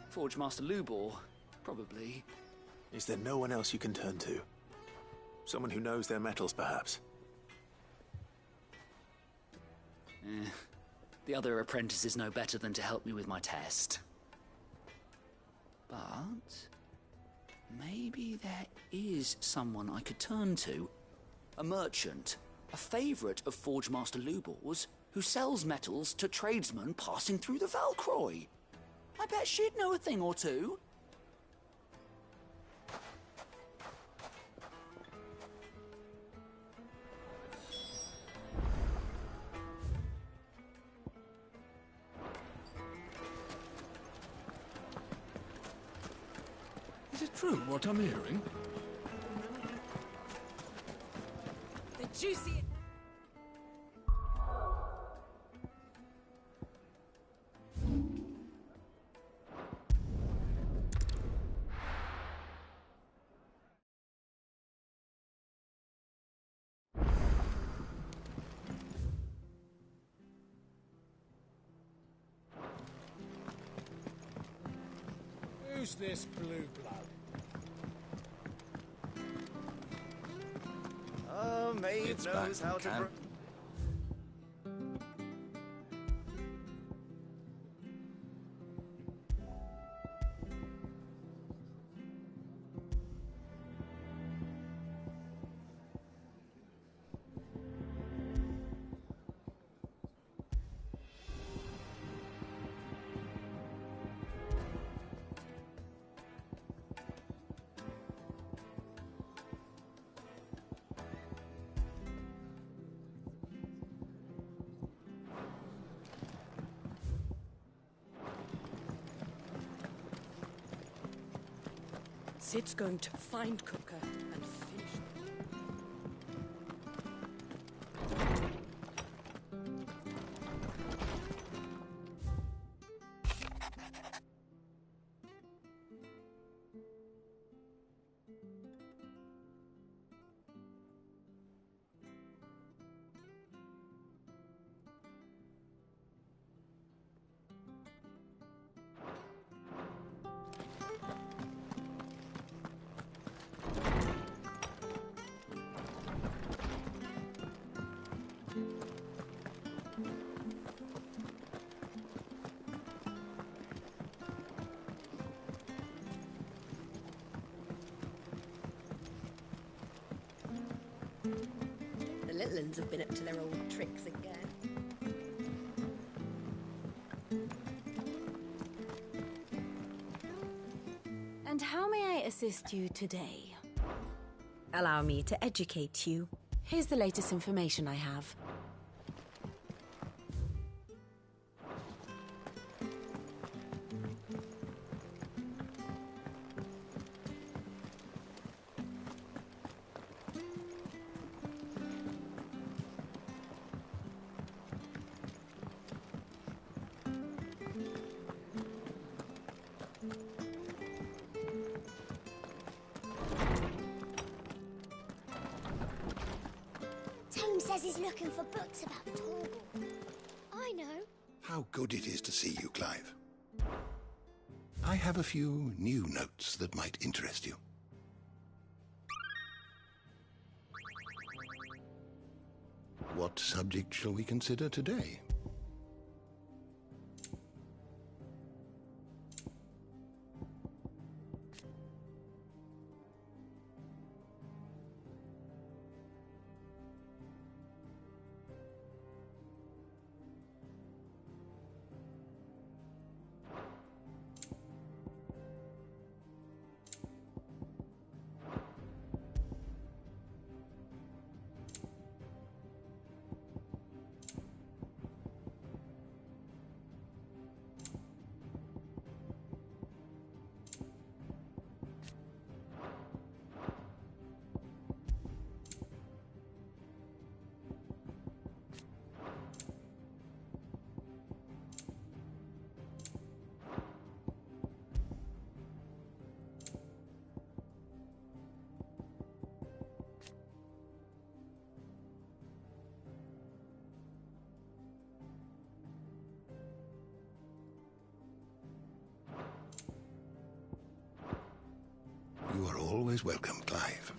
Forge Master Lubor, probably. Is there no one else you can turn to? Someone who knows their metals, perhaps? The other apprentices know better than to help me with my test. But maybe there is someone I could turn to. A merchant, a favourite of Forge Master Lubor's, who sells metals to tradesmen passing through the Valcroy. I bet she'd know a thing or two. Is it true what I'm hearing? The juicy. Who's this blue blood? Maeve knows how to. Sid's going to find Cooker and finish them. The little uns have been up to their old tricks again. And how may I assist you today? Allow me to educate you. Here's the latest information I have. Tome says he's looking for books about Torgal. I know. How good it is to see you, Clive. I have a few new notes that might interest you. What subject shall we consider today? You are always welcome, Clive.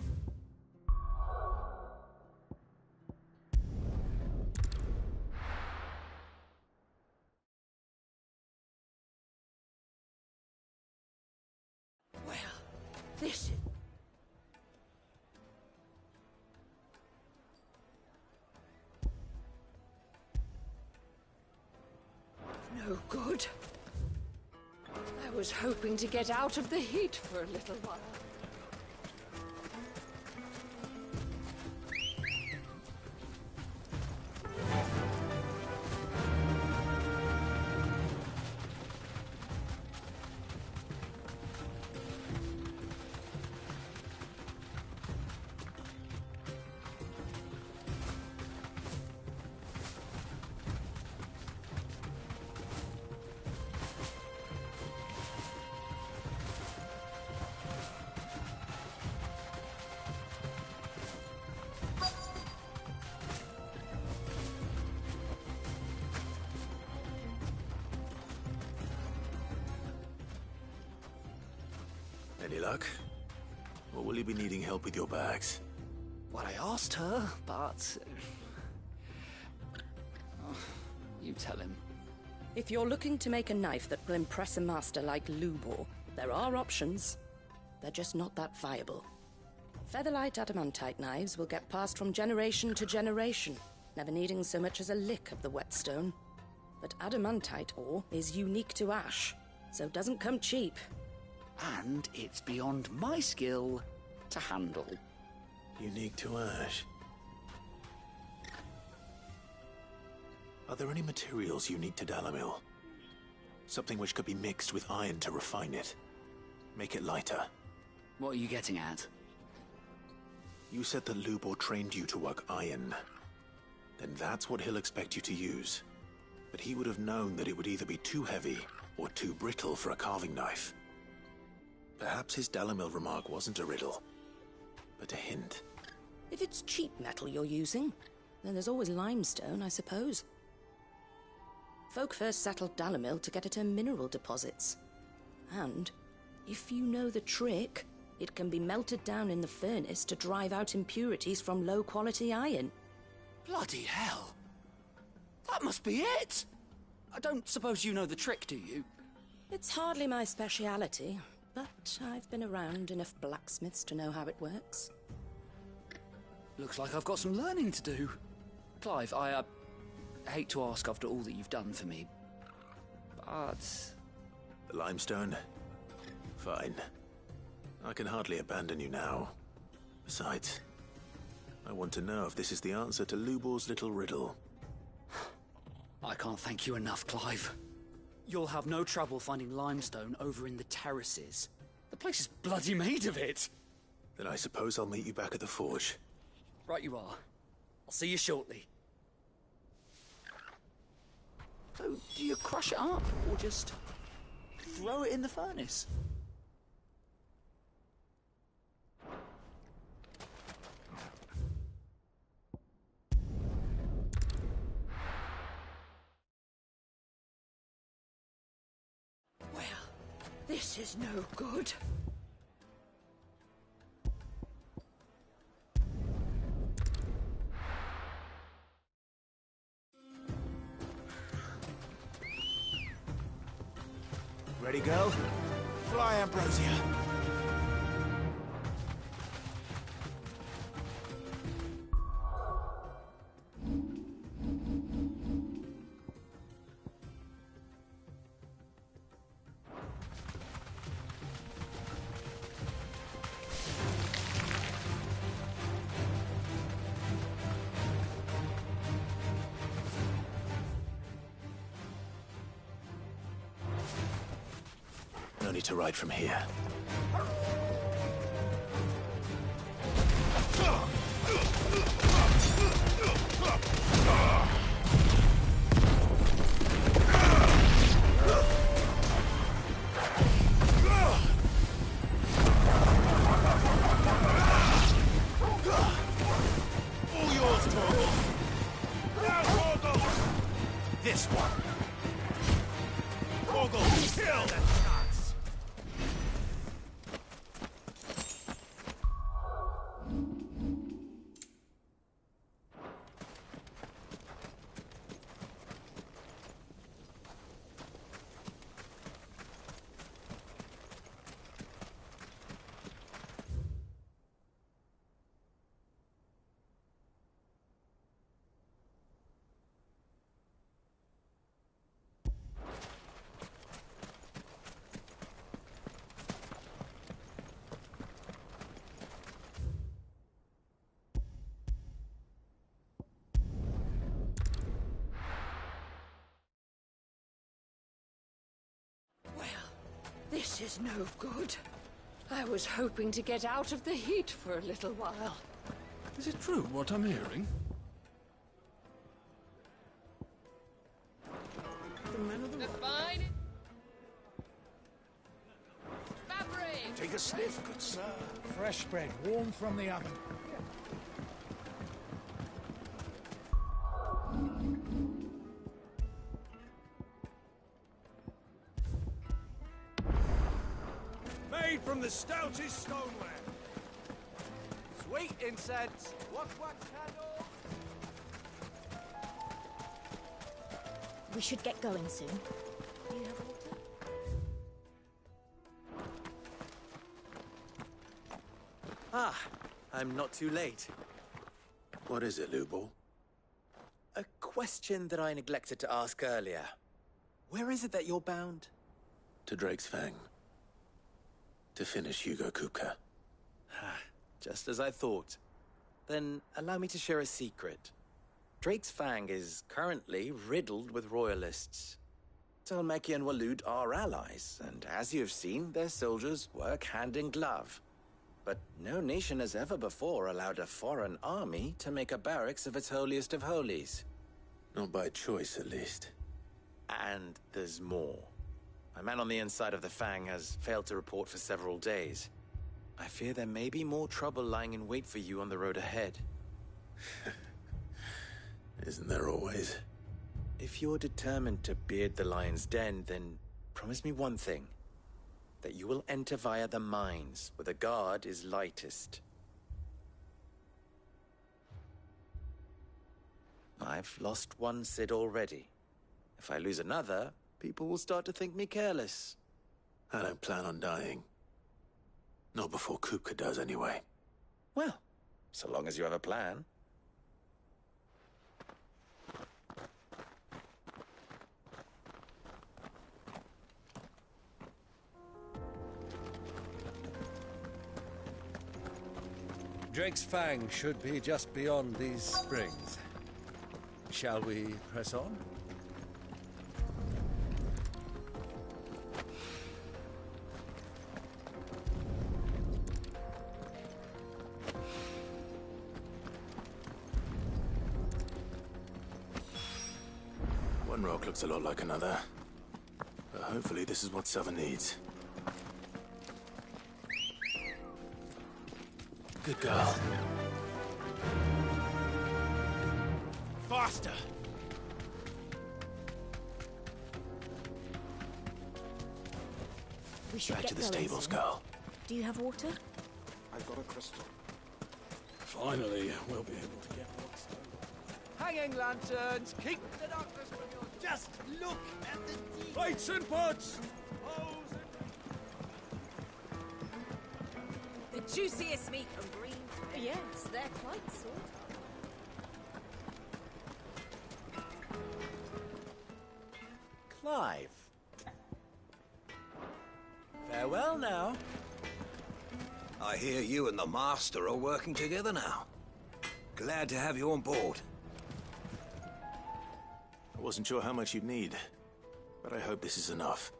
Well, this is... no good. I was hoping to get out of the heat for a little while. Any luck? Or will you be needing help with your bags? Well, I asked her, but... oh, you tell him. If you're looking to make a knife that will impress a master like Lubor, there are options. They're just not that viable. Featherlight adamantite knives will get passed from generation to generation, never needing so much as a lick of the whetstone. But adamantite ore is unique to ash, so it doesn't come cheap. And it's beyond my skill to handle. Unique to ash. Are there any materials unique to Dalamil? Something which could be mixed with iron to refine it. Make it lighter. What are you getting at? You said that Lubor trained you to work iron. Then that's what he'll expect you to use. But he would have known that it would either be too heavy or too brittle for a carving knife. Perhaps his Dalamil remark wasn't a riddle, but a hint. If it's cheap metal you're using, then there's always limestone, I suppose. Folk first settled Dalamil to get at her mineral deposits. And, if you know the trick, it can be melted down in the furnace to drive out impurities from low-quality iron. Bloody hell! That must be it! I don't suppose you know the trick, do you? It's hardly my speciality, but I've been around enough blacksmiths to know how it works. Looks like I've got some learning to do. Clive, I hate to ask after all that you've done for me, but... The limestone? Fine. I can hardly abandon you now. Besides, I want to know if this is the answer to Lubor's little riddle. I can't thank you enough, Clive. You'll have no trouble finding limestone over in the terraces. The place is bloody made of it. Then I suppose I'll meet you back at the forge. Right you are. I'll see you shortly. So, do you crush it up, or just throw it in the furnace? Well, this is no good. Ready, girl? Fly, Ambrosia. No need to ride from here. All yours, Torgal. Now, Torgal! This one. Torgal, kill! This is no good. I was hoping to get out of the heat for a little while. Is it true what I'm hearing? The men of the Fine. Fabric. Take a sniff, good sir. Fresh bread, warm from the oven. Made from the stoutest stoneware. Sweet incense. Wax candle. We should get going soon. Do you have water? Ah, I'm not too late. What is it, Lubor? A question that I neglected to ask earlier. Where is it that you're bound? To Drake's Fang. To finish Hugo Kupka. Just as I thought. Then allow me to share a secret. Drake's Fang is currently riddled with royalists. Talmeki and Waloed are allies, and as you've seen, their soldiers work hand in glove. But no nation has ever before allowed a foreign army to make a barracks of its holiest of holies. Not by choice, at least. And there's more. A man on the inside of the Fang has failed to report for several days. I fear there may be more trouble lying in wait for you on the road ahead. Isn't there always? If you're determined to beard the lion's den, then promise me one thing. That you will enter via the mines, where the guard is lightest. I've lost one Cid already. If I lose another, people will start to think me careless. I don't plan on dying. Not before Kupka does, anyway. Well, so long as you have a plan. Drake's Fang should be just beyond these springs. Shall we press on? One rock looks a lot like another. But hopefully this is what Sava needs. Good girl. Faster! We should Back get to the going stables, soon. girl. Do you have water? I've got a crystal. Finally, we'll be able to get what's Hanging lanterns. Keep the darkness from your... Just look at the deep. Plates and pots! The juiciest meat from green. Yes, they're quite sort. Clive. Farewell now. I hear you and the Master are working together now. Glad to have you on board. I wasn't sure how much you'd need, but I hope this is enough.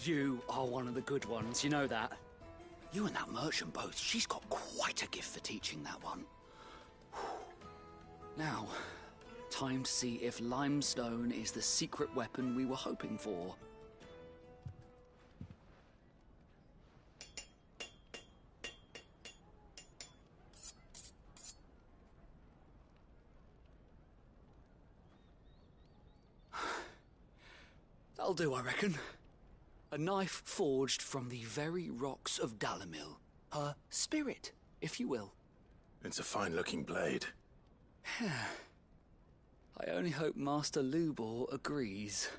You are one of the good ones, you know that? You and that merchant both, she's got quite a gift for teaching that one. Now, time to see if limestone is the secret weapon we were hoping for. That'll do, I reckon. A knife forged from the very rocks of Dalamil. Her spirit, if you will. It's a fine-looking blade. I only hope Master Lubor agrees.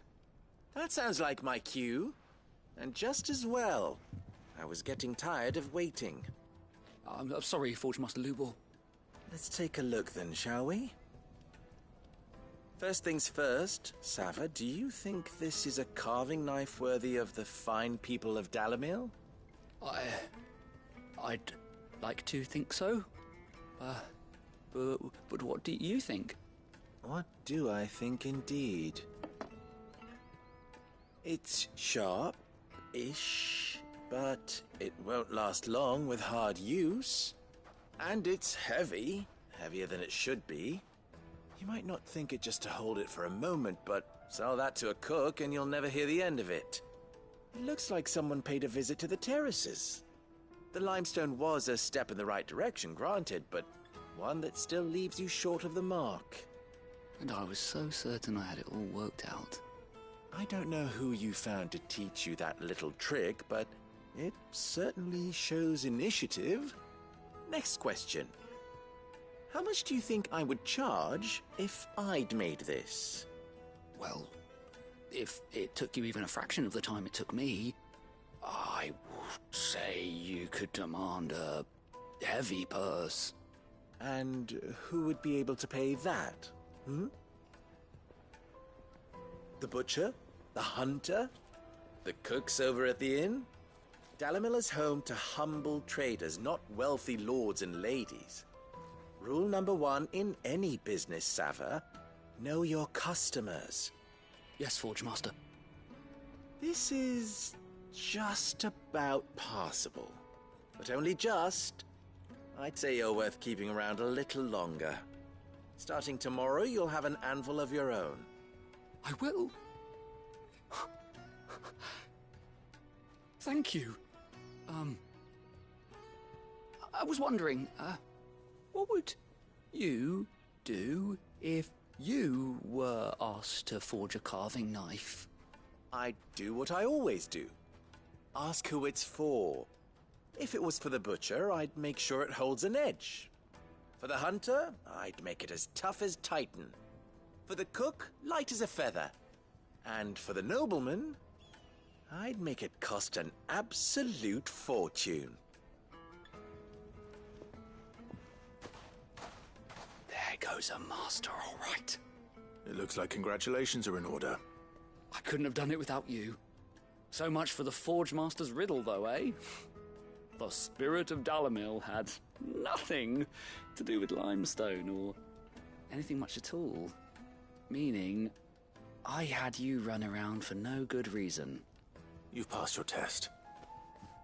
That sounds like my cue. And just as well. I was getting tired of waiting. I'm sorry, Forge Master Lubor. Let's take a look then, shall we? First things first, Sava, do you think this is a carving knife worthy of the fine people of Dalamil? like to think so. But what do you think? What do I think indeed? It's sharp-ish, but it won't last long with hard use. And it's heavy, heavier than it should be. You might not think it just to hold it for a moment, but sell that to a cook and you'll never hear the end of it. It looks like someone paid a visit to the terraces. The limestone was a step in the right direction, granted, but one that still leaves you short of the mark. And I was so certain I had it all worked out. I don't know who you found to teach you that little trick, but it certainly shows initiative. Next question. How much do you think I would charge if I'd made this? Well, if it took you even a fraction of the time it took me, I would say you could demand a heavy purse. And who would be able to pay that? The butcher? The hunter? The cooks over at the inn? Dalimil is home to humble traders, not wealthy lords and ladies. Rule number 1 in any business, Sava: know your customers. Yes, Forge Master. This is just about passable. But only just. I'd say you're worth keeping around a little longer. Starting tomorrow, you'll have an anvil of your own. I will. Thank you. I was wondering, what would you do if you were asked to forge a carving knife? I'd do what I always do. Ask who it's for. If it was for the butcher, I'd make sure it holds an edge. For the hunter, I'd make it as tough as Titan. For the cook, light as a feather. And for the nobleman, I'd make it cost an absolute fortune. There goes a master, all right. It looks like congratulations are in order. I couldn't have done it without you. So much for the Forge Master's riddle, though, eh? The spirit of Dalimil had nothing to do with limestone or anything much at all. Meaning, I had you run around for no good reason. You've passed your test.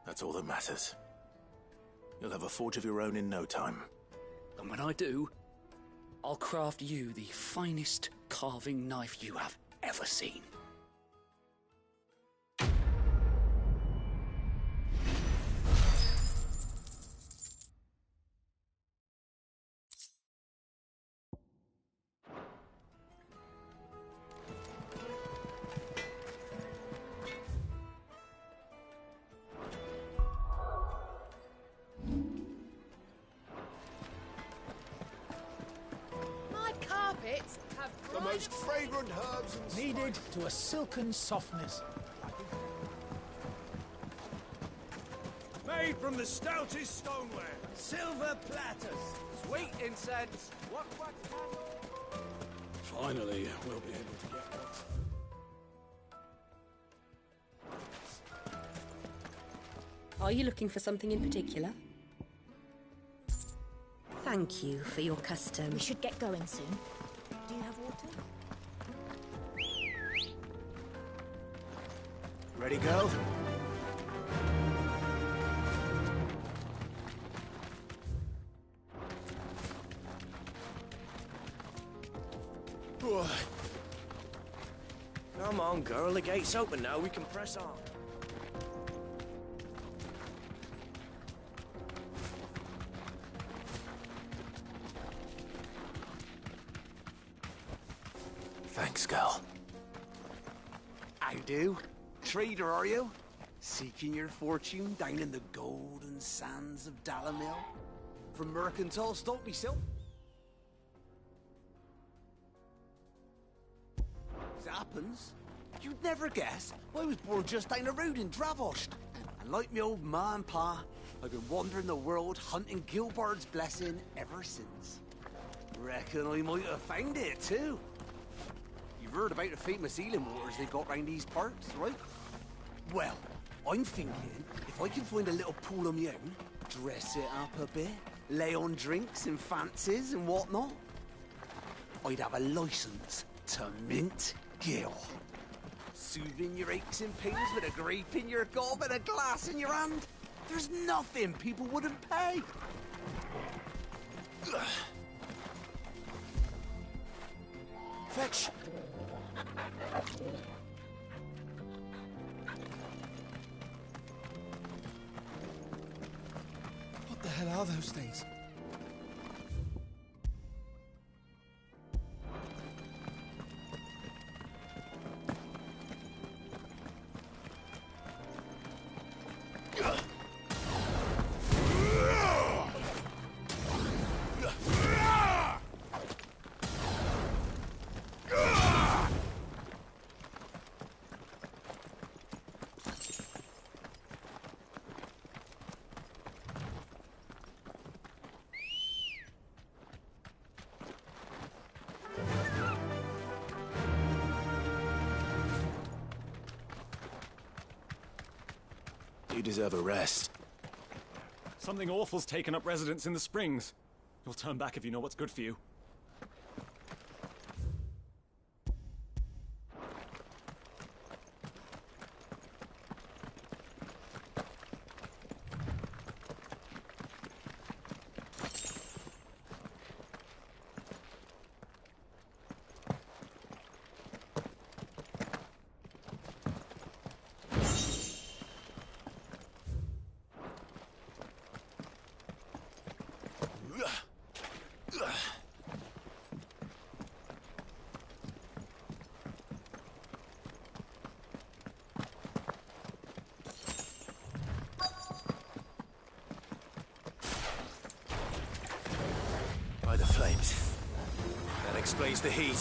That's all that matters. You'll have a forge of your own in no time. And when I do, I'll craft you the finest carving knife you have ever seen. The most fragrant herbs and needed to a silken softness. Made from the stoutest stoneware. Silver platters. Sweet incense. What? Finally, we'll be able to get what. Are you looking for something in particular? Thank you for your custom. We should get going soon. Do you have water? Ready, go? Come on, girl. The gate's open now. We can press on. Thanks, girl. I do. Trader, are you? Seeking your fortune down in the golden sands of Dalimil? From mercantile stock myself? As it happens, you'd never guess I was born just down the road in Dravost. And like me old ma and pa, I've been wandering the world hunting Gilbard's blessing ever since. Reckon I might have found it too. You've heard about the famous healing waters they got round these parts, right? Well, I'm thinking if I can find a little pool of my own, Dress it up a bit, lay on drinks and fancies and whatnot. I'd have a license to mint Gil. Soothing your aches and pains with a grape in your gob and a glass in your hand. There's nothing people wouldn't pay. Fetch. What the hell are those things? You deserve a rest. Something awful's taken up residence in the Springs. You'll turn back if you know what's good for you. By the flames. That explains the heat.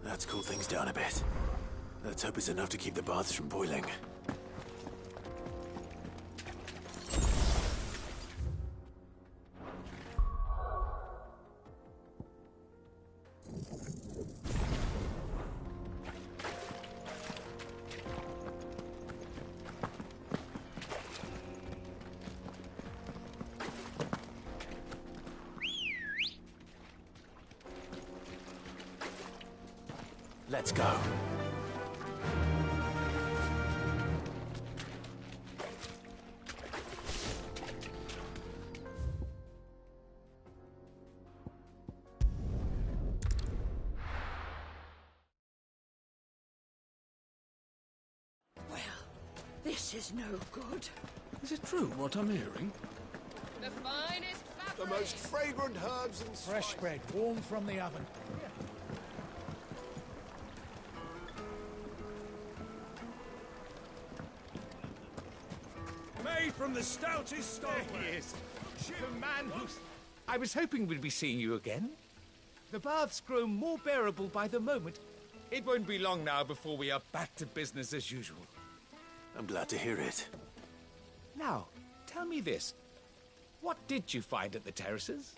Let's cool things down a bit. Let's hope it's enough to keep the baths from boiling. Let's go. This is no good. Is it true what I'm hearing? The finest fabric. The most fragrant herbs and Fresh bread, warm from the oven. Made from the stoutest stone. There he is. The man who's... I was hoping we'd be seeing you again. The baths grow more bearable by the moment. It won't be long now before we are back to business as usual. I'm glad to hear it. Now, tell me this. What did you find at the terraces?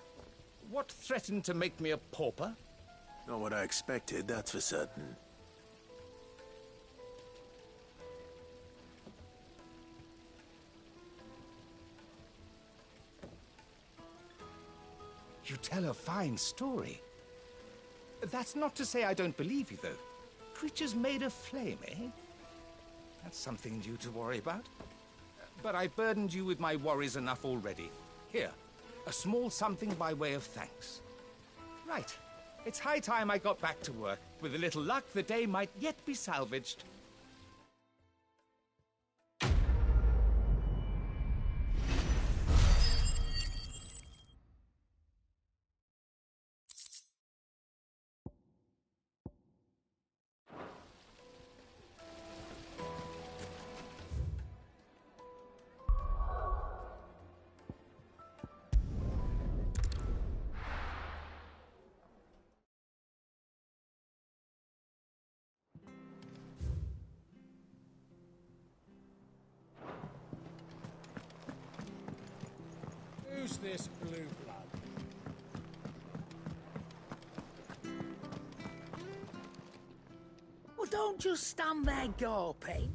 What threatened to make me a pauper? Not what I expected, that's for certain. You tell a fine story. That's not to say I don't believe you, though. Creatures made of flame, eh? That's something new to worry about. But I burdened you with my worries enough already. Here, a small something by way of thanks. Right. It's high time I got back to work. With a little luck, the day might yet be salvaged. Who's this blue blood? Well, don't just stand there gawping.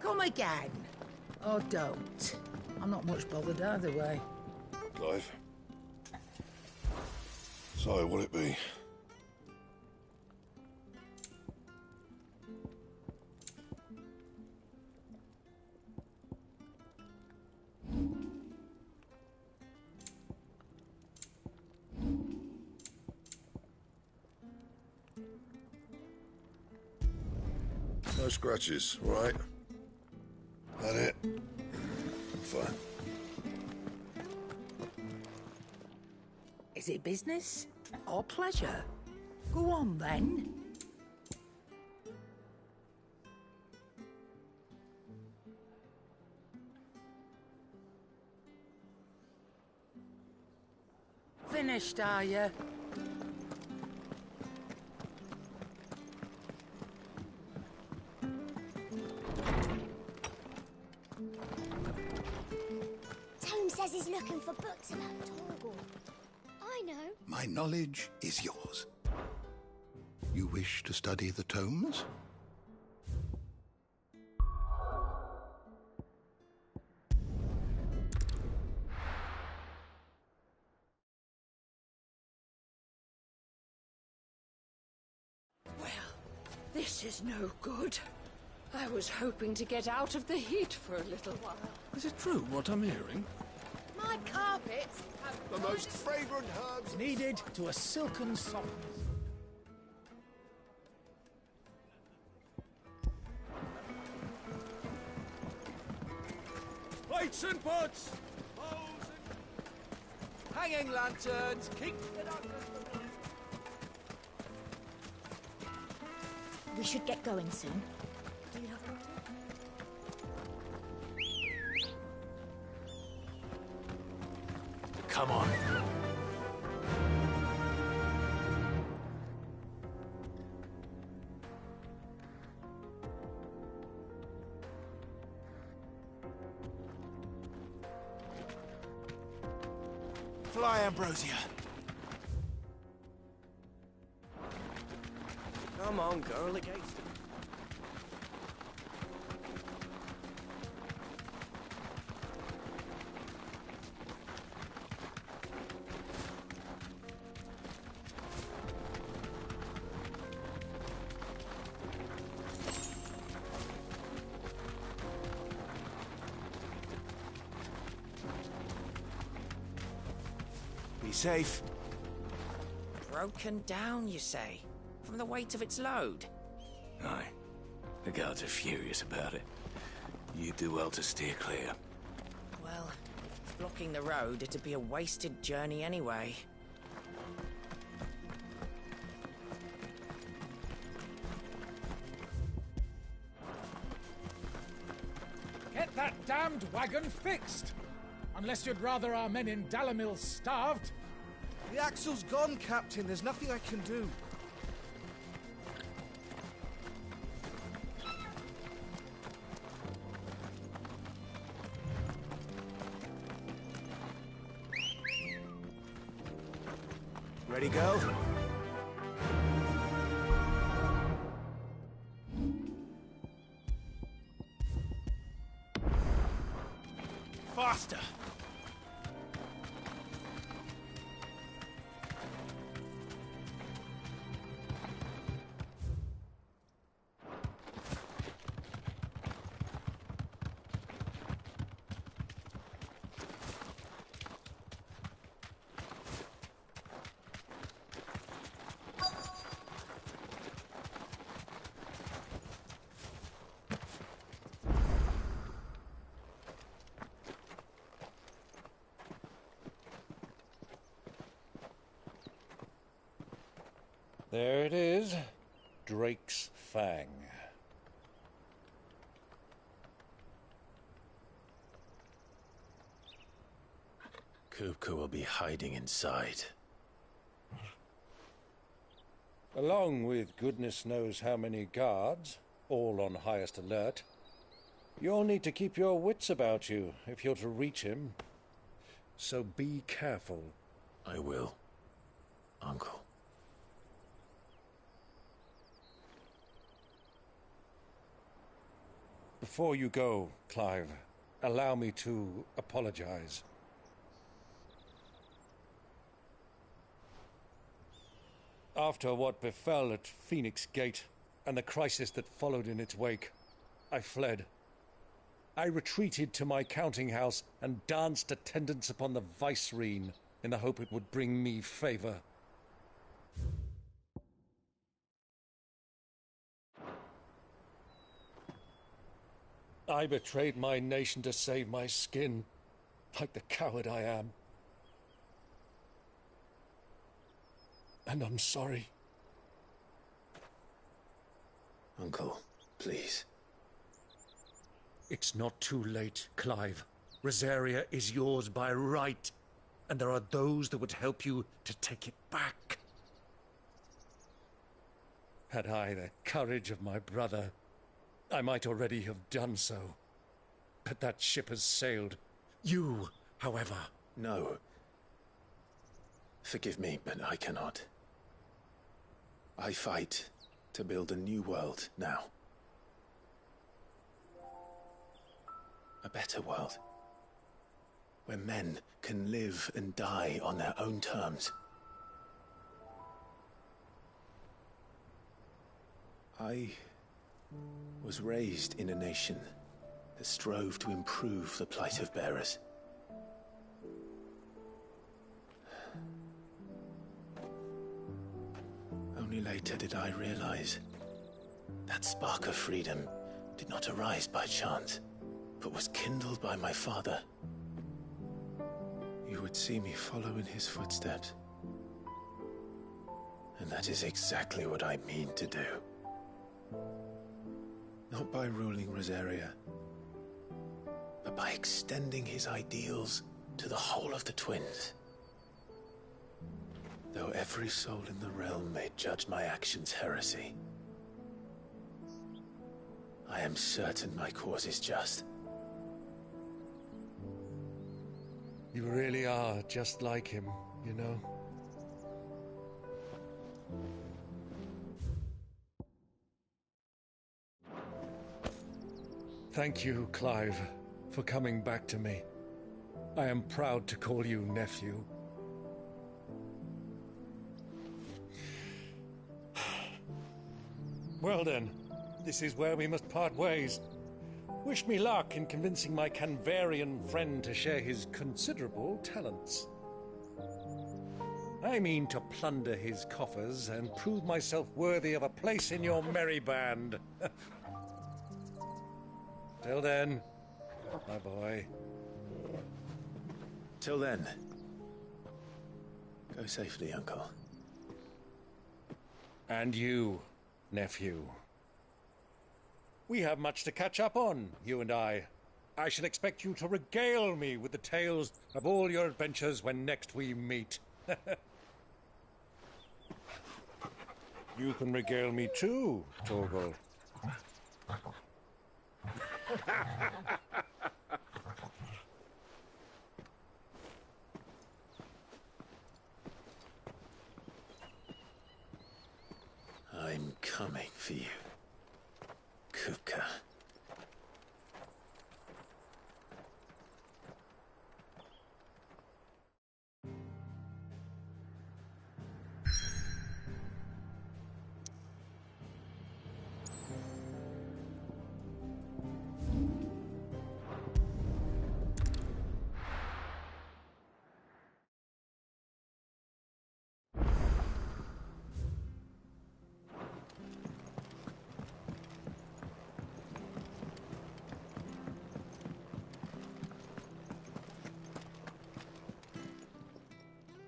Come again. Or don't. I'm not much bothered either way. Clive. So, will it be? No scratches, right? That it? Fine. Is it business or pleasure? Go on then. Finished, are you? Tome says he's looking for books about Torgal. I know. My knowledge is yours. You wish to study the tomes? Well, this is no good. I was hoping to get out of the heat for a little while. Is it true what I'm hearing? My carpets have The most fragrant herbs Needed to a silken softness. Plates and pots! Bowls and... Hanging lanterns! Keep it up! We should get going soon. Do you have water? Come on. Fly, Ambrosia. Come on, girl, against it. safe? Broken down, you say? From the weight of its load? Aye. The guards are furious about it. You'd do well to steer clear. Well, if it's blocking the road, it'd be a wasted journey anyway. Get that damned wagon fixed! Unless you'd rather our men in Dalamil starved. The axle's gone, Captain. There's nothing I can do. Ready, go? Faster! There it is. Drake's Fang. Kupka will be hiding inside. Along with goodness knows how many guards, all on highest alert. You'll need to keep your wits about you if you're to reach him. So be careful. I will, Uncle. Before you go, Clive, allow me to apologize. After what befell at Phoenix Gate and the crisis that followed in its wake, I fled. I retreated to my counting house and danced attendance upon the vicereine in the hope it would bring me favor. I betrayed my nation to save my skin, like the coward I am. And I'm sorry. Uncle, please. It's not too late, Clive. Rosaria is yours by right, and there are those that would help you to take it back. Had I the courage of my brother, I might already have done so. But that ship has sailed. You, however... No. Forgive me, but I cannot. I fight to build a new world now. A better world. Where men can live and die on their own terms. I was raised in a nation that strove to improve the plight of bearers. Only later did I realize that spark of freedom did not arise by chance, but was kindled by my father. You would see me follow in his footsteps. And that is exactly what I mean to do. Not by ruling Rosaria, but by extending his ideals to the whole of the Twins. Though every soul in the realm may judge my actions heresy, I am certain my cause is just. You really are just like him, you know? Thank you, Clive, for coming back to me. I am proud to call you nephew. Well then, this is where we must part ways. Wish me luck in convincing my Canvarian friend to share his considerable talents. I mean to plunder his coffers and prove myself worthy of a place in your merry band. Till then, my boy. Till then, go safely, Uncle. And you, nephew. We have much to catch up on, you and I. I shall expect you to regale me with the tales of all your adventures when next we meet. You can regale me too, Torgal. I'm coming for you, Kupka.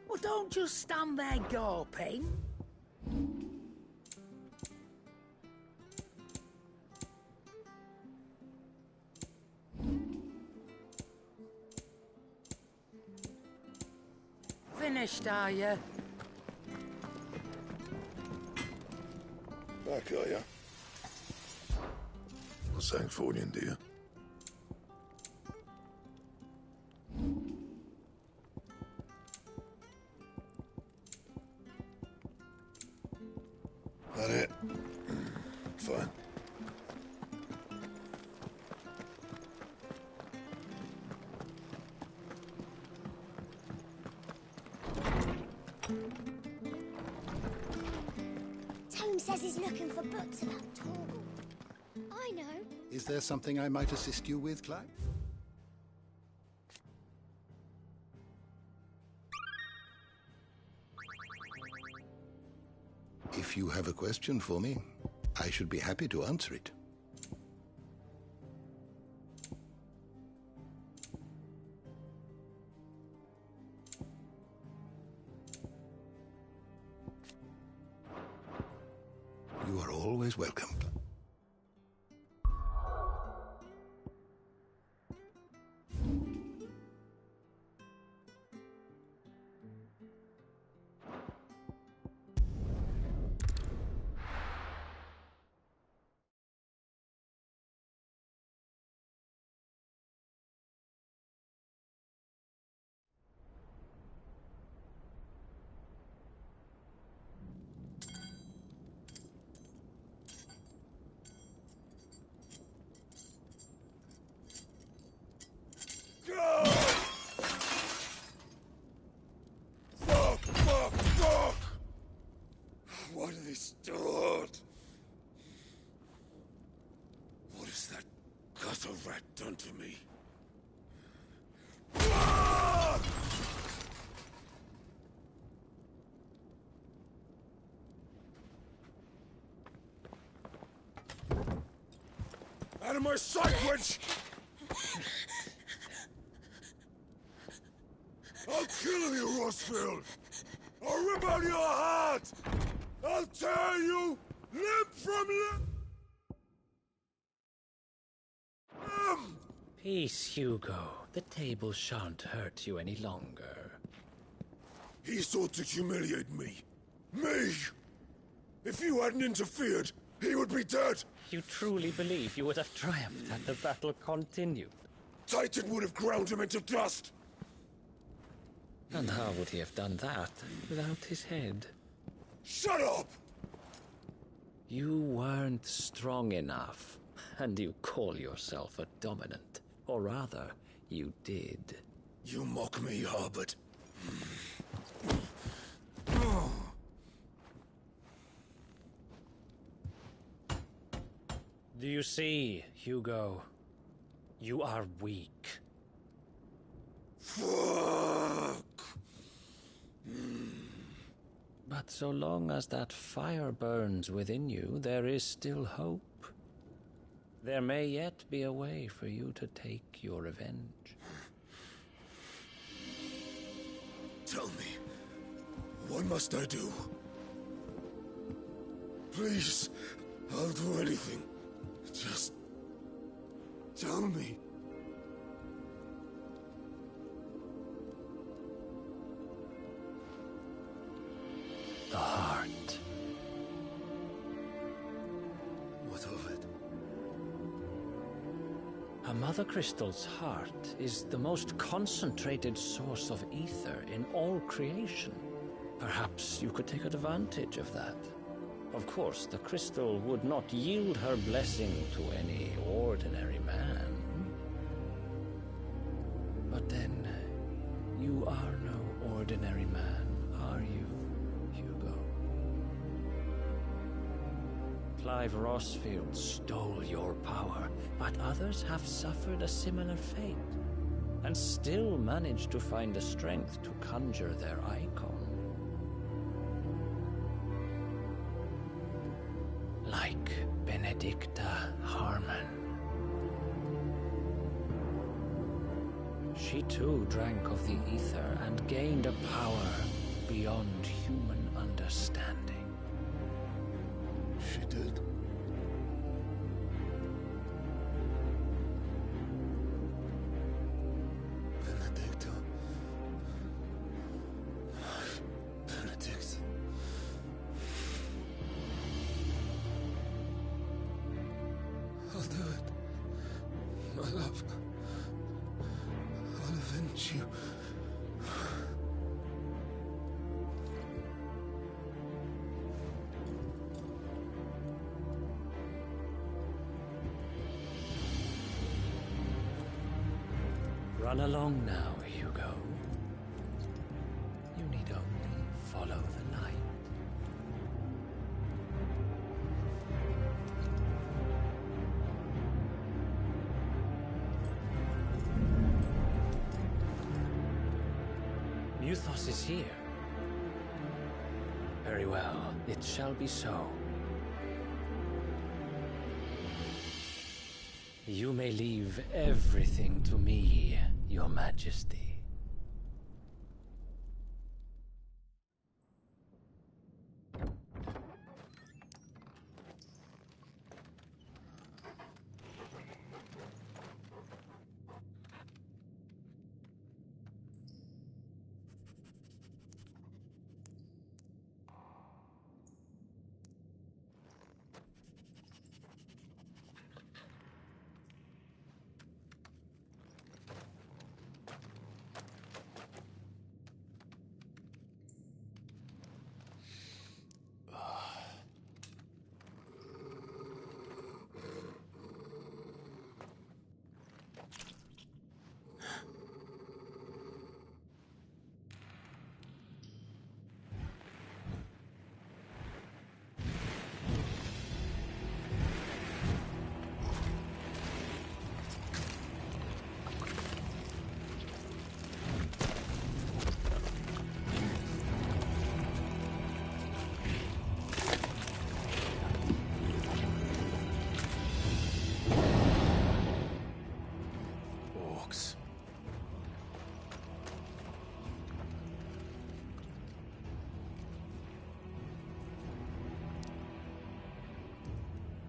Well, don't just stand there gawping. Finished, are you? Back, are ya? Well, thanks for you, dear. That it? Fine. Tome says he's looking for books about Torgal. I know. Is there something I might assist you with, Clive? If you have a question for me, I should be happy to answer it. You are always welcome. Fuck! Why do they start? What has that gutter rat done to me? Fuck! Out of my sight, witch! I'll kill you, Rossfield! I'll rip out your heart! I'll tear you limb from limb! Peace, Hugo. The table shan't hurt you any longer. He sought to humiliate me. Me! If you hadn't interfered, he would be dead! You truly believe you would have triumphed had the battle continued? Titan would have ground him into dust! And how would he have done that without his head? Shut up! You weren't strong enough, and you call yourself a dominant. Or rather, you did. You mock me, Harbert. Do you see, Hugo? You are weak. Fuck! But so long as that fire burns within you, there is still hope. There may yet be a way for you to take your revenge. Tell me, what must I do? Please, I'll do anything. Just tell me. The heart. What of it? A Mother Crystal's heart is the most concentrated source of ether in all creation. Perhaps you could take advantage of that. Of course, the crystal would not yield her blessing to any ordinary man. But then, you are no ordinary man, are you, Hugo? Clive Rossfield stole your power, but others have suffered a similar fate, and still managed to find the strength to conjure their icon. Like Benedicta Harmon. She too drank of the ether and gained a power beyond human understanding. She did? Benedicta. Benedict. I'll do it. My love. I'll avenge you. Run along now, Hugo. You need only follow the light. Muthos is here. Very well, it shall be so. You may leave everything to me, Your Majesty.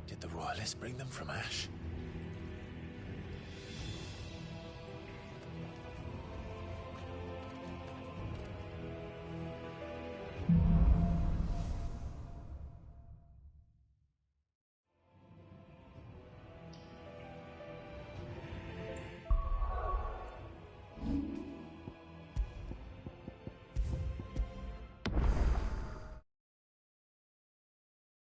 Did the Royalists bring them from Ash?